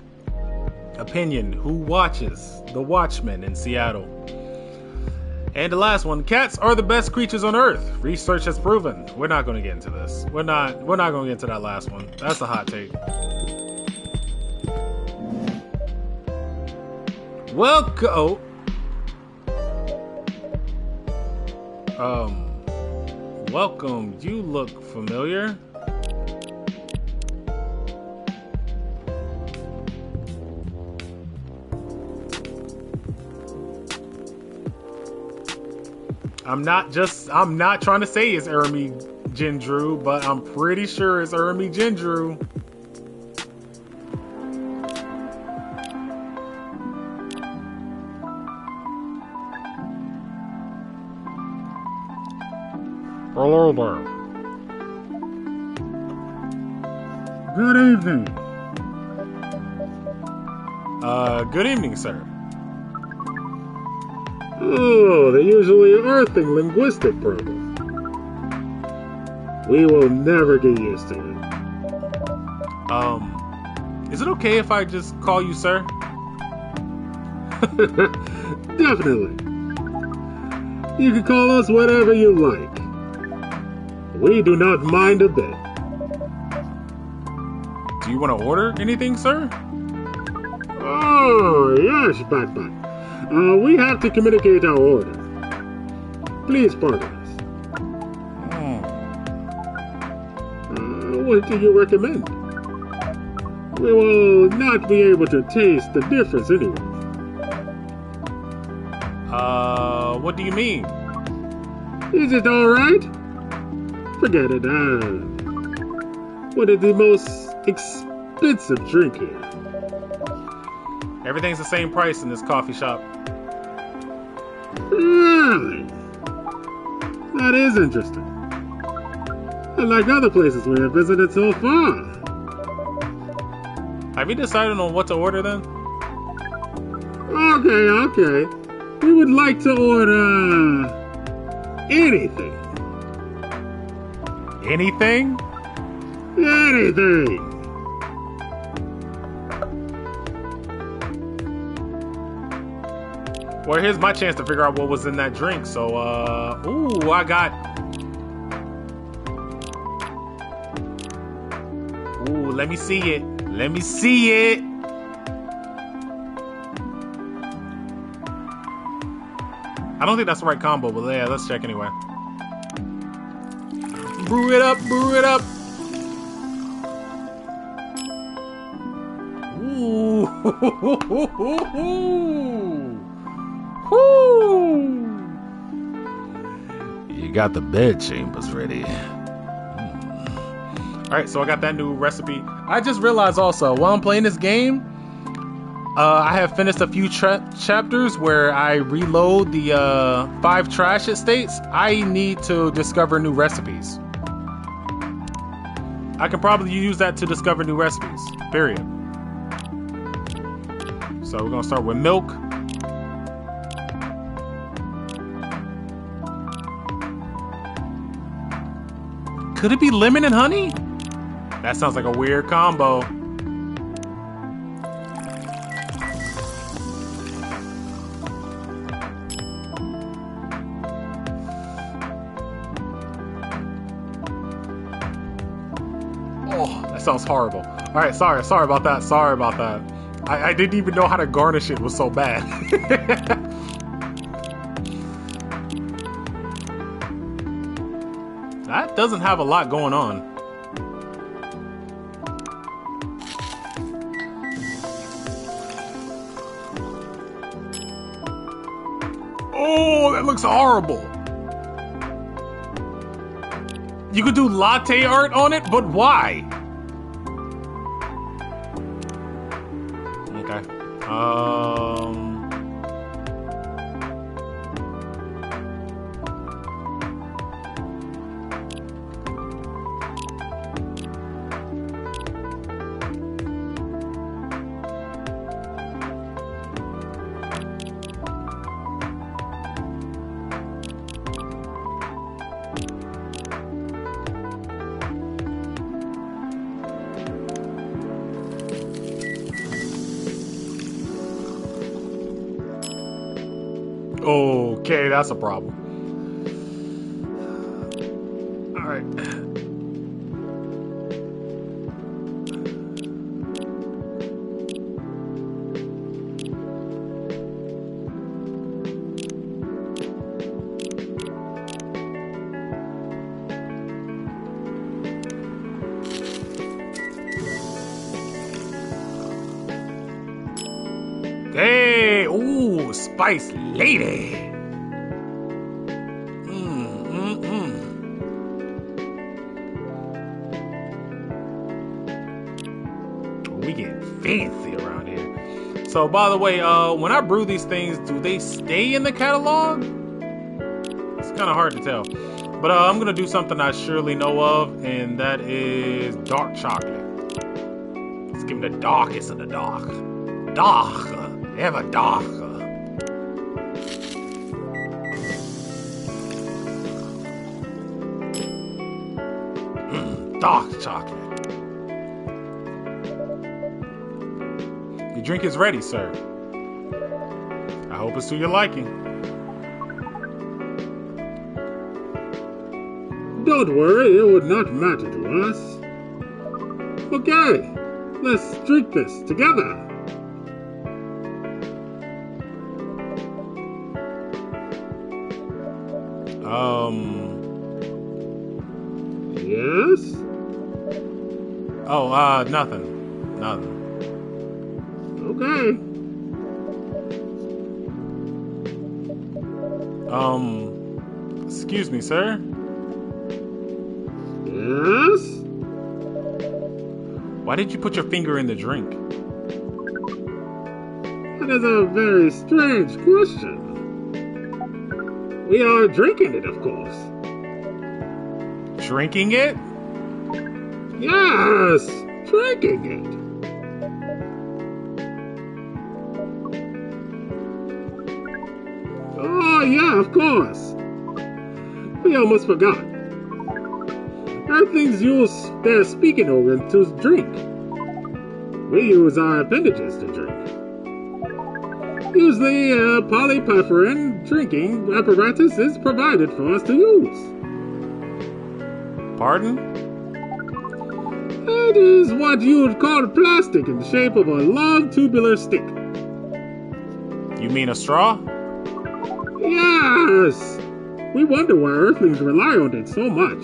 Opinion, who watches? The Watchmen in Seattle. And the last one, cats are the best creatures on earth. Research has proven. We're not going to get into this. We're not going to get into that last one. That's a hot take. Welcome. Welcome. You look familiar. I'm not trying to say it's Ermi Gendrew, but I'm pretty sure it's Ermi Gendrew. Hello there. Good evening. Good evening, sir. Oh, the usually earthing linguistic problem. We will never get used to it. Is it okay if I just call you sir? Definitely. You can call us whatever you like. We do not mind a bit. Do you want to order anything, sir? Oh, yes, Batman. We have to communicate our order. Please pardon us. What do you recommend? We will not be able to taste the difference anyway. What do you mean? Is it alright? Forget it. What is the most expensive drink here? Everything's the same price in this coffee shop. Really? That is interesting. Unlike other places we have visited so far. Have you decided on what to order then? Okay. We would like to order anything. Anything? Anything. Well, here's my chance to figure out what was in that drink. So, ooh, I got... Ooh, let me see it. Let me see it. I don't think that's the right combo, but yeah, let's check anyway. Brew it up, brew it up. Ooh. Woo! You got the bed chambers ready. Alright, so I got that new recipe. I just realized also, while I'm playing this game, I have finished a few chapters where I reload the 5 trash estates. I need to discover new recipes. I can probably use that to discover new recipes, period. So we're gonna start with milk. Could it be lemon and honey? That sounds like a weird combo. Oh, that sounds horrible. All right, sorry about that. Sorry about that. I didn't even know how to garnish it. It was so bad. That doesn't have a lot going on. Oh, that looks horrible. You could do latte art on it, but why? Okay. Okay, that's a problem. All right. Hey, ooh, Spice Lady. We get fancy around here. So, by the way, when I brew these things, do they stay in the catalog? It's kind of hard to tell. But I'm going to do something I surely know of, and that is dark chocolate. Let's give them the darkest of the dark. Dark. Ever dark. Dark chocolate. Your drink is ready, sir. I hope it's to your liking. Don't worry, it would not matter to us. Okay, let's drink this together. Yes? Oh, nothing. Nothing. Okay. Excuse me, sir. Yes? Why did you put your finger in the drink? That is a very strange question. We are drinking it, of course. Drinking it? Yes, drinking it. Oh, yeah, of course. We almost forgot. Earthlings use their speaking organ to drink. We use our appendages to drink. Usually, a polypephrine drinking apparatus is provided for us to use. Pardon? It is what you would call plastic in the shape of a long tubular stick. You mean a straw? Yes! We wonder why Earthlings rely on it so much.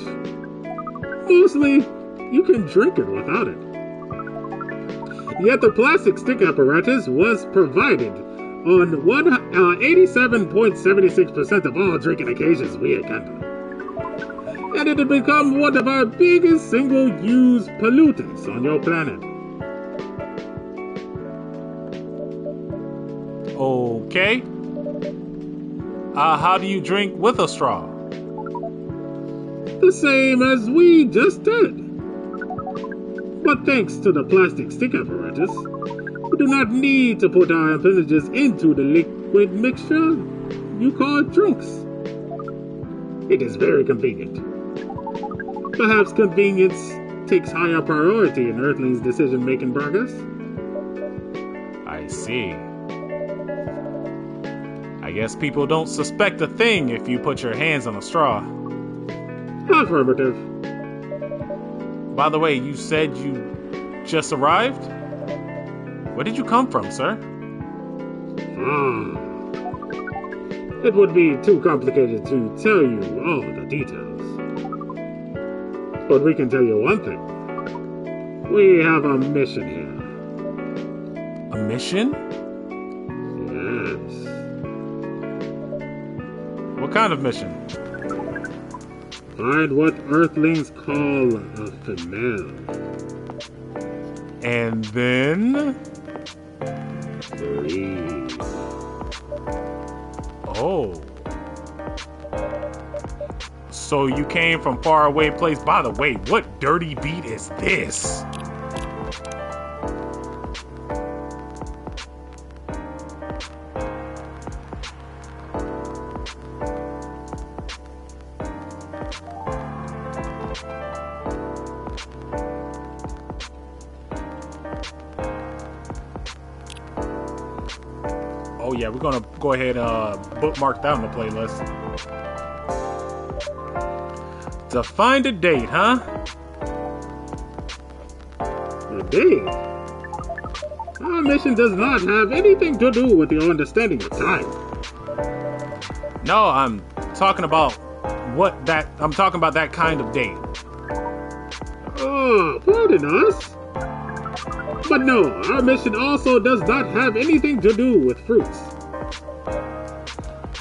Mostly, you can drink it without it. Yet the plastic stick apparatus was provided on 87.76% of all drinking occasions we encounter. And it had become one of our biggest single-use pollutants on your planet. Okay. How do you drink with a straw? The same as we just did. But thanks to the plastic stick apparatus, we do not need to put our appendages into the liquid mixture you call drinks. It is very convenient. Perhaps convenience takes higher priority in Earthlings' decision-making progress. I see. I guess people don't suspect a thing if you put your hands on a straw. Affirmative. By the way, you said you just arrived? Where did you come from, sir? It would be too complicated to tell you all the details. But we can tell you one thing. We have a mission here. A mission? Yes. What kind of mission? Find what Earthlings call a female. And then... Breathe. Oh. So you came from far away place. By the way, what dirty beat is this? Oh yeah, we're gonna go ahead and bookmark that on the playlist. To find a date, huh? A date? Our mission does not have anything to do with your understanding of time. No, I'm talking about I'm talking about that kind of date. Oh, pardon us. But no, our mission also does not have anything to do with fruits.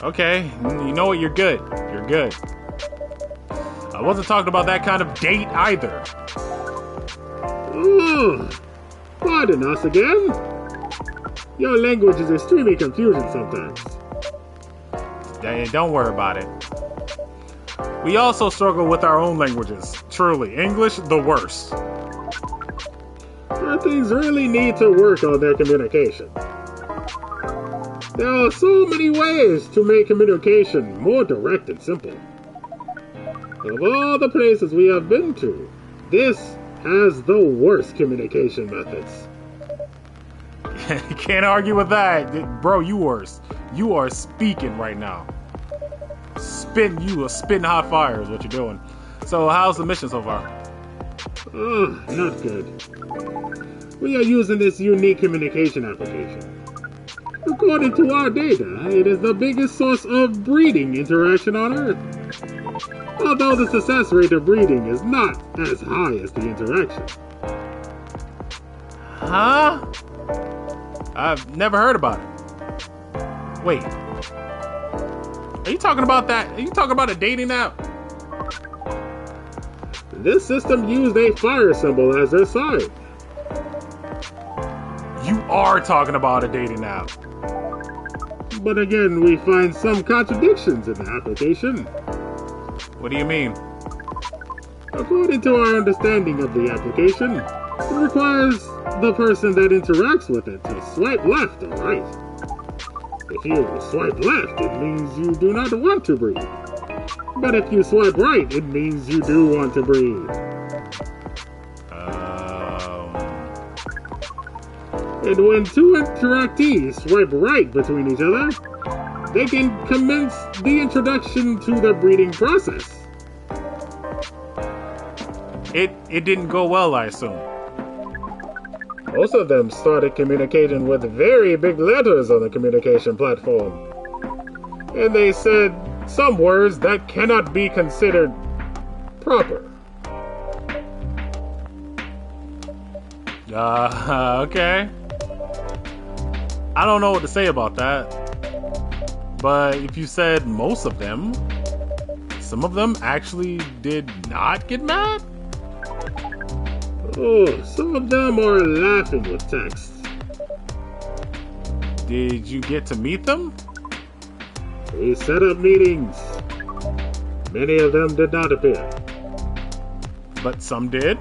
Okay, you know what? You're good. You're good. I wasn't talking about that kind of date either. Oh, pardon us again. Your language is extremely confusing sometimes. Don't worry about it. We also struggle with our own languages. Truly, English, the worst. Things really need to work on their communication. There are so many ways to make communication more direct and simple. Of all the places we have been to, this has the worst communication methods. You can't argue with that. Bro, you are speaking right now. You are spitting hot fire is what you're doing. So how's the mission so far? Not good. We are using this unique communication application. According to our data, it is the biggest source of breeding interaction on Earth. Although the success rate of breeding is not as high as the interaction. Huh? I've never heard about it. Wait. Are you talking about that? Are you talking about a dating app? This system used a fire symbol as their sign. You are talking about a dating app. But again, we find some contradictions in the application. What do you mean? According to our understanding of the application, it requires the person that interacts with it to swipe left or right. If you swipe left, it means you do not want to breathe. But if you swipe right, it means you do want to breathe. And when two interactees swipe right between each other, they can commence the introduction to the breeding process. It didn't go well, I assume. Most of them started communicating with very big letters on the communication platform. And they said some words that cannot be considered proper. Okay. I don't know what to say about that. But if you said most of them, some of them actually did not get mad? Oh, some of them are laughing with text. Did you get to meet them? We set up meetings. Many of them did not appear. But some did?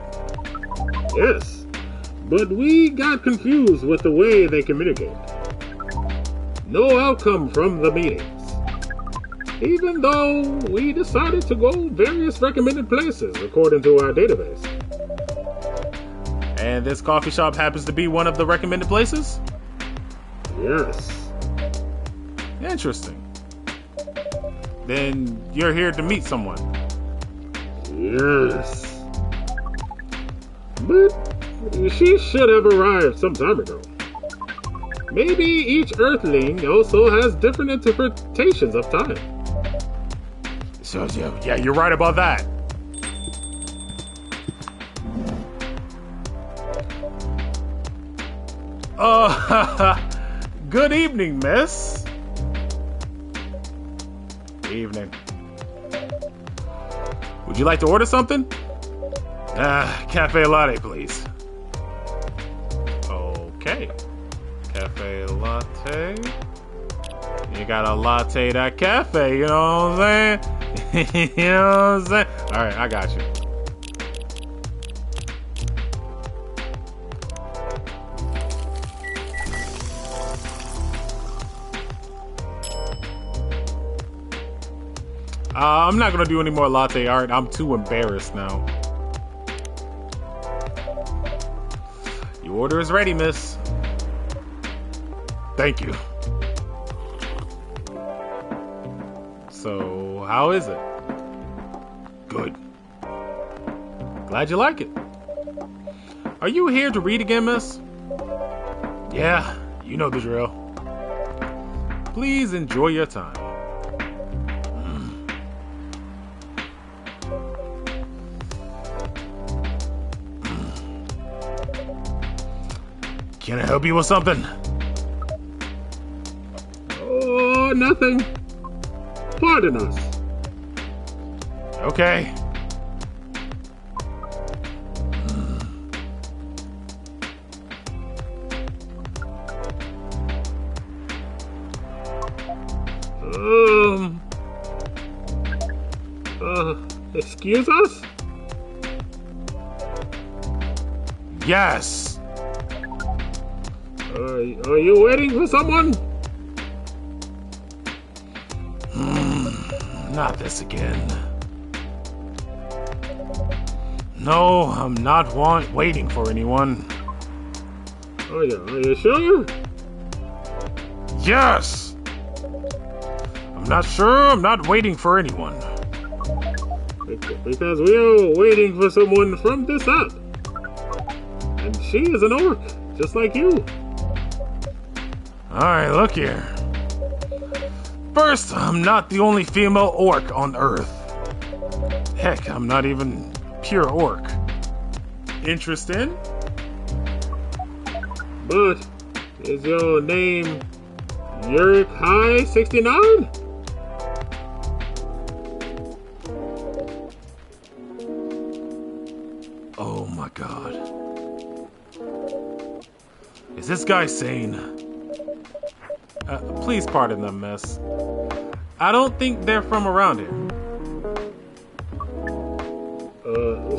Yes, but we got confused with the way they communicate. No outcome from the meetings. Even though we decided to go various recommended places according to our database. And this coffee shop happens to be one of the recommended places? Yes. Interesting. Then you're here to meet someone. Yes. But she should have arrived some time ago. Maybe each Earthling also has different interpretations of time. So, yeah, you're right about that. Good evening, miss. Evening. Would you like to order something? Cafe latte, please. Okay. Cafe latte. You got a latte that cafe, you know what I'm saying? You know what I'm saying? Alright, I got you. I'm not gonna do any more latte art. I'm too embarrassed now. Your order is ready, miss. Thank you. So, how is it? Good. Glad you like it. Are you here to read again, miss? Yeah, you know the drill. Please enjoy your time. Can I help you with something? Oh, nothing. Pardon us. Okay. Excuse us? Yes. Are you waiting for someone? Not this again. No, I'm not waiting for anyone. Are you sure? Yes. I'm not sure. I'm not waiting for anyone. Because we are waiting for someone from this app. And she is an orc, just like you. Alright, look here. First, I'm not the only female orc on Earth. Heck, I'm not even pure orc. Interesting? But is your name Yurik High 69? Oh my god. Is this guy sane? Please pardon them, miss. I don't think they're from around here.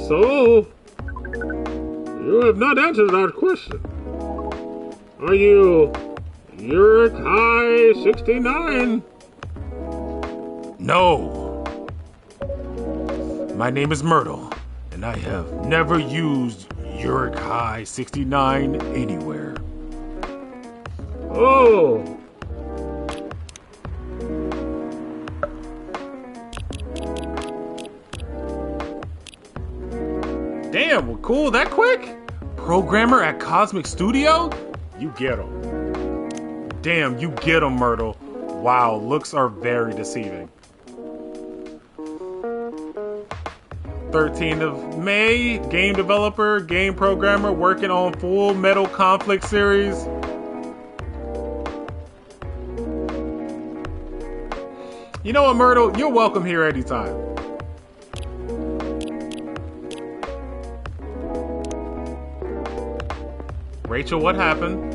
So? You have not answered our question. Are you Yurik High 69? No. My name is Myrtle, and I have never used Yurik High 69 anywhere. Oh. Damn, well, cool, that quick? Programmer at Cosmic Studio? You get him. Damn, you get him, Myrtle. Wow, looks are very deceiving. 13th of May, game developer, game programmer, working on Full Metal Conflict series. You know what, Myrtle? You're welcome here anytime. Rachel, what happened?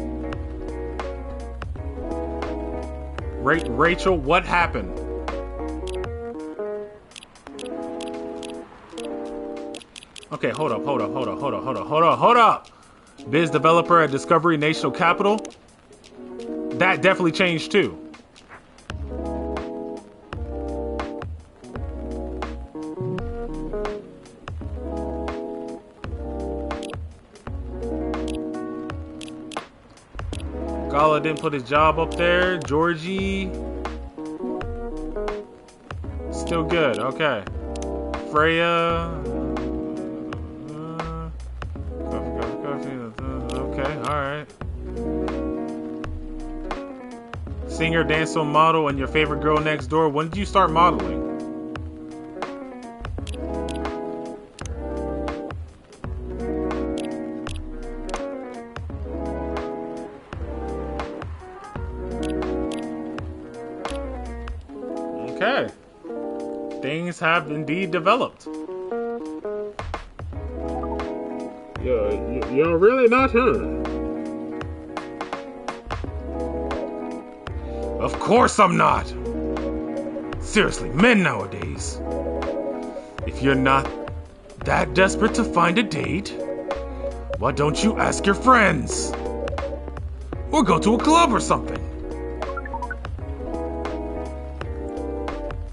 Rachel, what happened? Okay, hold up. Biz developer at Discovery National Capital. That definitely changed too. Gala didn't put his job up there. Georgie. Still good, okay. Freya. Okay, alright. Singer, dancer, model, and your favorite girl next door. When did you start modeling? Okay. Things have indeed developed. You're really not, huh? Of course I'm not! Seriously, men nowadays. If you're not that desperate to find a date, why don't you ask your friends? Or go to a club or something.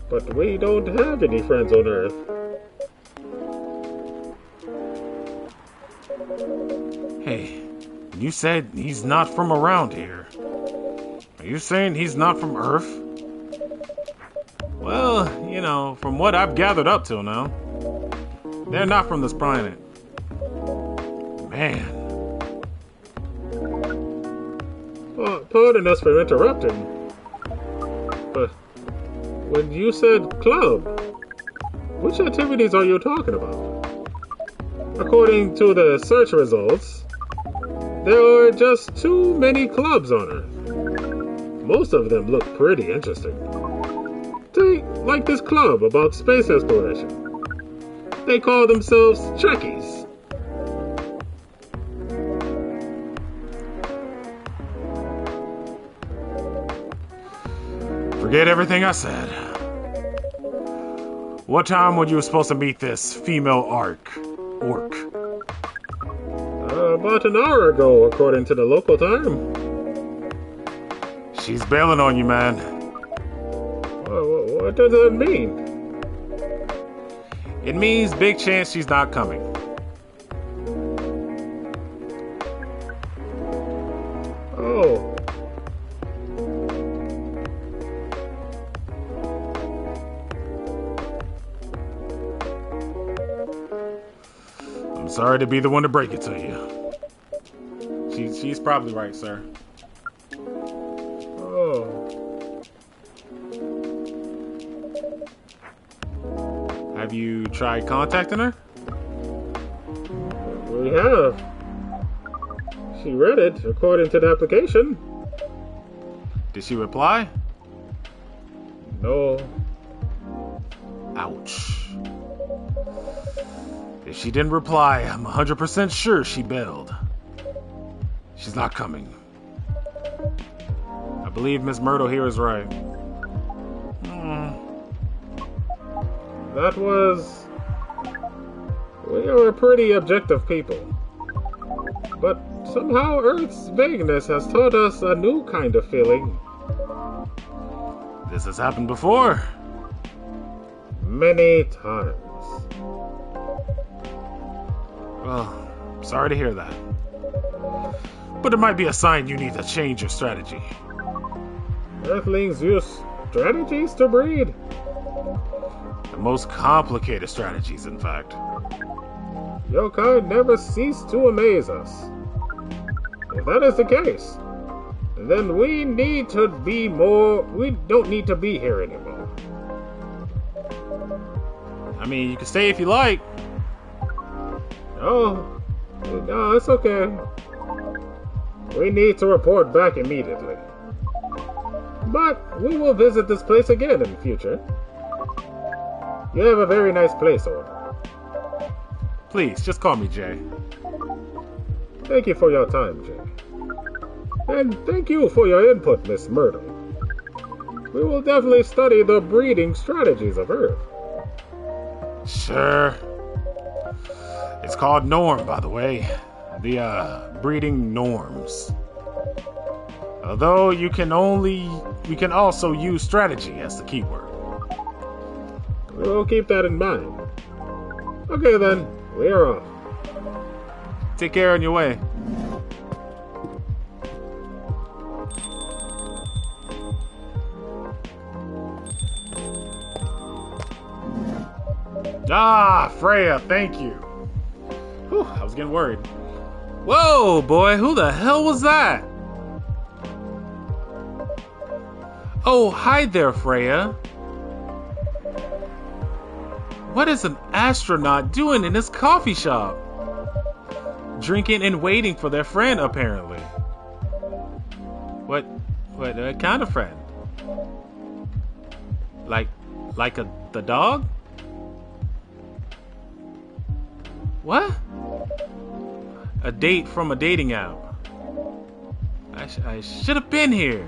But we don't have any friends on Earth. Hey, you said he's not from around here. Are you saying he's not from Earth? Well, from what I've gathered up till now, they're not from this planet. Man. Pardon us for interrupting. But when you said club, which activities are you talking about? According to the search results, there are just too many clubs on Earth. Most of them look pretty interesting. Take, like this club about space exploration. They call themselves Trekkies. Forget everything I said. What time were you supposed to meet this female orc? About an hour ago, according to the local time. She's bailing on you, man. What does that mean? It means big chance she's not coming. Oh. I'm sorry to be the one to break it to you. She's probably right, sir. Oh. Have you tried contacting her? We have. She read it according to the application. Did she reply? No. Ouch. If she didn't reply, I'm 100% sure she bailed. She's not coming. I believe Miss Myrtle here is right. That was... We are pretty objective people. But somehow Earth's vagueness has taught us a new kind of feeling. This has happened before. Many times. Well, sorry to hear that. But it might be a sign you need to change your strategy. Earthlings use strategies to breed. The most complicated strategies, in fact. Your kind never cease to amaze us. If that is the case, then we need to be more... We don't need to be here anymore. I mean, you can stay if you like. No, it's okay. We need to report back immediately. But we will visit this place again in the future. You have a very nice place, Order. Please, just call me Jay. Thank you for your time, Jay. And thank you for your input, Miss Myrtle. We will definitely study the breeding strategies of Earth. Sure. It's called Norm, by the way. The breeding norms. Although we can also use strategy as the keyword. We'll keep that in mind. Okay then, we're off. Take care on your way. Ah, Freya, thank you. Whew, I was getting worried. Whoa, boy, who the hell was that? Oh, hi there, Freya. What is an astronaut doing in this coffee shop? Drinking and waiting for their friend, apparently. What kind of friend? Like the dog? What? A date from a dating app. I should have been here.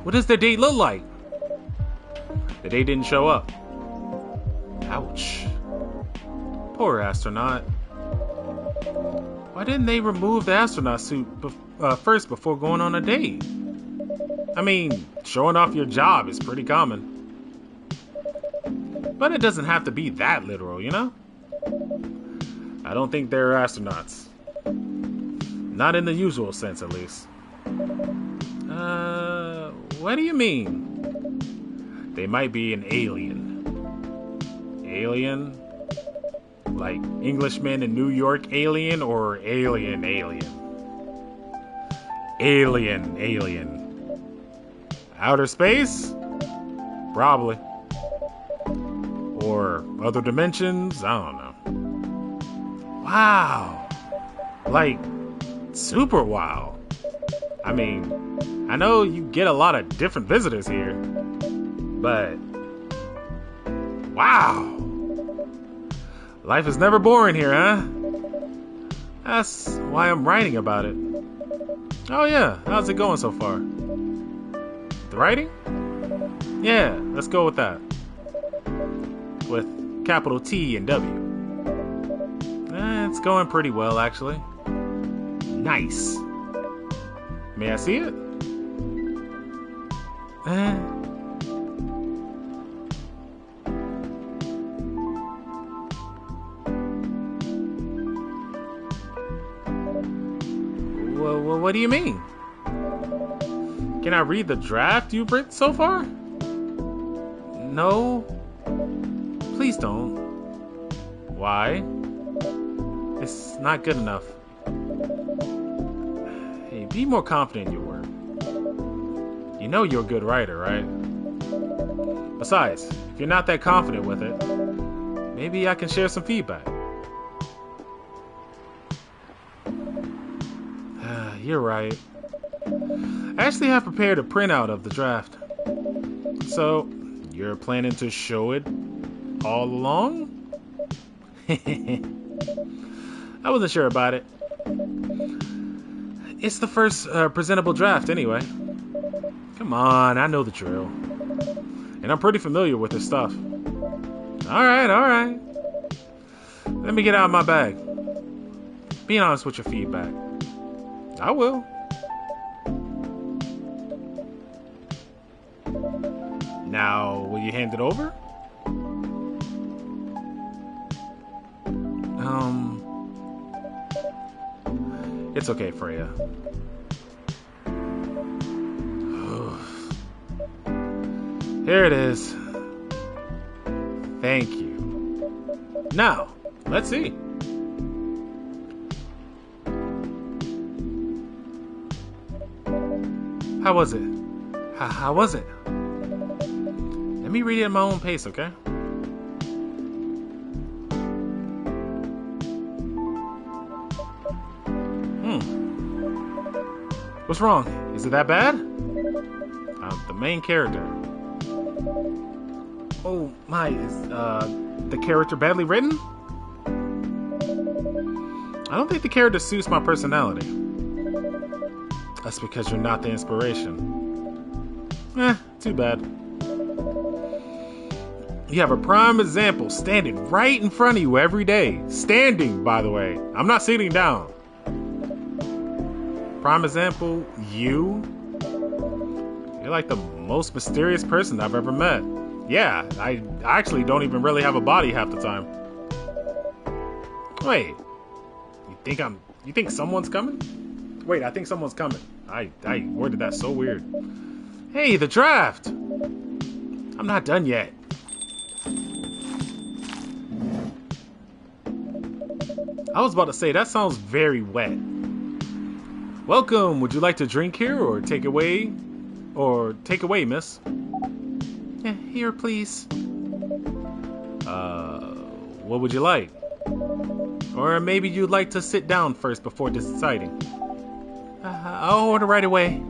What does their date look like? The date didn't show up. Ouch. Poor astronaut. Why didn't they remove the astronaut suit first before going on a date? I mean, showing off your job is pretty common. But it doesn't have to be that literal, you know? I don't think they're astronauts. Not in the usual sense, at least. What do you mean? They might be an alien. Alien? Like Englishman in New York alien or alien? Alien. Outer space? Probably. Or other dimensions? I don't know. Wow. Like, super wow. I mean, I know you get a lot of different visitors here, but wow. Life is never boring here, huh? That's why I'm writing about it. Oh yeah, how's it going so far? The writing? Yeah, let's go with that. With capital T and W. It's going pretty well, actually. Nice. May I see it? Well, what do you mean? Can I read the draft you've written so far? No. Please don't. Why? It's not good enough. Hey, be more confident in your work. You know you're a good writer, right? Besides, if you're not that confident with it, maybe I can share some feedback. You're right. I actually have prepared a printout of the draft. So, you're planning to show it all along? I wasn't sure about it. It's the first presentable draft anyway. Come on, I know the drill. And I'm pretty familiar with this stuff. Alright. Let me get out of my bag. Be honest with your feedback. I will. Now, will you hand it over? It's okay, Freya. Here it is. Thank you. Now, let's see. How was it? How was it? Let me read it at my own pace, okay? What's wrong? Is it that bad? The main character. Oh my, is the character badly written? I don't think the character suits my personality. That's because you're not the inspiration. Too bad. You have a prime example standing right in front of you every day. Standing, by the way. I'm not sitting down. Prime example, you? You're like the most mysterious person I've ever met. Yeah, I actually don't even really have a body half the time. Wait, you think someone's coming? Wait, I think someone's coming. I worded that so weird. Hey, the draft! I'm not done yet. I was about to say, that sounds very wet. Welcome, would you like to drink here or take away? Or take away, miss? Yeah, here, please. What would you like? Or maybe you'd like to sit down first before deciding. I'll order right away.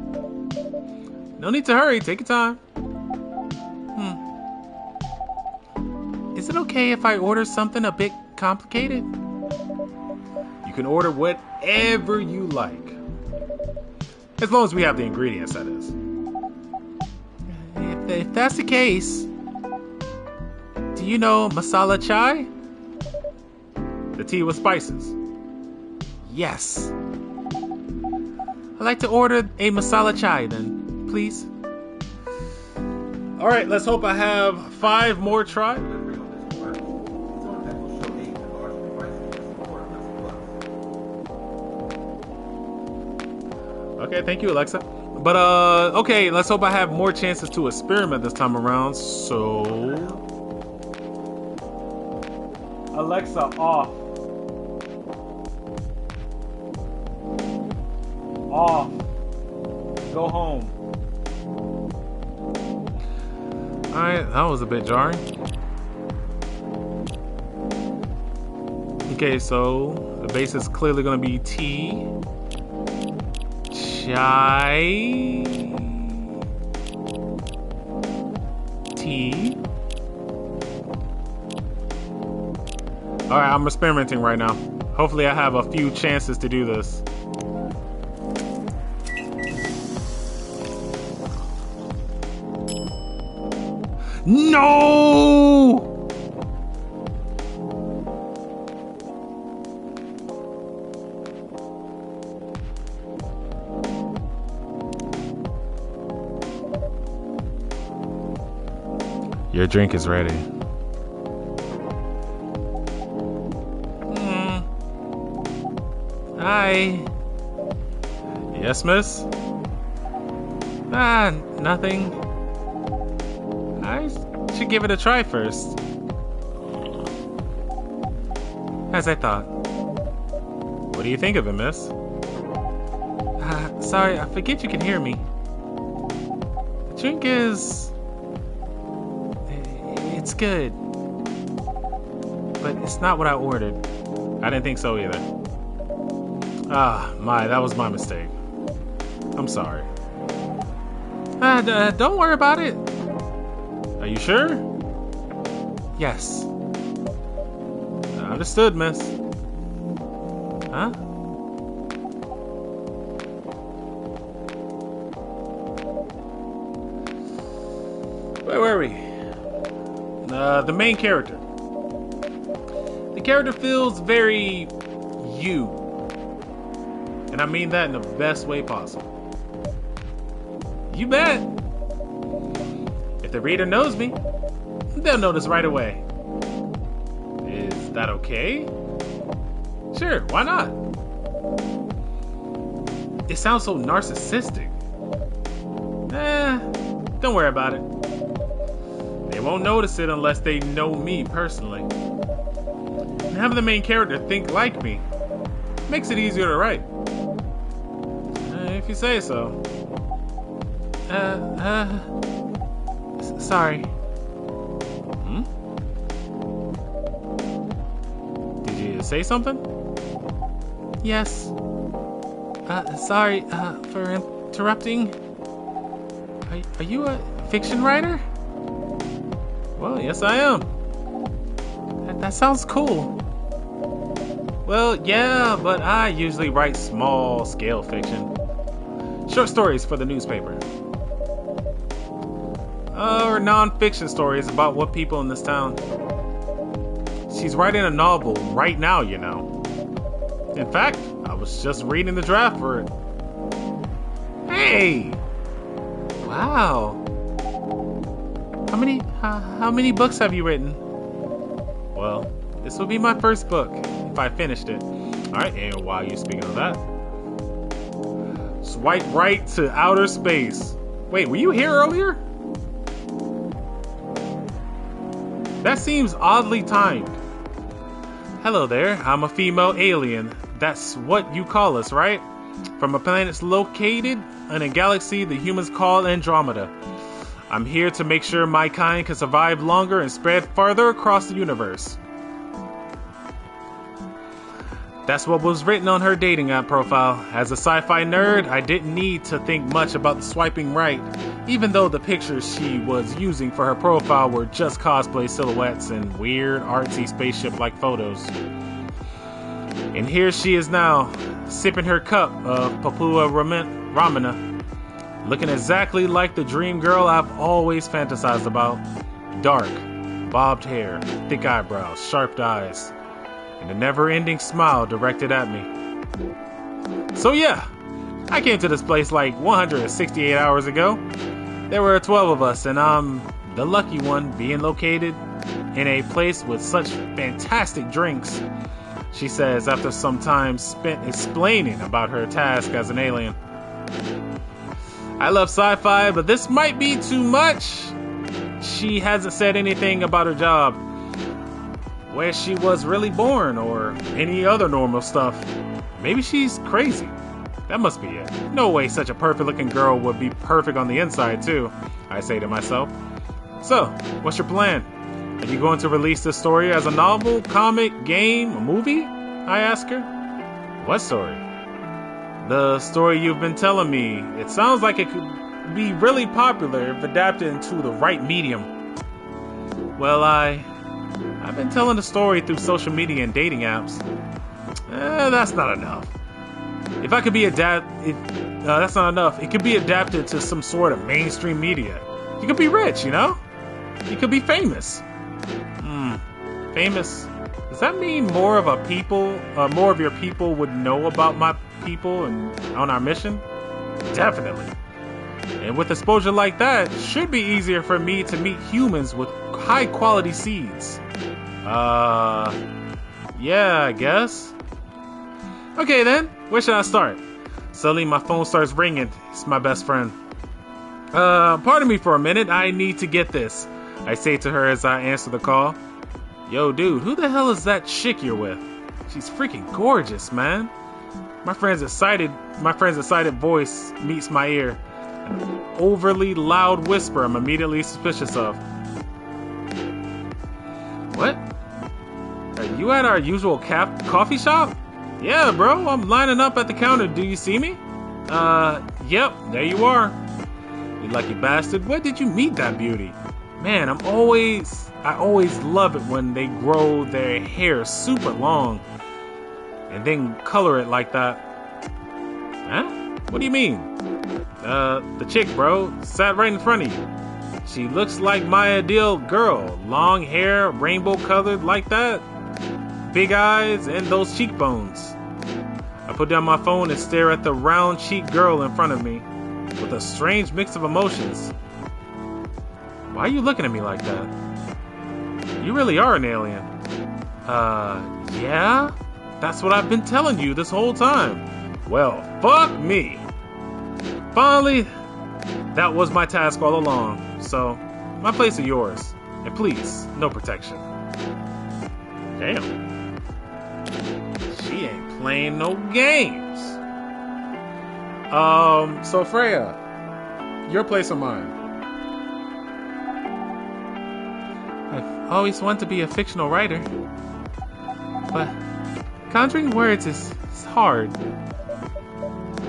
No need to hurry, take your time. Is it okay if I order something a bit complicated? You You can order whatever you like. As long as we have the ingredients, that is. If that's the case, do you know masala chai? The tea with spices. Yes. I'd like to order a masala chai then, please. Alright, let's hope I have 5 more tries. Okay, thank you, Alexa. But, okay, let's hope I have more chances to experiment this time around. So... Alexa, off. Off. Go home. Alright, that was a bit jarring. Okay, so the base is clearly going to be tea. Chai. Tea. Alright, I'm experimenting right now. Hopefully I have a few chances to do this. No! Your drink is ready. Hi. Yes, miss? Nothing. I should give it a try first. As I thought. What do you think of it, miss? Sorry, I forget you can hear me. The drink is... It's good. But it's not what I ordered. I didn't think so either. That was my mistake. I'm sorry. Don't worry about it. Are you sure? Yes. Understood, miss. Huh? Where were we? The main character. The character feels very you. And I mean that in the best way possible. You bet. If the reader knows me, they'll notice right away. Is that okay? Sure, why not? It sounds so narcissistic. Don't worry about it. They won't notice it unless they know me personally. And having the main character think like me makes it easier to write. If you say so. Sorry. Did you say something? Yes. Sorry, for interrupting. Are you a fiction writer? Well, yes I am. That sounds cool. Well, yeah, but I usually write small-scale fiction. Short stories for the newspaper. Or non-fiction stories about what people in this town. She's writing a novel right now, you know. In fact, I was just reading the draft for it. Hey! Wow. How many books have you written? Well, this will be my first book, if I finished it. Alright, and while you're speaking of that, swipe right to outer space. Wait, were you here earlier? That seems oddly timed. Hello there, I'm a female alien. That's what you call us, right? From a planet located in a galaxy the humans call Andromeda. I'm here to make sure my kind can survive longer and spread farther across the universe. That's what was written on her dating app profile. As a sci-fi nerd, I didn't need to think much about the swiping right, even though the pictures she was using for her profile were just cosplay silhouettes and weird, artsy spaceship-like photos. And here she is now, sipping her cup of Papua Ramana, looking exactly like the dream girl I've always fantasized about. Dark, bobbed hair, thick eyebrows, sharp eyes, and a never-ending smile directed at me. So yeah, I came to this place like 168 hours ago. There were 12 of us, and I'm the lucky one being located in a place with such fantastic drinks, she says after some time spent explaining about her task as an alien. I love sci-fi, but this might be too much. She hasn't said anything about her job, where she was really born, or any other normal stuff. Maybe she's crazy. That must be it. No way such a perfect-looking girl would be perfect on the inside, too, I say to myself. So, what's your plan? Are you going to release this story as a novel, comic, game, a movie? I ask her. What story? The story you've been telling me. It sounds like it could be really popular if adapted into the right medium. Well, I've been telling the story through social media and dating apps. That's not enough. If I could be that's not enough. It could be adapted to some sort of mainstream media. You could be rich, you know? You could be famous. Famous? Does that mean more of your people would know about my people and on our mission? Definitely. And with exposure like that, it should be easier for me to meet humans with high quality seeds. Yeah, I guess. Okay then, where should I start? Suddenly my phone starts ringing. It's my best friend. Pardon me for a minute, I need to get this, I say to her as I answer the call. Yo dude, who the hell is that chick you're with? She's freaking gorgeous, man. My friend's excited voice meets my ear. An overly loud whisper I'm immediately suspicious of. What? Are you at our usual coffee shop? Yeah, bro, I'm lining up at the counter. Do you see me? Yep, there you are. You lucky bastard. Where did you meet that beauty? Man, I always love it when they grow their hair super long and then color it like that. Huh? What do you mean? The chick, bro, sat right in front of you. She looks like my ideal girl. Long hair, rainbow colored like that. Big eyes and those cheekbones. I put down my phone and stare at the round-cheeked girl in front of me with a strange mix of emotions. Why are you looking at me like that? You really are an alien. Yeah? That's what I've been telling you this whole time. Well, fuck me. Finally, that was my task all along. So, my place is yours. And please, no protection. Damn. She ain't playing no games. So Freya, your place or mine? I've always wanted to be a fictional writer, but conjuring words is hard.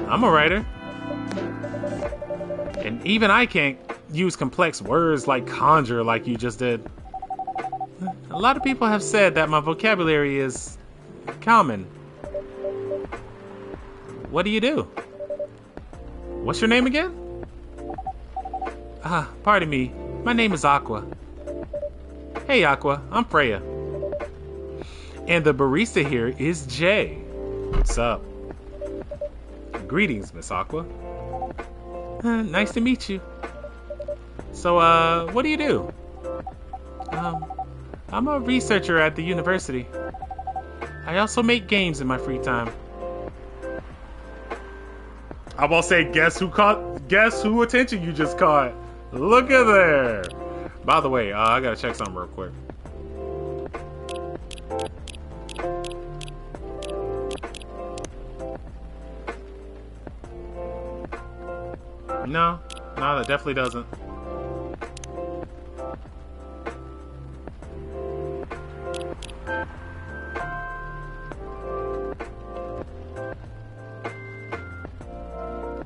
I'm a writer, and even I can't use complex words like conjure like you just did. A lot of people have said that my vocabulary is common. What do you do? What's your name again? Pardon me. My name is Aqua. Hey Aqua, I'm Freya. And the barista here is Jay. What's up? Greetings, Miss Aqua. Nice to meet you. So, what do you do? I'm a researcher at the university. I also make games in my free time. I'm gonna say, guess who attention you just caught? Look at there. By the way, I gotta check something real quick. No, that definitely doesn't.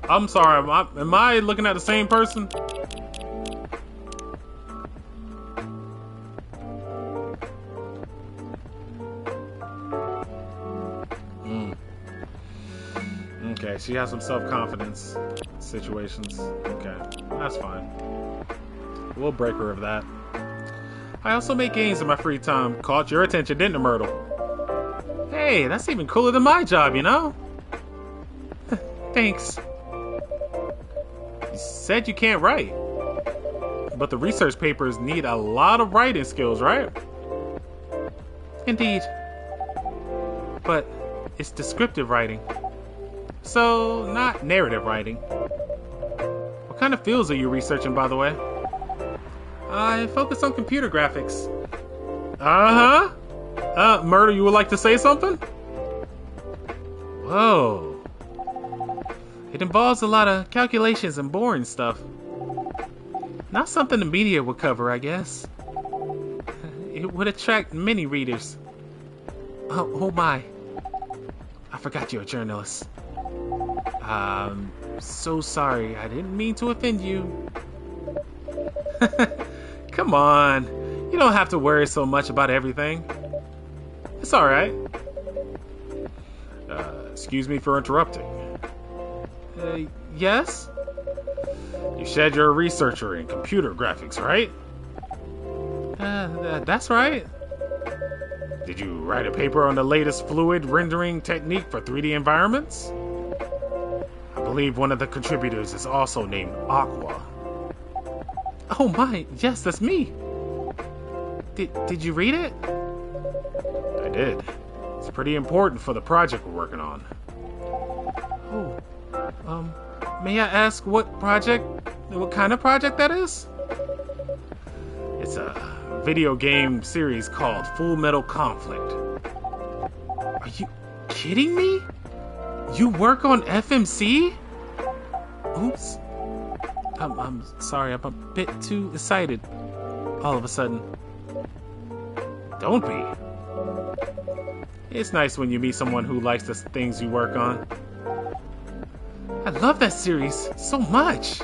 I'm sorry, am I looking at the same person? she has some self-confidence situations. Okay, that's fine. We'll break her of that. I also make games in my free time. Caught your attention, didn't it, Myrtle? Hey, that's even cooler than my job, you know? Thanks. You said you can't write. But the research papers need a lot of writing skills, right? Indeed. But it's descriptive writing. So, not narrative writing. What kind of fields are you researching, by the way? I focus on computer graphics. Uh-huh. Murder, you would like to say something? Whoa. It involves a lot of calculations and boring stuff. Not something the media would cover, I guess. It would attract many readers. Oh my. I forgot you're a journalist. So sorry. I didn't mean to offend you. Come on. You don't have to worry so much about everything. It's alright. Excuse me for interrupting. Yes? You said you're a researcher in computer graphics, right? That's right. Did you write a paper on the latest fluid rendering technique for 3D environments? I believe one of the contributors is also named Aqua. Oh my, yes, that's me. Did you read it? I did. It's pretty important for the project we're working on. Oh, may I ask what kind of project that is? It's a video game series called Full Metal Conflict. Are you kidding me? You work on FMC? Oops. I'm sorry, I'm a bit too excited all of a sudden. Don't be. It's nice when you meet someone who likes the things you work on. I love that series so much.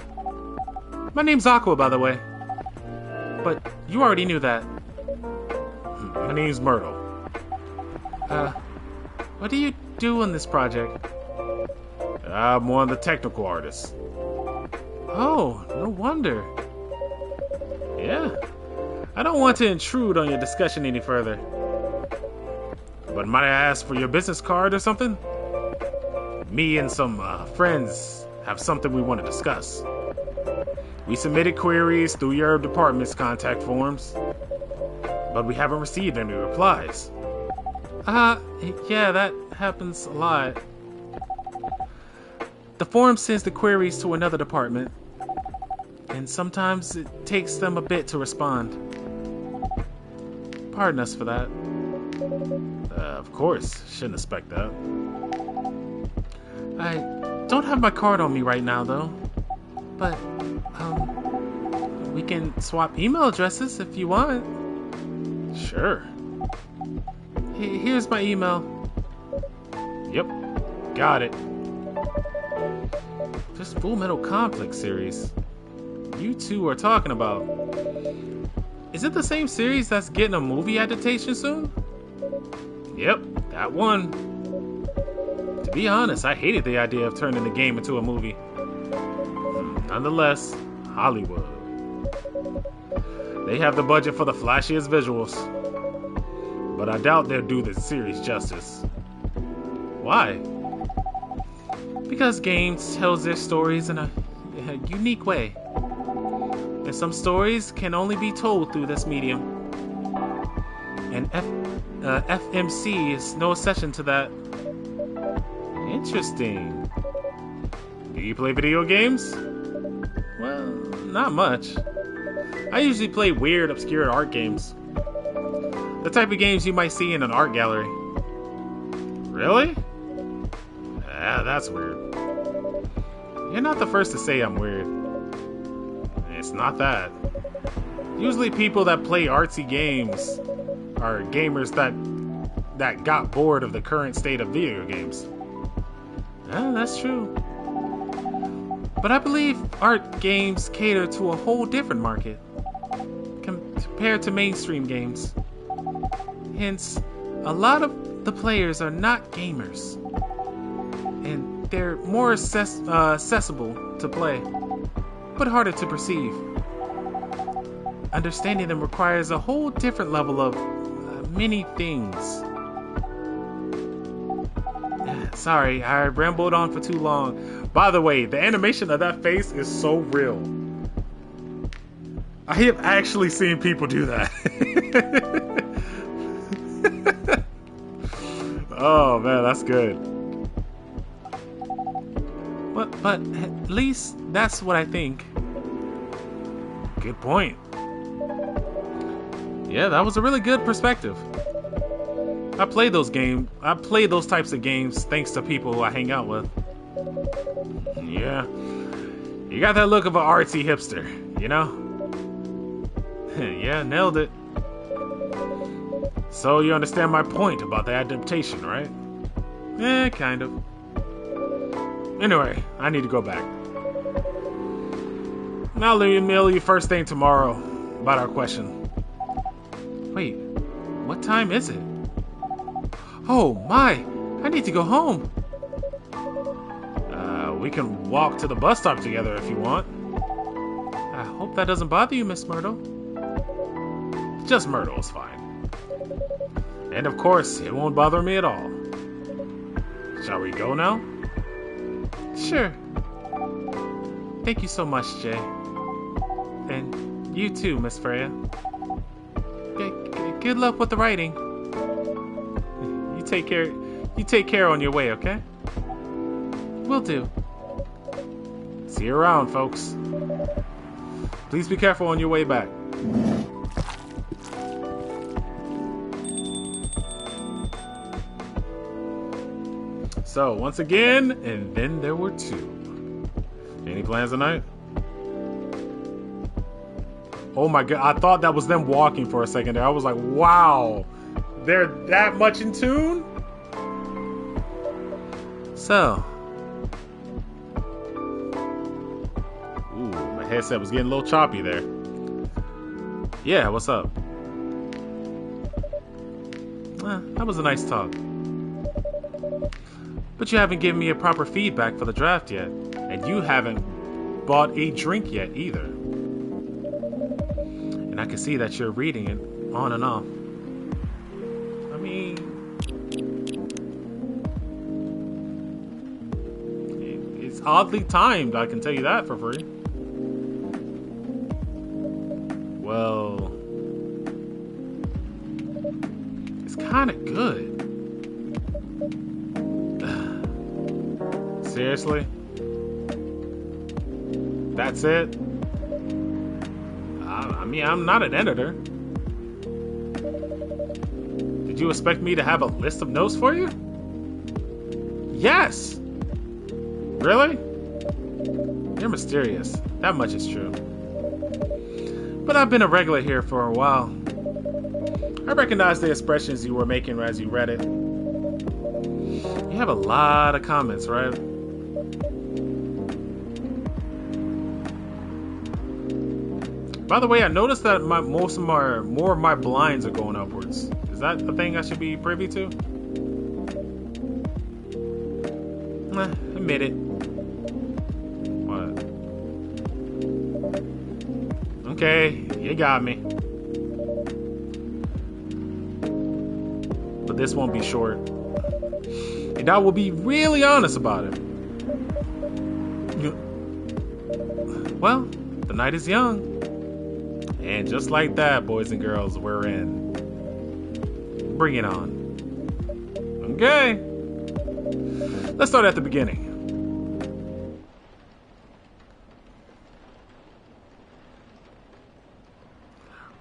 My name's Aqua, by the way. But you already knew that. My name's Myrtle. What do you do on this project? I'm one of the technical artists. Oh, no wonder. Yeah. I don't want to intrude on your discussion any further. But might I ask for your business card or something? Me and some friends have something we want to discuss. We submitted queries through your department's contact forms, but we haven't received any replies. Yeah, that happens a lot. The form sends the queries to another department, and sometimes it takes them a bit to respond. Pardon us for that. Of course, shouldn't expect that. I don't have my card on me right now, though. But, we can swap email addresses if you want. Sure. Here's my email. Yep, got it. This Full Metal Conflict series you two are talking about. Is it the same series that's getting a movie adaptation soon? Yep, that one. To be honest, I hated the idea of turning the game into a movie. Nonetheless, Hollywood. They have the budget for the flashiest visuals. But I doubt they'll do the series justice. Why? Because games tells their stories in a unique way. And some stories can only be told through this medium. And FMC is no exception to that. Interesting. Do you play video games? Well, not much. I usually play weird, obscure art games. The type of games you might see in an art gallery. Really? That's weird. You're not the first to say I'm weird. It's not that. Usually people that play artsy games are gamers that got bored of the current state of video games. That's true. But I believe art games cater to a whole different market compared to mainstream games. Hence, a lot of the players are not gamers. And they're more accessible to play, but harder to perceive. Understanding them requires a whole different level of many things. Sorry, I rambled on for too long. By the way, the animation of that face is so real. I have actually seen people do that. Oh man, that's good. But at least that's what I think. Good point. Yeah, that was a really good perspective. I play those types of games thanks to people who I hang out with. Yeah. You got that look of an artsy hipster, you know? Yeah, nailed it. So you understand my point about the adaptation, right? Kind of. Anyway, I need to go back. I'll email you first thing tomorrow about our question. Wait, what time is it? Oh my, I need to go home. We can walk to the bus stop together if you want. I hope that doesn't bother you, Miss Myrtle. Just Myrtle is fine. And of course, it won't bother me at all. Shall we go now? Sure. Thank you so much, Jay. And you too, Miss Freya. Good luck with the writing. You take care on your way, okay? Will do. See you around, folks. Please be careful on your way back. So, once again, and then there were two. Any plans tonight? Oh my god, I thought that was them walking for a second there. I was like, wow, they're that much in tune? So. Ooh, my headset was getting a little choppy there. Yeah, what's up? That was a nice talk. But you haven't given me a proper feedback for the draft yet. And you haven't bought a drink yet either. And I can see that you're reading it on and off. I mean, it's oddly timed, I can tell you that for free. Well, it's kind of good. Seriously? That's it? I mean, I'm not an editor. Did you expect me to have a list of notes for you? Yes! Really? You're mysterious. That much is true. But I've been a regular here for a while. I recognize the expressions you were making as you read it. You have a lot of comments, right? By the way, I noticed that more of my blinds are going upwards. Is that a thing I should be privy to? Admit it. What? Okay, you got me. But this won't be short. And I will be really honest about it. Well, the night is young. And just like that, boys and girls, we're in. Bring it on. Okay. Let's start at the beginning.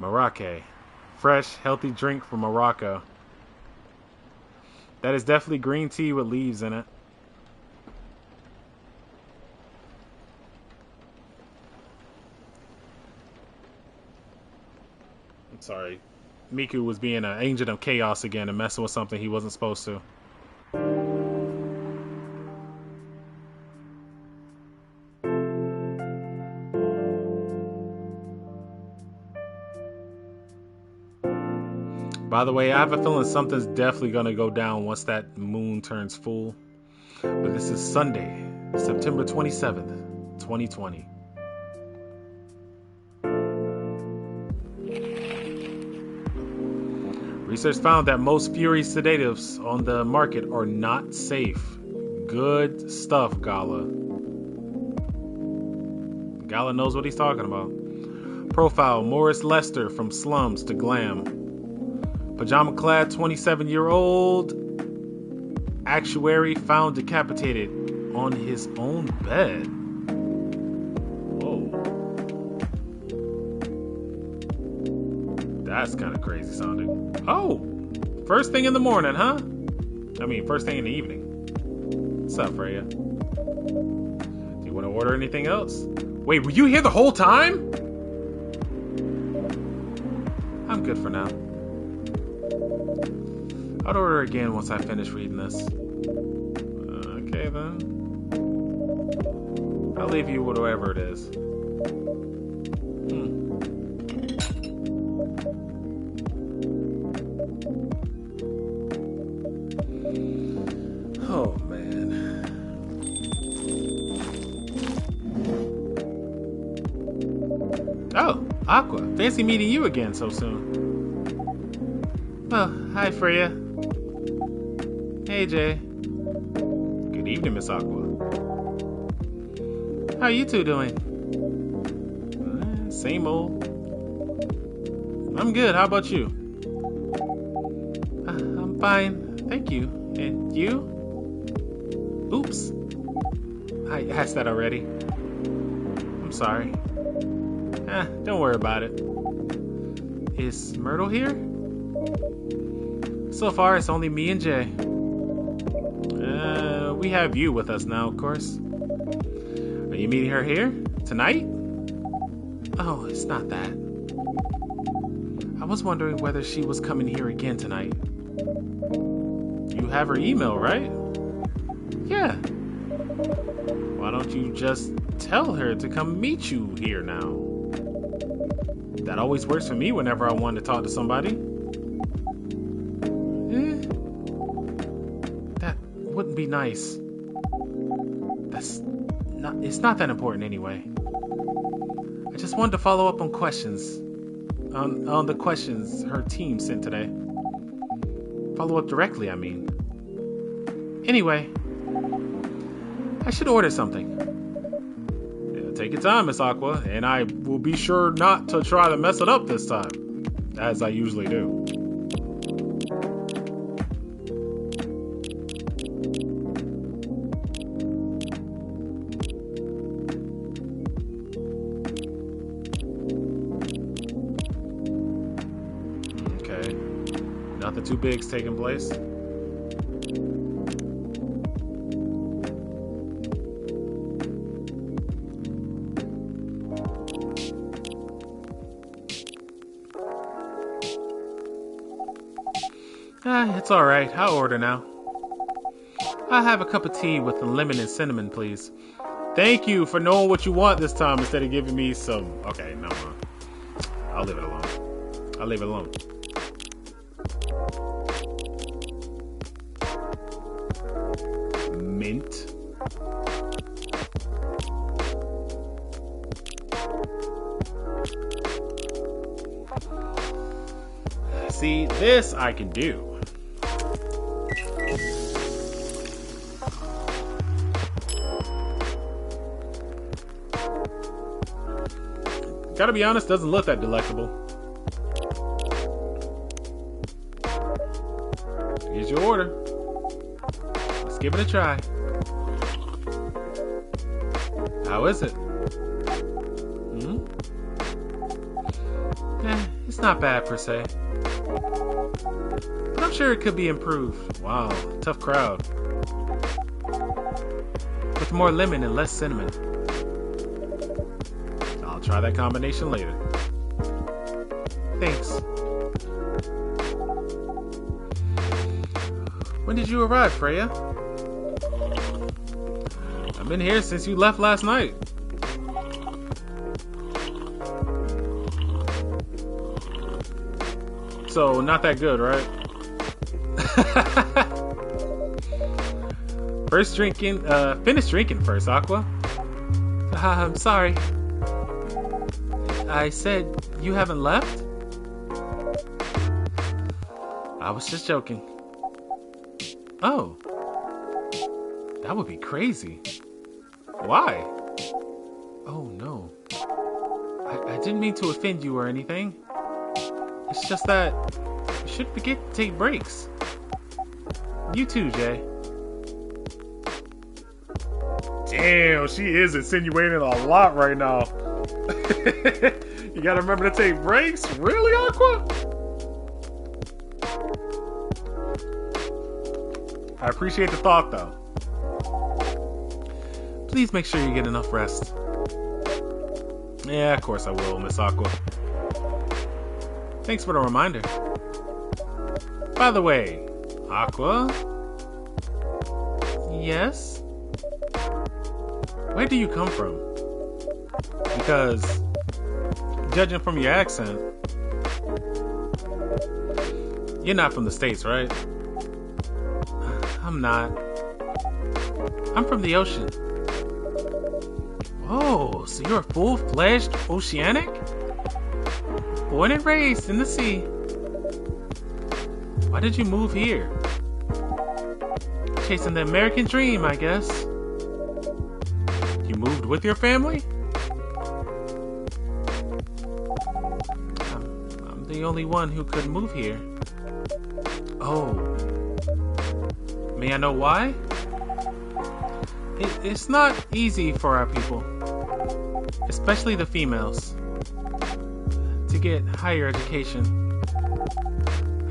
Marake. Fresh, healthy drink from Morocco. That is definitely green tea with leaves in it. Sorry. Miku was being an agent of chaos again and messing with something he wasn't supposed to. By the way, I have a feeling something's definitely going to go down once that moon turns full. But this is Sunday, September 27th, 2020. Research found that most Fury sedatives on the market are not safe. Good stuff, Gala. Gala knows what he's talking about. Profile: Morris Lester, from slums to glam. Pajama-clad 27-year-old actuary found decapitated on his own bed. Whoa. That's kind of crazy sounding. Oh! First thing in the morning, huh? I mean, first thing in the evening. What's up, Freya? Do you want to order anything else? Wait, were you here the whole time? I'm good for now. I'll order again once I finish reading this. Okay, then. I'll leave you with whatever it is. Oh, man. Oh, Aqua. Fancy meeting you again so soon. Oh, hi, Freya. Hey, Jay. Good evening, Miss Aqua. How you two doing? Same old. I'm good. How about you? I'm fine. Thank you. And you? Oops. I asked that already. I'm sorry. Don't worry about it. Is Myrtle here? So far, it's only me and Jay. We have you with us now, of course. Are you meeting her here? Tonight? Oh, it's not that. I was wondering whether she was coming here again tonight. You have her email, right? Yeah. Why don't you just tell her to come meet you here now? That always works for me whenever I want to talk to somebody. That wouldn't be nice. It's not that important anyway. I just wanted to follow up on questions. On the questions her team sent today. Follow up directly, I mean. Anyway, I should order something. Yeah, take your time, Miss Aqua, and I will be sure not to try to mess it up this time, as I usually do. Okay, nothing too big's taking place. It's alright. I'll order now. I'll have a cup of tea with the lemon and cinnamon, please. Thank you for knowing what you want this time instead of giving me some... Okay, no. I'll leave it alone. I'll leave it alone. Mint. See, this I can do. Gotta be honest, doesn't look that delectable. Here's your order. Let's give it a try. How is it? It's not bad per se. But I'm sure it could be improved. Wow, tough crowd. With more lemon and less cinnamon. I'll try that combination later. Thanks. When did you arrive, Freya? I've been here since you left last night. So, not that good, right? Finish drinking first, Aqua. I'm sorry. I said you haven't left? I was just joking. Oh. That would be crazy. Why? Oh no. I didn't mean to offend you or anything. It's just that you shouldn't forget to take breaks. You too, Jay. Damn, she is insinuating a lot right now. You gotta remember to take breaks? Really, Aqua? I appreciate the thought, though. Please make sure you get enough rest. Yeah, of course I will, Miss Aqua. Thanks for the reminder. By the way, Aqua? Yes? Where do you come from? Because, judging from your accent, you're not from the States, right? I'm not. I'm from the ocean. Oh, so you're a full-fledged oceanic? Born and raised in the sea. Why did you move here? Chasing the American dream, I guess. You moved with your family? I'm the only one who could move here. Oh. May I know why? It's not easy for our people, especially the females, to get higher education.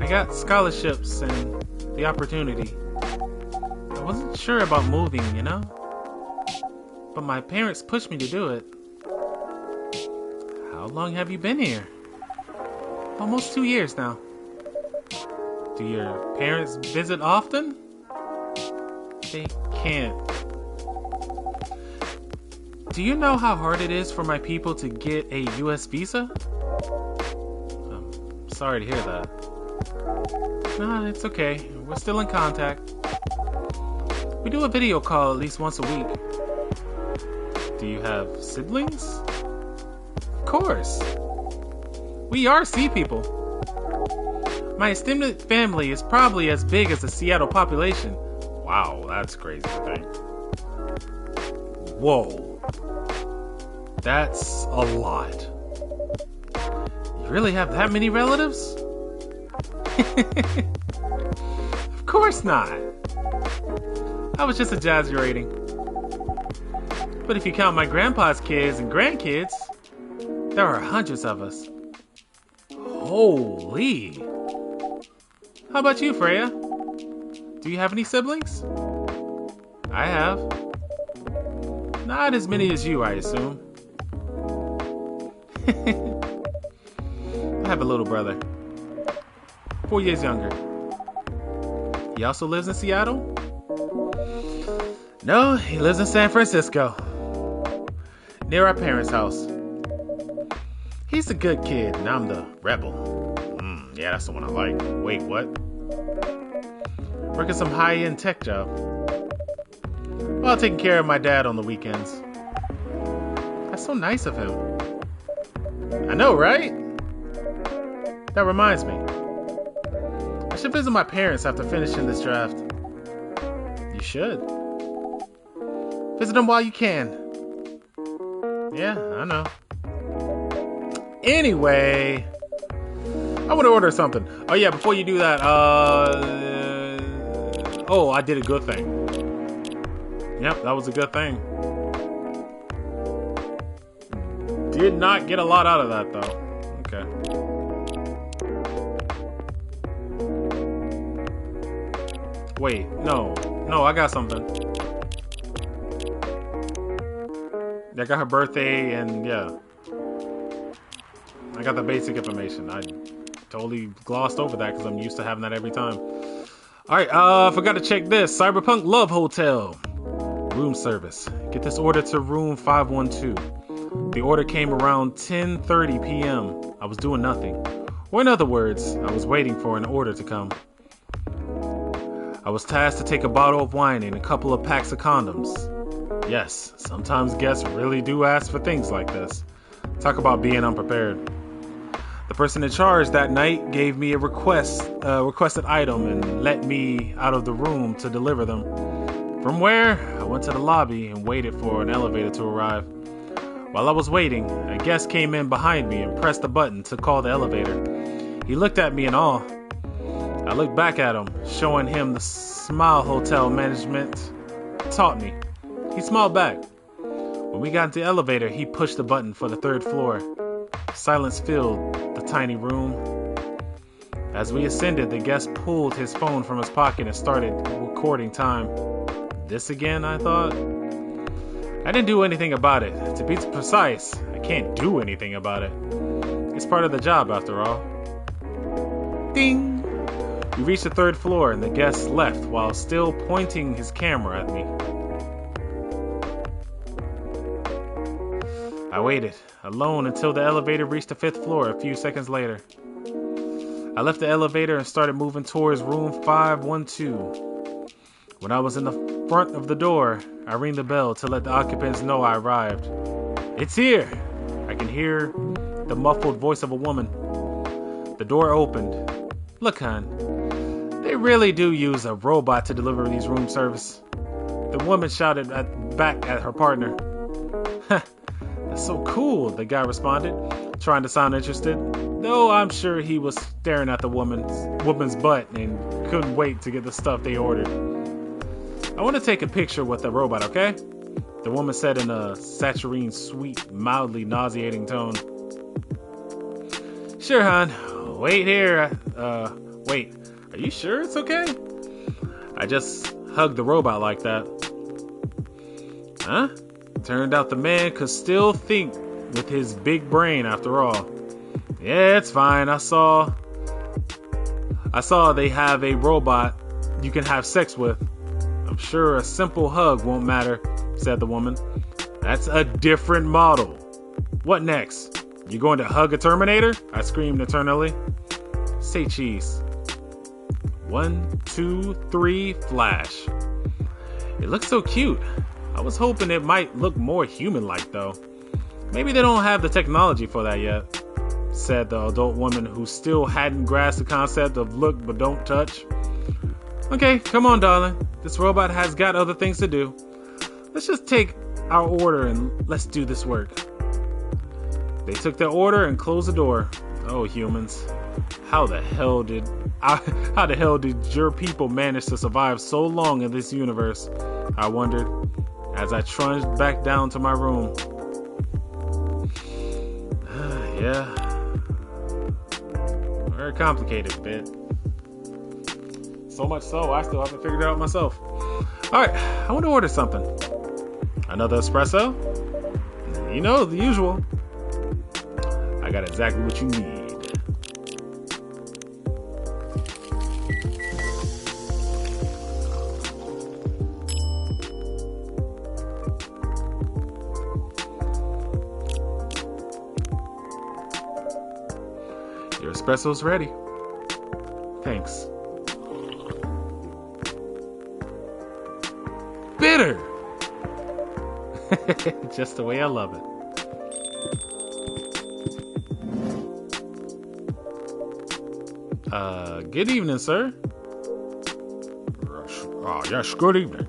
I got scholarships and the opportunity. I wasn't sure about moving, you know? But my parents pushed me to do it. How long have you been here? Almost 2 years now. Do your parents visit often? They can't. Do you know how hard it is for my people to get a US visa? I'm sorry to hear that. Nah, it's okay. We're still in contact. We do a video call at least once a week. Do you have siblings? Of course. We are sea people. My extended family is probably as big as the Seattle population. Wow, that's crazy to think. Whoa. That's a lot. You really have that many relatives? Of course not. I was just exaggerating. But if you count my grandpa's kids and grandkids, there are hundreds of us. Holy. How about you, Freya? Do you have any siblings? I have. Not as many as you, I assume. I have a little brother. 4 years younger. He also lives in Seattle? No, he lives in San Francisco. Near our parents' house. He's a good kid, and I'm the rebel. Yeah, that's the one I like. Wait, what? Working some high-end tech job. While taking care of my dad on the weekends. That's so nice of him. I know, right? That reminds me. I should visit my parents after finishing this draft. You should. Visit them while you can. Yeah, I know. Anyway, I want to order something. Oh yeah, before you do that, oh, I did a good thing. Yep, that was a good thing. Did not get a lot out of that though. Okay. Wait, no, I got something. I got her birthday and yeah. I got the basic information. I totally glossed over that because I'm used to having that every time. Alright, forgot to check this. Cyberpunk Love Hotel. Room service. Get this order to room 512. The order came around 10:30 p.m. I was doing nothing. Or in other words, I was waiting for an order to come. I was tasked to take a bottle of wine and a couple of packs of condoms. Yes, sometimes guests really do ask for things like this. Talk about being unprepared. The person in charge that night gave me a requested item and let me out of the room to deliver them. From where, I went to the lobby and waited for an elevator to arrive. While I was waiting, a guest came in behind me and pressed the button to call the elevator. He looked at me in awe. I looked back at him, showing him the smile hotel management taught me. He smiled back. When we got into the elevator, he pushed the button for the 3rd floor. Silence filled the tiny room. As we ascended, the guest pulled his phone from his pocket and started recording time. This again, I thought. I didn't do anything about it. To be precise, I can't do anything about it. It's part of the job, after all. Ding! We reached the 3rd floor and the guest left while still pointing his camera at me. I waited, alone, until the elevator reached the 5th floor a few seconds later. I left the elevator and started moving towards room 512. When I was in the front of the door, I rang the bell to let the occupants know I arrived. It's here! I can hear the muffled voice of a woman. The door opened. Look, hon, they really do use a robot to deliver these room service. The woman shouted back at her partner. That's so cool, the guy responded, trying to sound interested, though I'm sure he was staring at the woman's butt and couldn't wait to get the stuff they ordered. I want to take a picture with the robot, okay? The woman said in a saccharine, sweet, mildly nauseating tone. Sure, hon. Wait here. Wait. Are you sure it's okay? I just hugged the robot like that. Huh? Turned out the man could still think with his big brain after all. Yeah, it's fine. I saw they have a robot you can have sex with. I'm sure a simple hug won't matter, said the woman. That's a different model. What next? You going to hug a Terminator? I screamed eternally. Say cheese. 1, 2, 3, flash. It looks so cute. I was hoping it might look more human-like, though. Maybe they don't have the technology for that yet, said the adult woman who still hadn't grasped the concept of look but don't touch. Okay, come on, darling. This robot has got other things to do. Let's just take our order and let's do this work. They took their order and closed the door. Oh, humans. How the hell did your people manage to survive so long in this universe? I wondered as I trudged back down to my room. Yeah. Very complicated bit. So much so, I still haven't figured it out myself. Alright, I want to order something. Another espresso? You know, the usual. I got exactly what you need. Your espresso's ready. Thanks. Bitter! Just the way I love it. Good evening, sir. Yes, good evening.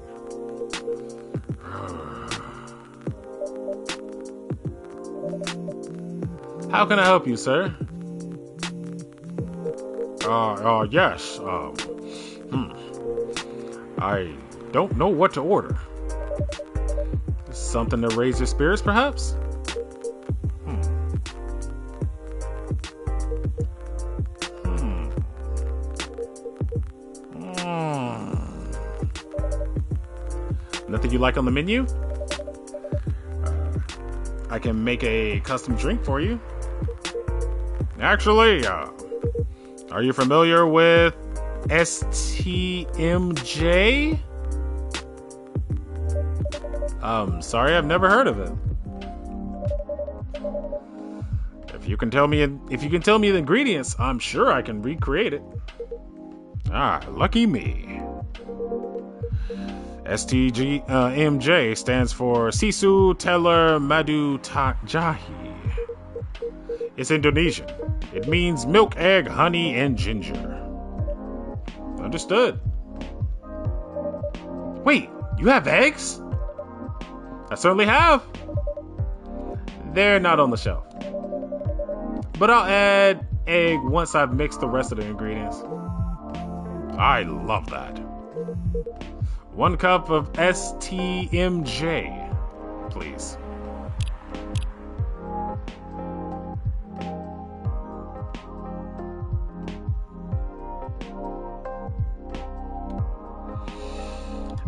How can I help you, sir? Yes. I don't know what to order. Something to raise your spirits, perhaps? Nothing you like on the menu? I can make a custom drink for you. Actually, are you familiar with STMJ? Sorry, I've never heard of it. If you can tell me the ingredients, I'm sure I can recreate it. Lucky me. STGMJ stands for Sisu Teller Madu Jahi. It's Indonesian. It means milk, egg, honey, and ginger. Understood. Wait, you have eggs? I certainly have. They're not on the shelf. But I'll add egg once I've mixed the rest of the ingredients. I love that. 1 cup of STMJ, please.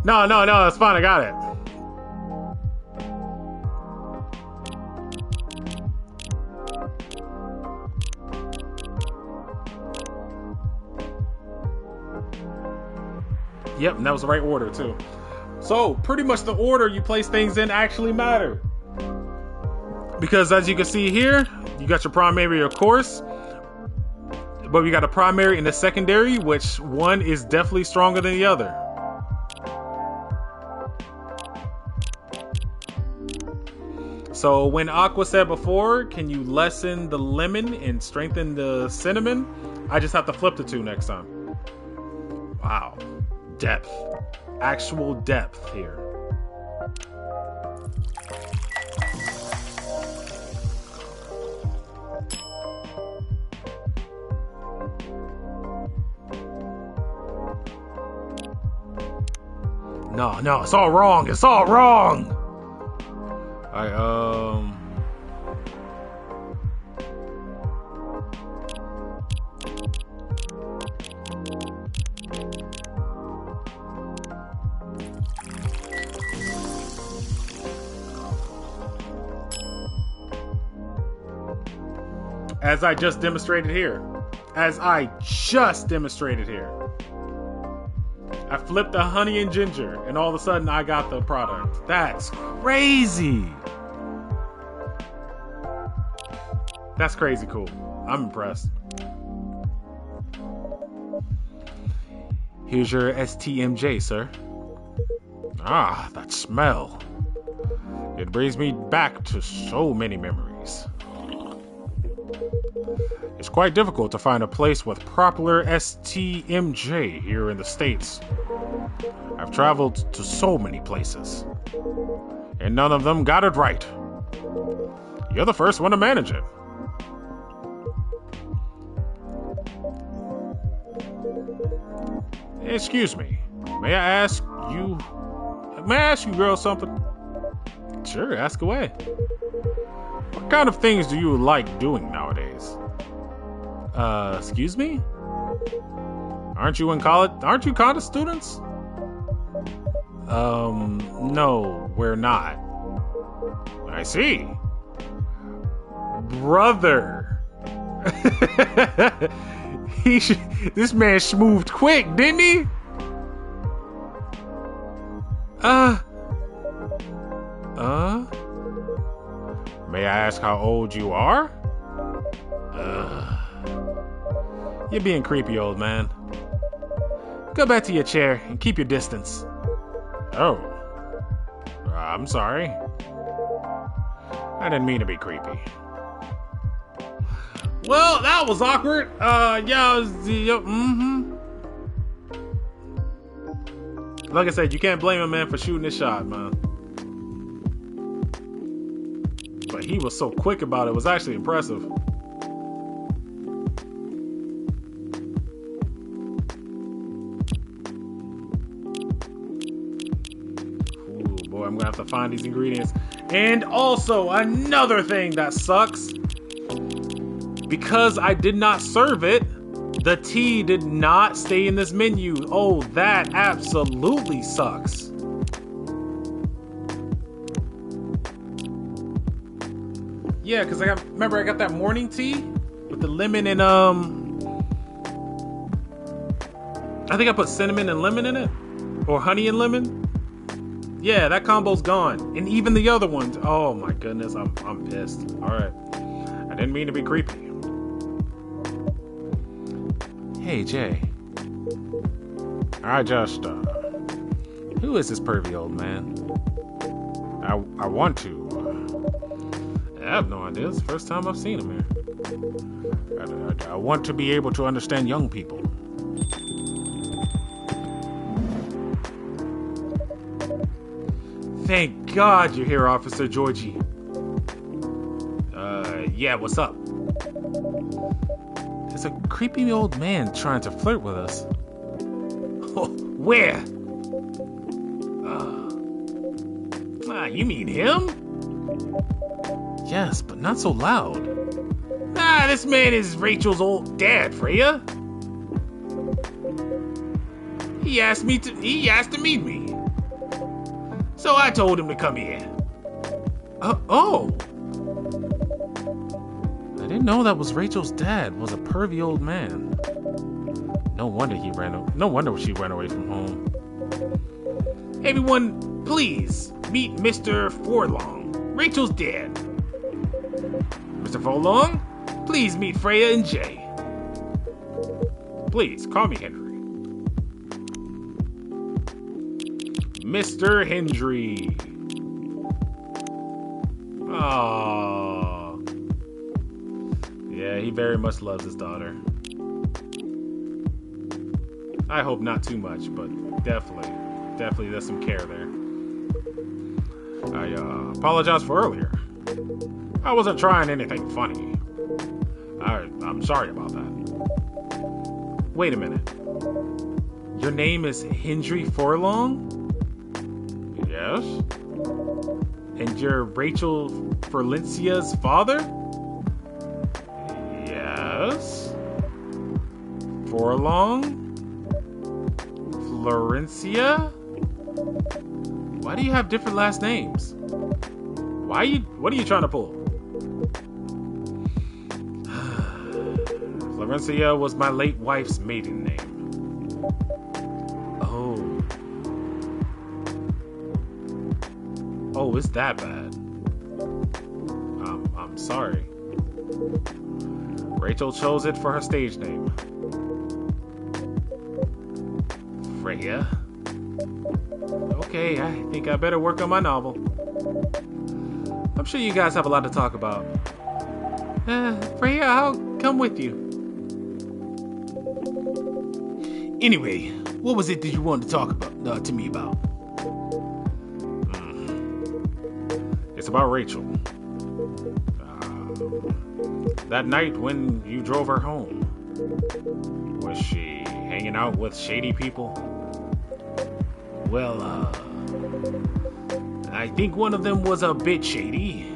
No, it's fine, I got it. Yep, and that was the right order too. So, pretty much the order you place things in actually matter. Because as you can see here, you got your primary, of course. But we got a primary and a secondary, which one is definitely stronger than the other. So when Aqua said before, can you lessen the lemon and strengthen the cinnamon? I just have to flip the two next time. Wow. Depth. Actual depth here. No, it's all wrong. It's all wrong. As I just demonstrated here. I flipped the honey and ginger, and all of a sudden I got the product. That's crazy. That's crazy cool. I'm impressed. Here's your STMJ, sir. Ah, that smell. It brings me back to so many memories. It's quite difficult to find a place with proper STMJ here in the States. I've traveled to so many places, and none of them got it right. You're the first one to manage it. Excuse me, may I ask you, girl, something? Sure, ask away. What kind of things do you like doing nowadays? Excuse me? Aren't you in college? Aren't you college students? No, we're not. I see. Brother. This man moved quick, didn't he? May I ask how old you are? You're being creepy, old man. Go back to your chair and keep your distance. Oh. I'm sorry. I didn't mean to be creepy. Well, that was awkward. Like I said, you can't blame a man for shooting his shot, man. But he was so quick about it. It was actually impressive. Ooh, boy, I'm gonna have to find these ingredients. And also, another thing that sucks. Because I did not serve it, the tea did not stay in this menu. Oh, that absolutely sucks. Yeah, because remember I got that morning tea with the lemon and I think I put cinnamon and lemon in it, or honey and lemon. Yeah, that combo's gone, and even the other ones. Oh my goodness, I'm pissed. All right, I didn't mean to be creepy. Hey Jay, I just Who is this pervy old man? I want to. I have no idea. It's the first time I've seen him here. I want to be able to understand young people. Thank God you're here, Officer Georgie. Yeah, what's up? There's a creepy old man trying to flirt with us. Oh, where? You mean him? Yes, but not so loud. This man is Rachel's old dad, Freya. He asked to meet me. So I told him to come here. Oh. I didn't know that was Rachel's dad was a pervy old man. No wonder she ran away from home. Everyone, please meet Mr. Forlong, Rachel's dad. Mr. Forlong, please meet Freya and Jay. Please call me Henry. Mr. Hendry. Aww. Yeah, he very much loves his daughter. I hope not too much, but definitely there's some care there. I apologize for earlier. I wasn't trying anything funny. I'm sorry about that. Wait a minute. Your name is Hendry Forlong? Yes. And you're Rachel Ferlencia's father? Yes. Forlong? Florencia? Why do you have different last names? What are you trying to pull? Florencia was my late wife's maiden name. Oh. Oh, it's that bad. I'm sorry. Rachel chose it for her stage name. Freya. Okay, I think I better work on my novel. I'm sure you guys have a lot to talk about. Freya, I'll come with you. Anyway, what was it that you wanted to talk about to me about? It's about Rachel. That night when you drove her home, was she hanging out with shady people? Well, I think one of them was a bit shady.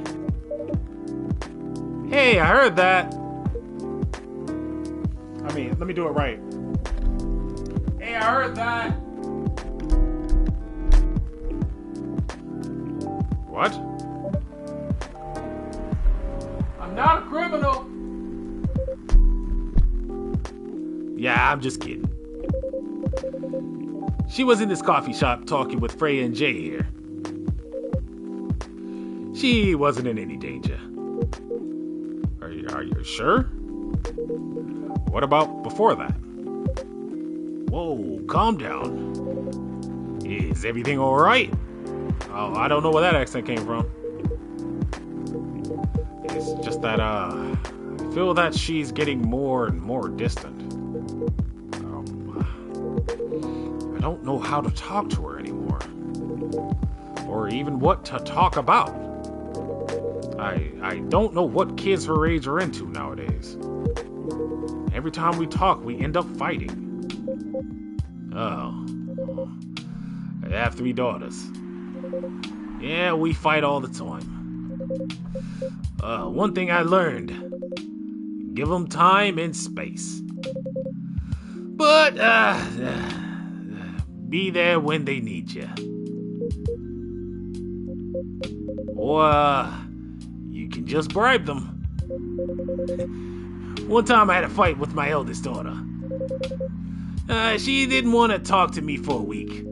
Hey, I heard that. Let me do it right. Hey, I heard that. What? I'm not a criminal. Yeah, I'm just kidding. She was in this coffee shop talking with Freya and Jay here. She wasn't in any danger. Are you sure? What about before that? Whoa, calm down. Is everything alright? Oh, I don't know where that accent came from. It's just that, I feel that she's getting more and more distant. I don't know how to talk to her anymore. Or even what to talk about. I don't know what kids her age are into nowadays. Every time we talk, we end up fighting. Oh. I have 3 daughters. Yeah, we fight all the time. One thing I learned. Give them time and space. But, be there when they need you. Or, you can just bribe them. One time I had a fight with my eldest daughter. She didn't want to talk to me for a week.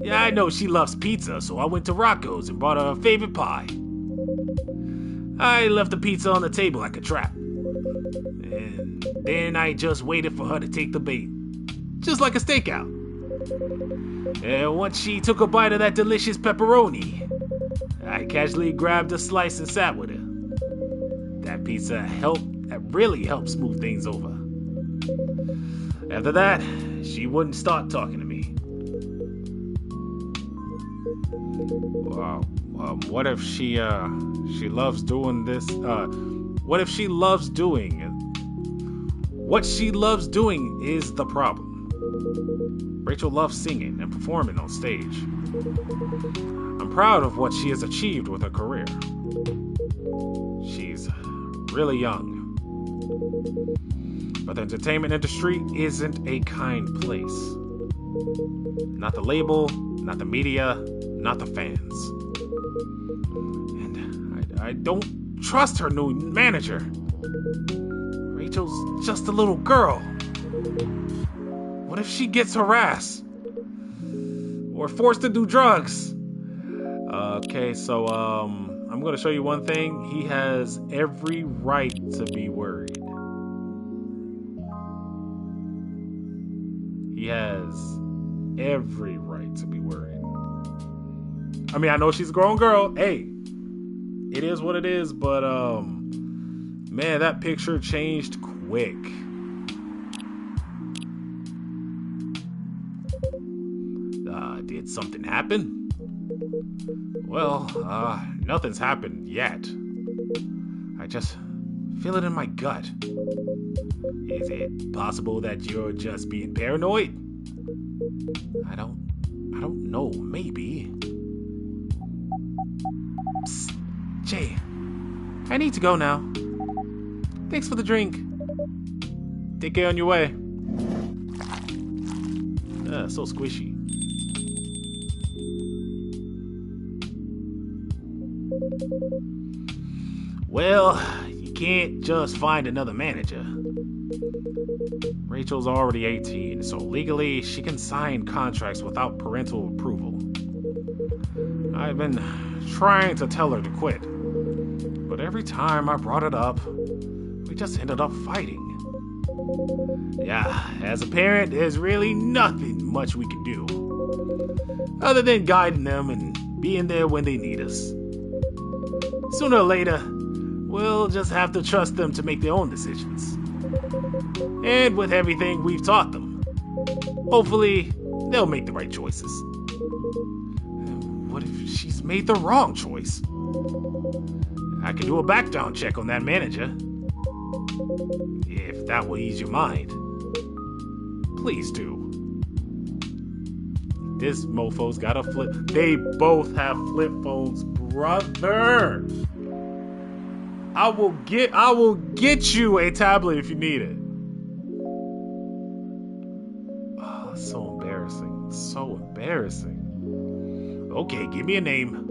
Yeah, I know she loves pizza, so I went to Rocco's and bought her favorite pie. I left the pizza on the table like a trap. And then I just waited for her to take the bait. Just like a stakeout. And once she took a bite of that delicious pepperoni, I casually grabbed a slice and sat with her. That pizza really helped smooth things over. After that, she wouldn't start talking to me. What if she loves doing this? What if she loves doing? What she loves doing is the problem. Rachel loves singing and performing on stage. I'm proud of what she has achieved with her career. She's really young. But the entertainment industry isn't a kind place. Not the label, not the media, not the fans. And I don't trust her new manager. Rachel's just a little girl. What if she gets harassed? Or forced to do drugs? Okay, so I'm gonna show you one thing. He has every right to be worried. He has every right to be worried. I mean, I know she's a grown girl. Hey, it is what it is, but man, that picture changed quick. Did something happen? Well, nothing's happened yet. I just feel it in my gut. Is it possible that you're just being paranoid? I don't know, maybe. Psst, Jay, I need to go now. Thanks for the drink. Take care on your way. So squishy. Well, you can't just find another manager. Rachel's already 18, so legally she can sign contracts without parental approval. I've been trying to tell her to quit, but every time I brought it up, we just ended up fighting. Yeah, as a parent, there's really nothing much we can do, other than guiding them and being there when they need us. Sooner or later, we'll just have to trust them to make their own decisions. And with everything we've taught them, hopefully they'll make the right choices. What if she's made the wrong choice? I can do a background check on that manager. If that will ease your mind. Please do. This mofo's got a flip. They both have flip phones, brother. I will get you a tablet if you need it. Oh, so embarrassing. So embarrassing. Okay, give me a name.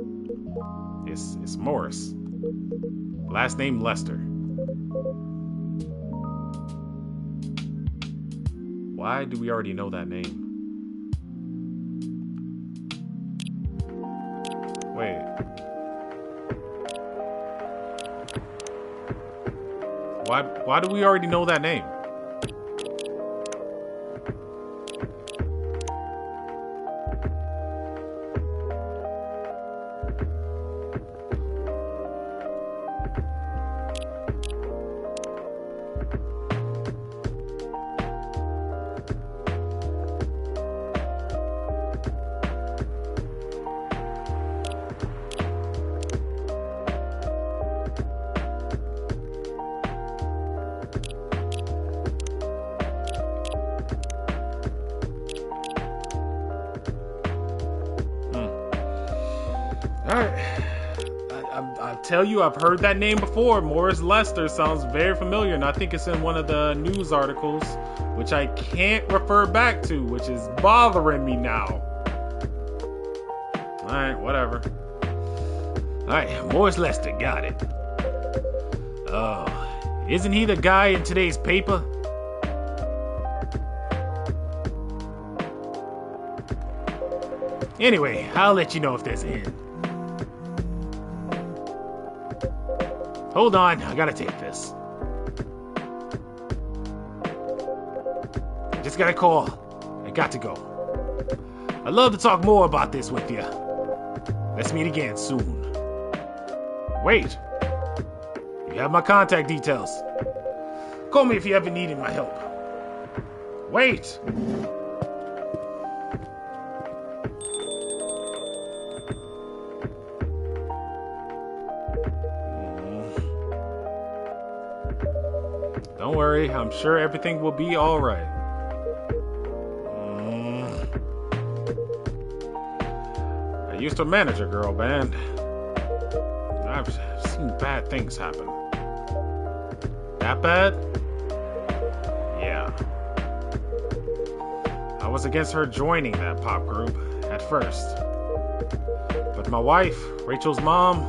It's Morris. Last name Lester. Why do we already know that name? Wait. Why do we already know that name? Alright. I tell you, I've heard that name before. Morris Lester sounds very familiar, and I think it's in one of the news articles, which I can't refer back to, which is bothering me now. Alright, whatever. Alright, Morris Lester, got it. Oh, isn't he the guy in today's paper? Anyway, I'll let you know if there's a hint. Hold on, I gotta take this. Just got a call. I got to go. I'd love to talk more about this with you. Let's meet again soon. Wait. You have my contact details. Call me if you ever need my help. Wait. Don't worry, I'm sure everything will be all right. I used to manage a girl band. I've seen bad things happen. That bad? Yeah. I was against her joining that pop group at first. But my wife, Rachel's mom,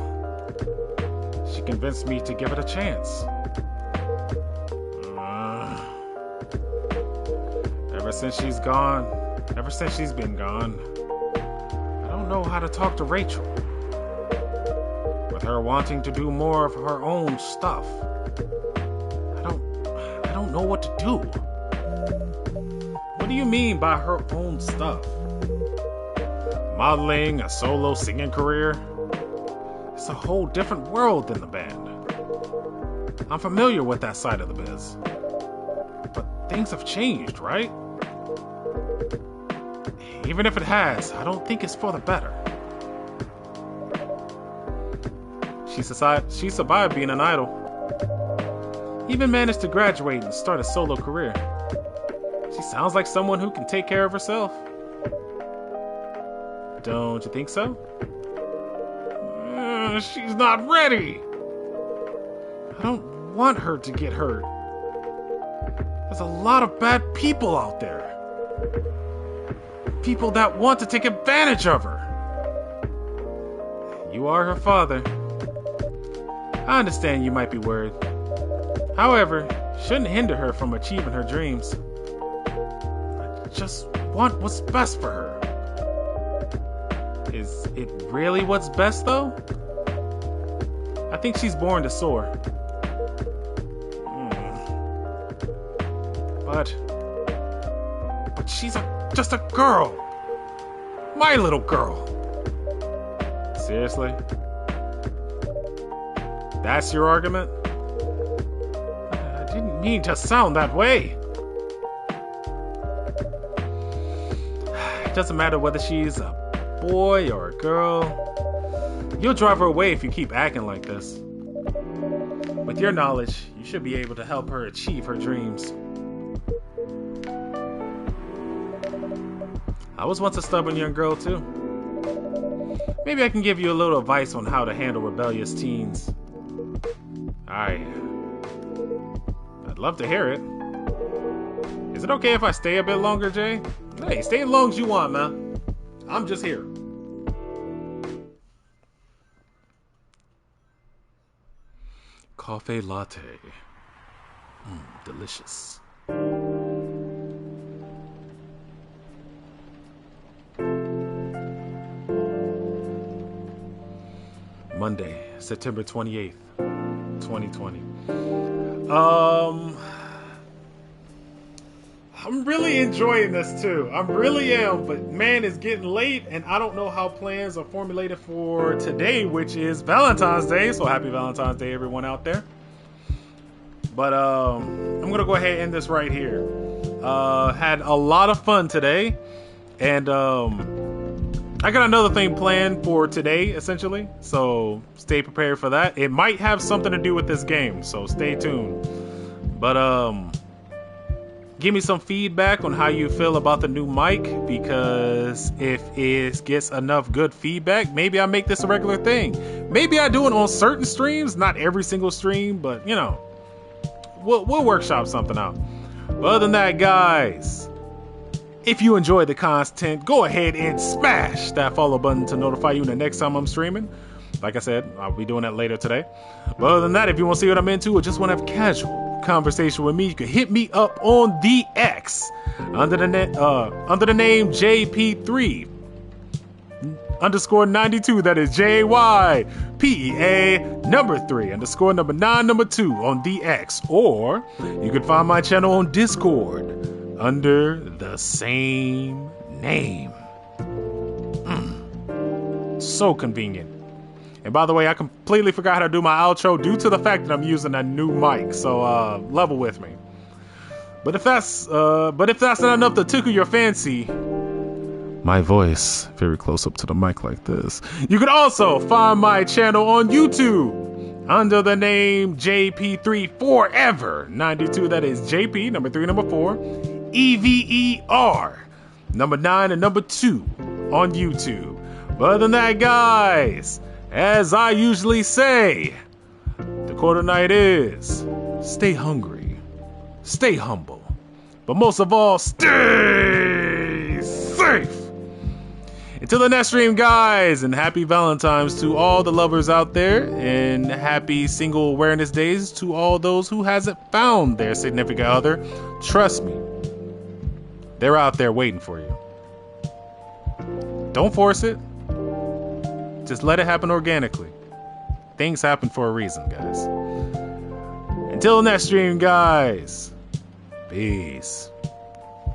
she convinced me to give it a chance. Ever since she's been gone, I don't know how to talk to Rachel. With her wanting to do more of her own stuff, I don't know what to do. What do you mean by her own stuff? Modeling, a solo singing career? It's a whole different world than the band. I'm familiar with that side of the biz. But things have changed, right? Even if it has, I don't think it's for the better. She survived being an idol. Even managed to graduate and start a solo career. She sounds like someone who can take care of herself. Don't you think so? She's not ready. I don't want her to get hurt. There's a lot of bad people out there. People that want to take advantage of her. You are her father. I understand you might be worried. However, shouldn't hinder her from achieving her dreams. I just want what's best for her. Is it really what's best, though? I think she's born to soar. But she's just a girl. My little girl. Seriously? That's your argument? I didn't mean to sound that way. It doesn't matter whether she's a boy or a girl. You'll drive her away if you keep acting like this. With your knowledge, you should be able to help her achieve her dreams. I was once a stubborn young girl too. Maybe I can give you a little advice on how to handle rebellious teens. I'd love to hear it. Is it okay if I stay a bit longer, Jay? Hey, stay as long as you want, man. I'm just here. Coffee latte. Delicious. Monday, September 28th, 2020. I'm really enjoying this too. I really am, but man, it's getting late and I don't know how plans are formulated for today, which is Valentine's Day. So happy Valentine's Day, everyone out there. But I'm gonna go ahead and end this right here. Had a lot of fun today, and I got another thing planned for today, essentially. So stay prepared for that. It might have something to do with this game, so stay tuned. But give me some feedback on how you feel about the new mic, because if it gets enough good feedback, maybe I make this a regular thing. Maybe I do it on certain streams, not every single stream, but you know, we'll workshop something out. But other than that, guys, if you enjoy the content, go ahead and smash that follow button to notify you the next time I'm streaming. Like I said, I'll be doing that later today. But other than that, if you want to see what I'm into or just want to have casual conversation with me, you can hit me up on the X under the name JP3 _92. That is JYPEA number 3 _ number 9 number 2 on the X. Or you can find my channel on Discord under the same name. So convenient. And by the way, I completely forgot how to do my outro due to the fact that I'm using a new mic. So level with me. But if that's not enough to tickle your fancy, my voice very close up to the mic like this, you can also find my channel on YouTube under the name JP3 Forever 92. That is JP number 3 number 4 EVER number 9 and number 2 on YouTube. But other than that, guys, as I usually say, the quote of the night is: stay hungry, stay humble, but most of all, stay safe. Until the next stream, guys, and happy Valentine's to all the lovers out there, and happy Single Awareness Days to all those who hasn't found their significant other. Trust me, they're out there waiting for you. Don't force it. Just let it happen organically. Things happen for a reason, guys. Until the next stream, guys, peace.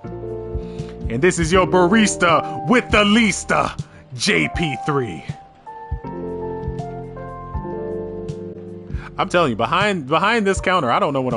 And this is your barista with the Leasta, JP3. I'm telling you, behind this counter, I don't know what I'm